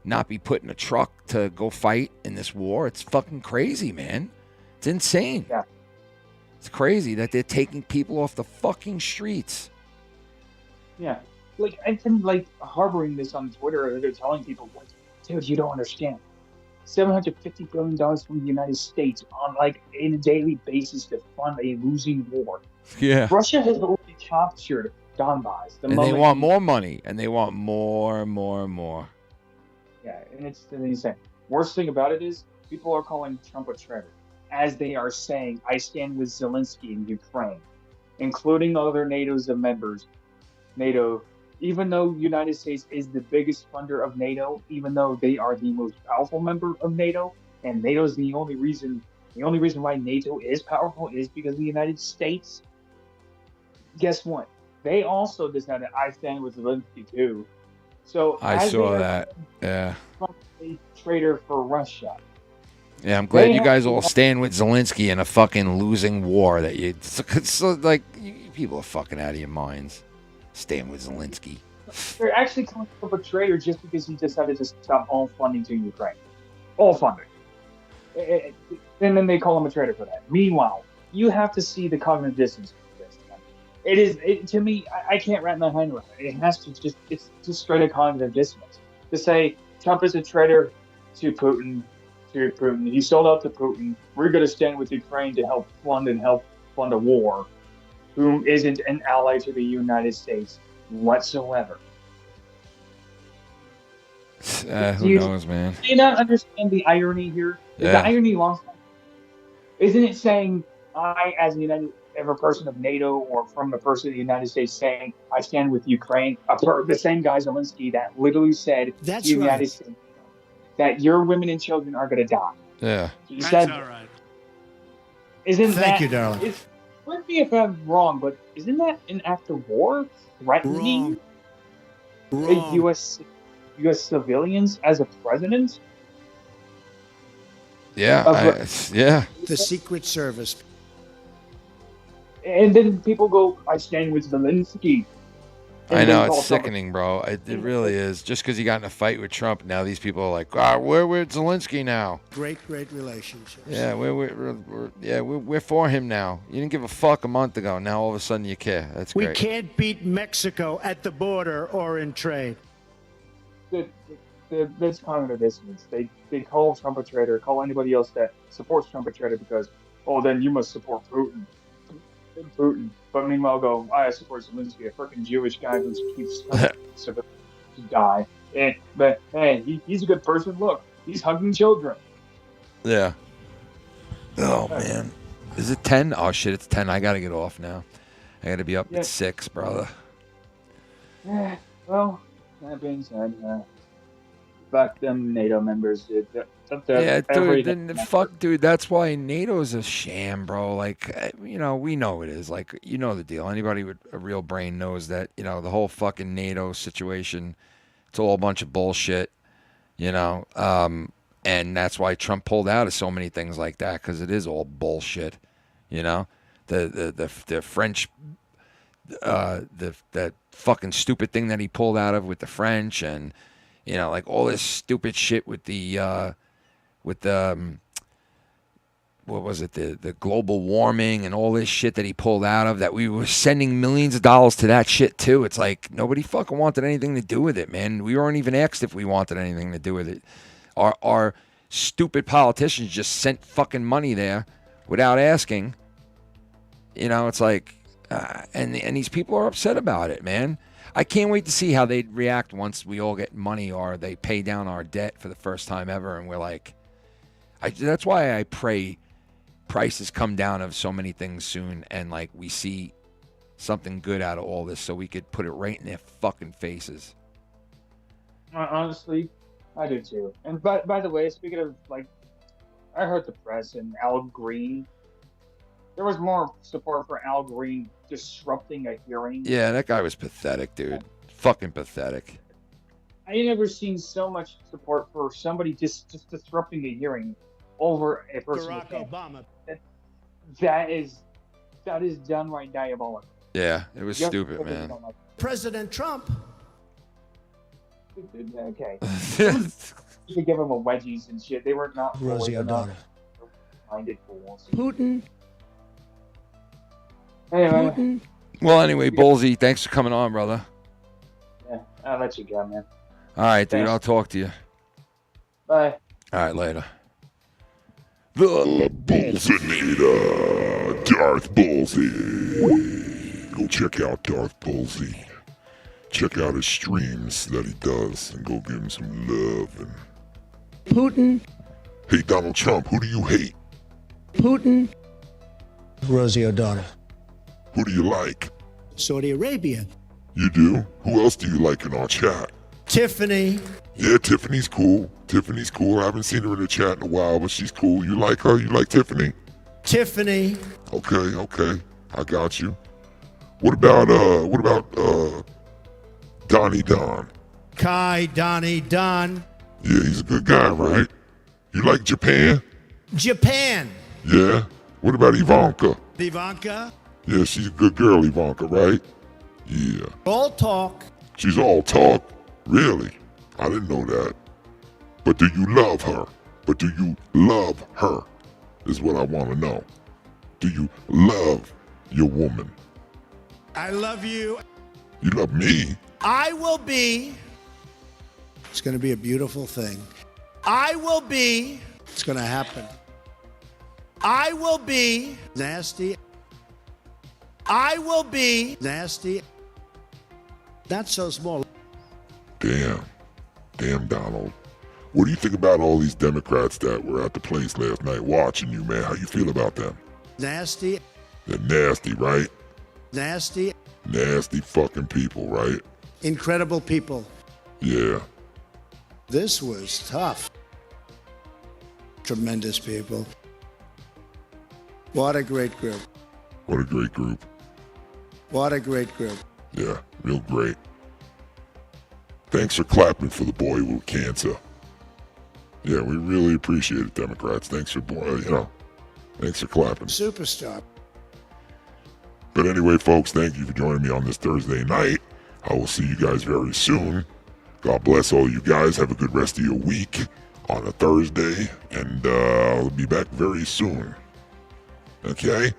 Speaker 7: not be put in a truck to go fight in this war. It's fucking crazy, man. It's insane.
Speaker 16: Yeah.
Speaker 7: It's crazy that they're taking people off the fucking streets.
Speaker 16: Yeah. Like, and like harboring this on Twitter, they're telling people, like, dude, you don't understand. $750 billion from the United States on like a daily basis to fund a losing war.
Speaker 7: Yeah.
Speaker 16: Russia has already captured Donbass.
Speaker 7: And they want more money. And they want more.
Speaker 16: Yeah, and it's insane. Worst thing about it is people are calling Trump a traitor, as they are saying, I stand with Zelensky in Ukraine, including other NATO's members. NATO, even though United States is the biggest funder of NATO, even though they are the most powerful member of NATO, and NATO is the only reason why NATO is powerful is because of the United States. Guess what? They also decided I stand with Zelensky too. So
Speaker 7: I saw that. Yeah.
Speaker 16: A traitor for Russia.
Speaker 7: Yeah, I'm glad you guys all stand with Zelensky in a fucking losing war. That you, it's like you people are fucking out of your minds. Stand with Zelensky.
Speaker 16: They're actually calling him a traitor just because he decided to stop all funding to Ukraine. All funding. And then they call him a traitor for that. Meanwhile, you have to see the cognitive dissonance of this. To me, I can't wrap my mind around it. It has to it's just straight up cognitive dissonance. To say Trump is a traitor to Putin, he sold out to Putin. We're going to stand with Ukraine to help fund a war, whom isn't an ally to the United States whatsoever.
Speaker 7: Who knows, man?
Speaker 16: Do you not understand the irony here?
Speaker 7: Yeah.
Speaker 16: The irony long time. Isn't it saying I, as a person of NATO or from a person of the United States, saying I stand with Ukraine? The same guy Zelensky that literally said to the United States that your women and children are going to die.
Speaker 7: Yeah.
Speaker 16: He said,
Speaker 3: all right.
Speaker 16: Thank
Speaker 3: you, darling.
Speaker 16: Correct me if I'm wrong, but isn't that an act of war threatening U.S. civilians as a president?
Speaker 7: Yeah, yeah.
Speaker 3: The Secret Service.
Speaker 16: And then people go, I stand with Zelensky.
Speaker 7: I know, it's sickening, bro. It really is. Just because he got in a fight with Trump, now these people are like, we're with Zelensky now.
Speaker 3: Great relationships.
Speaker 7: Yeah, we're for him now. You didn't give a fuck a month ago. Now all of a sudden you care. That's
Speaker 3: We
Speaker 7: great.
Speaker 3: can't beat Mexico at the border or in trade.
Speaker 16: That's cognitive dissonance. They call Trump a traitor, call anybody else that supports Trump a traitor because, then you must support Putin. But meanwhile go, I support Zelensky, a freaking Jewish guy who keeps civilians to die. But hey, he's a good person. Look, he's hugging children.
Speaker 7: Yeah. Oh, man. Is it 10? Oh, shit, it's 10. I got to get off now. I got to be up at 6, brother.
Speaker 16: Yeah, well, that being said, fuck them NATO members.
Speaker 7: Yeah, dude, then fuck, dude. That's why NATO's a sham, bro. Like, we know it is. Like, you know the deal. Anybody with a real brain knows that, the whole fucking NATO situation, it's all a bunch of bullshit, and that's why Trump pulled out of so many things like that, because it is all bullshit, the French, that fucking stupid thing that he pulled out of with the French, and You know, like all this stupid shit with the what was it, the global warming and all this shit that he pulled out of, that we were sending millions of dollars to that shit too. It's like nobody fucking wanted anything to do with it, man. We weren't even asked if we wanted anything to do with it. Our stupid politicians just sent fucking money there without asking. You know, it's like, and these people are upset about it, man. I can't wait to see how they'd react once we all get money or they pay down our debt for the first time ever. And we're like, that's why I pray prices come down of so many things soon, and like we see something good out of all this, so we could put it right in their fucking faces.
Speaker 16: Honestly, I do too. And by the way, speaking of, like, I heard the press and Al Green. There was more support for Al Green disrupting a hearing.
Speaker 7: Yeah, that guy was pathetic, dude. Fucking pathetic.
Speaker 16: I ain't never seen so much support for somebody just disrupting a hearing over a personal
Speaker 3: Barack Obama.
Speaker 16: That is downright diabolical.
Speaker 7: Yeah, it was
Speaker 16: Just
Speaker 7: stupid,
Speaker 16: because you
Speaker 7: man.
Speaker 16: don't like
Speaker 1: President Trump.
Speaker 16: Okay. You could give them a wedgies and shit. They were not
Speaker 2: Rosie
Speaker 16: minded
Speaker 2: O'Donnell.
Speaker 16: fools.
Speaker 1: Putin.
Speaker 16: Anyway,
Speaker 7: Well, anyway, Bullsy, thanks for coming on, brother.
Speaker 16: yeah, I'll let you go, man.
Speaker 7: All right, dude,
Speaker 16: Thanks.
Speaker 7: I'll talk to you.
Speaker 16: Bye.
Speaker 7: All right, later.
Speaker 6: The Bullsinator, Darth Bullsy. Go check out Darth Bullsy. Check out his streams that he does and go give him some love. And
Speaker 1: Putin.
Speaker 6: hey, Donald Trump, who do you hate?
Speaker 1: Putin.
Speaker 2: Rosie O'Donnell.
Speaker 6: Who do you like?
Speaker 1: Saudi Arabia.
Speaker 6: You do? Who else do you like in our chat?
Speaker 1: Tiffany.
Speaker 6: Yeah, Tiffany's cool. Tiffany's cool. I haven't seen her in the chat in a while, but she's cool. You like her? You like Tiffany?
Speaker 1: Tiffany.
Speaker 6: Okay. I got you. What about Donnie Don?
Speaker 1: Kai, Donnie, Don.
Speaker 6: Yeah, he's a good guy, right? You like Japan?
Speaker 1: Japan.
Speaker 6: Yeah. What about Ivanka?
Speaker 1: Ivanka.
Speaker 6: Yeah, she's a good girl, Ivanka, right? Yeah.
Speaker 1: All talk.
Speaker 6: She's all talk. Really? I didn't know that. But do you love her? But do you love her? Is what I want to know. Do you love your woman?
Speaker 1: I love you.
Speaker 6: You love me?
Speaker 1: I will be. It's going to be a beautiful thing. I will be. It's going to happen. I will be nasty. I will be nasty. Not so small.
Speaker 6: Damn, Donald. What do you think about all these Democrats that were at the place last night watching you, man? How you feel about them?
Speaker 1: Nasty.
Speaker 6: They're nasty, right?
Speaker 1: Nasty.
Speaker 6: Nasty fucking people, right?
Speaker 1: Incredible people.
Speaker 6: Yeah.
Speaker 1: This was tough. Tremendous people. What a great group.
Speaker 6: What a great group.
Speaker 1: What a great group.
Speaker 6: Yeah, real great. Thanks for clapping for the boy with cancer. Yeah, we really appreciate it, Democrats. Thanks for, thanks for clapping.
Speaker 1: Superstar.
Speaker 6: But anyway, folks, thank you for joining me on this Thursday night. I will see you guys very soon. God bless all you guys. Have a good rest of your week on a Thursday. And I'll be back very soon. Okay?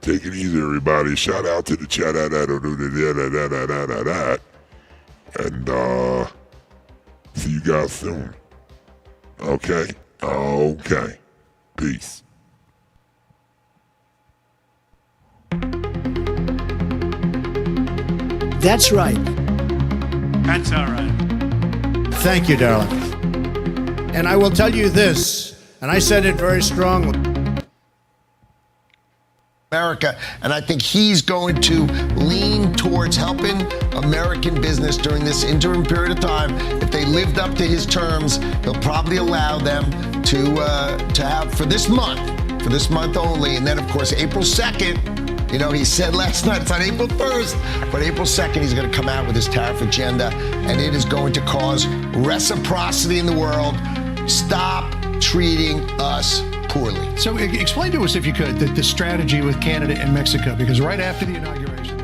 Speaker 6: Take it easy, everybody. Shout out to the chat. And see you guys soon. Okay? Okay. Peace.
Speaker 1: That's right.
Speaker 3: That's all right.
Speaker 1: Thank you, darling. And I will tell you this, and I said it very strongly.
Speaker 18: America, and I think he's going to lean towards helping American business during this interim period of time. If they lived up to his terms, he'll probably allow them to have for this month only, and then of course April 2nd. You know, he said last night it's on April 1st, but April 2nd he's going to come out with his tariff agenda, and it is going to cause reciprocity in the world. Stop treating us poorly.
Speaker 1: So explain to us, if you could, the strategy with Canada and Mexico, because right after the inauguration,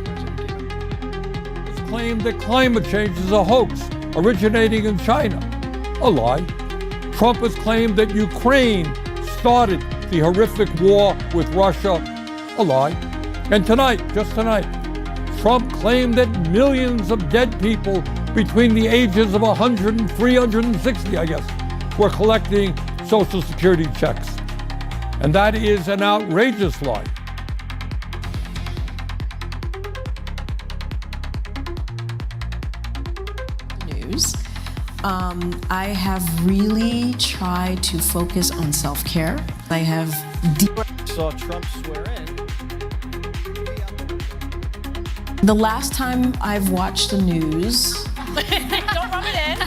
Speaker 15: It's claimed that climate change is a hoax. originating in China. A lie. Trump has claimed that Ukraine started the horrific war with Russia. A lie. And tonight, just tonight, Trump claimed that millions of dead people between the ages of 100 and 360, I guess, were collecting Social Security checks. And that is an outrageous lie.
Speaker 19: News. I have really tried to focus on self-care. I have
Speaker 2: Saw Trump swear in.
Speaker 19: The last time I've watched the news
Speaker 20: Don't rub it in.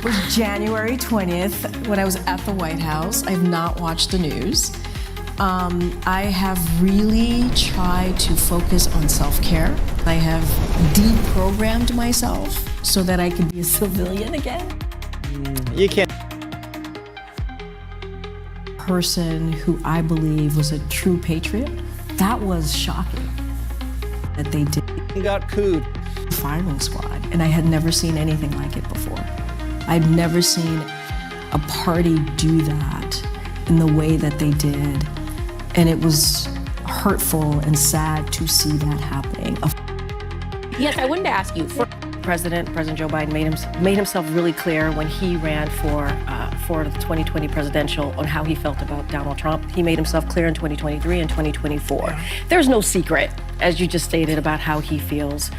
Speaker 19: was January 20th when I was at the White House. I've not watched the news. I have really tried to focus on self-care. I have deprogrammed myself so that I could be a civilian again.
Speaker 2: You can't.
Speaker 19: Person who I believe was a true patriot. That was shocking that they did.
Speaker 2: Got cooed.
Speaker 19: Firing squad, and I had never seen anything like it before. I'd never seen a party do that in the way that they did, and it was hurtful and sad to see that happening.
Speaker 20: Yes, I wanted to ask you.
Speaker 21: President Joe Biden made himself really clear when he ran for the 2020 presidential on how he felt about Donald Trump. He made himself clear in 2023 and 2024. There's no secret, as you just stated, about how he feels.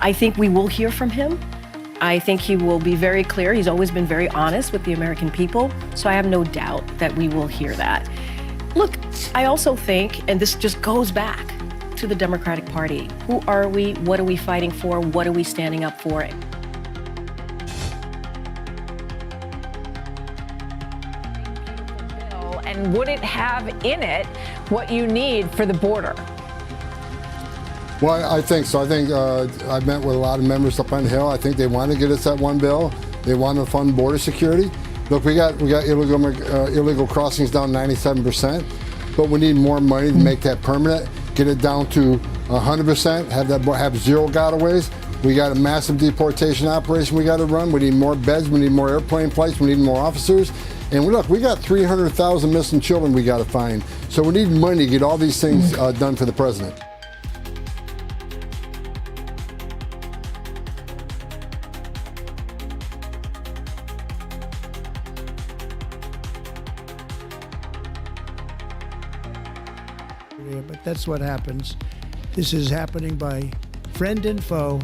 Speaker 21: I think we will hear from him. I think he will be very clear. He's always been very honest with the American people, so I have no doubt that we will hear that. Look, I also think, and this just goes back to the Democratic Party. Who are we? What are we fighting for? What are we standing up for?
Speaker 22: And would it have in it what you need for the border?
Speaker 23: Well, I think so. I think I met with a lot of members up on the Hill. I think they want to get us that one bill. They want to fund border security. Look, we got illegal crossings down 97%, but we need more money to make that permanent. Get it down to 100%. Have zero gotaways. We got a massive deportation operation we got to run. We need more beds. We need more airplane flights. We need more officers. And look, we got 300,000 missing children we got to find. So we need money to get all these things done for the president.
Speaker 1: But that's what happens. This is happening by friend and foe.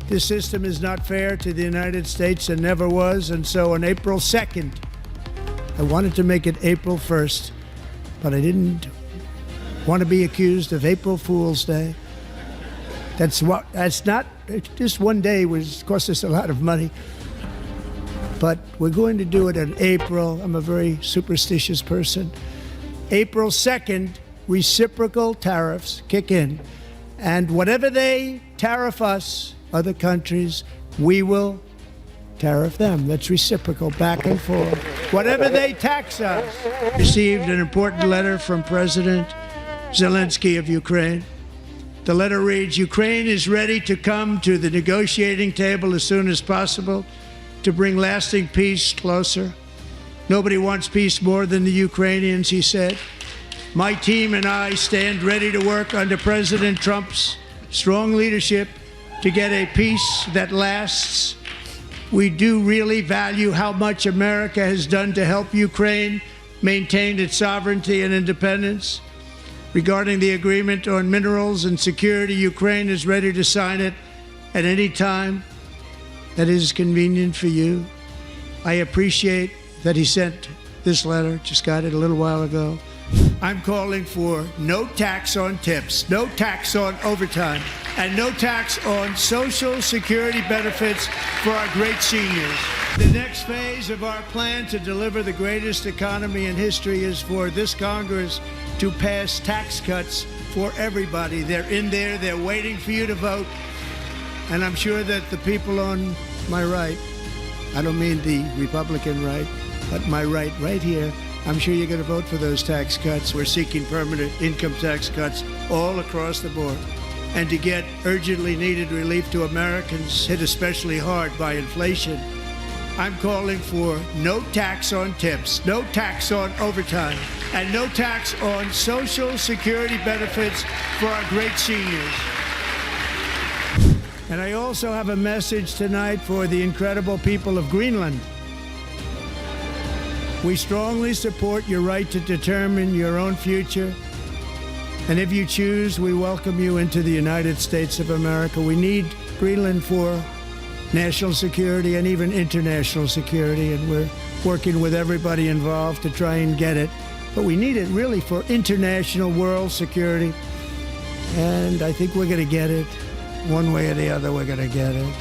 Speaker 1: This system is not fair to the United States and never was. And so on April 2nd, I wanted to make it April 1st, but I didn't want to be accused of April Fool's Day. That's not, just one day was cost us a lot of money. But we're going to do it in April. I'm a very superstitious person. April 2nd, reciprocal tariffs kick in, and whatever they tariff us, other countries, we will tariff them. That's reciprocal, back and forth. Whatever they tax us. Received an important letter from President Zelensky of Ukraine. The letter reads, Ukraine is ready to come to the negotiating table as soon as possible to bring lasting peace closer. Nobody wants peace more than the Ukrainians, he said. My team and I stand ready to work under President Trump's strong leadership to get a peace that lasts. We do really value how much America has done to help Ukraine maintain its sovereignty and independence. Regarding the agreement on minerals and security, Ukraine is ready to sign it at any time that is convenient for you. I appreciate that he sent this letter, just got it a little while ago. I'm calling for no tax on tips, no tax on overtime, and no tax on Social Security benefits for our great seniors. The next phase of our plan to deliver the greatest economy in history is for this Congress to pass tax cuts for everybody. They're in there, they're waiting for you to vote, and I'm sure that the people on my right, I don't mean the Republican right, but my right here, I'm sure you're going to vote for those tax cuts. We're seeking permanent income tax cuts all across the board. and to get urgently needed relief to Americans hit especially hard by inflation. I'm calling for no tax on tips, no tax on overtime, and no tax on Social Security benefits for our great seniors. And I also have a message tonight for the incredible people of Greenland. We strongly support your right to determine your own future. And if you choose, we welcome you into the United States of America. We need Greenland for national security and even international security, and we're working with everybody involved to try and get it. But we need it really for international world security, and I think we're going to get it. One way or the other, we're going to get it.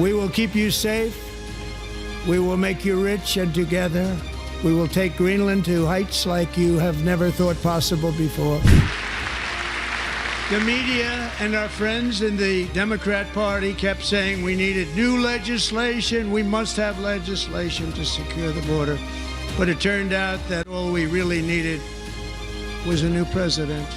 Speaker 1: We will keep you safe. We will make you rich, and together we will take Greenland to heights like you have never thought possible before. The media and our friends in the Democrat Party kept saying we needed new legislation. We must have legislation to secure the border. But it turned out that all we really needed was a new president.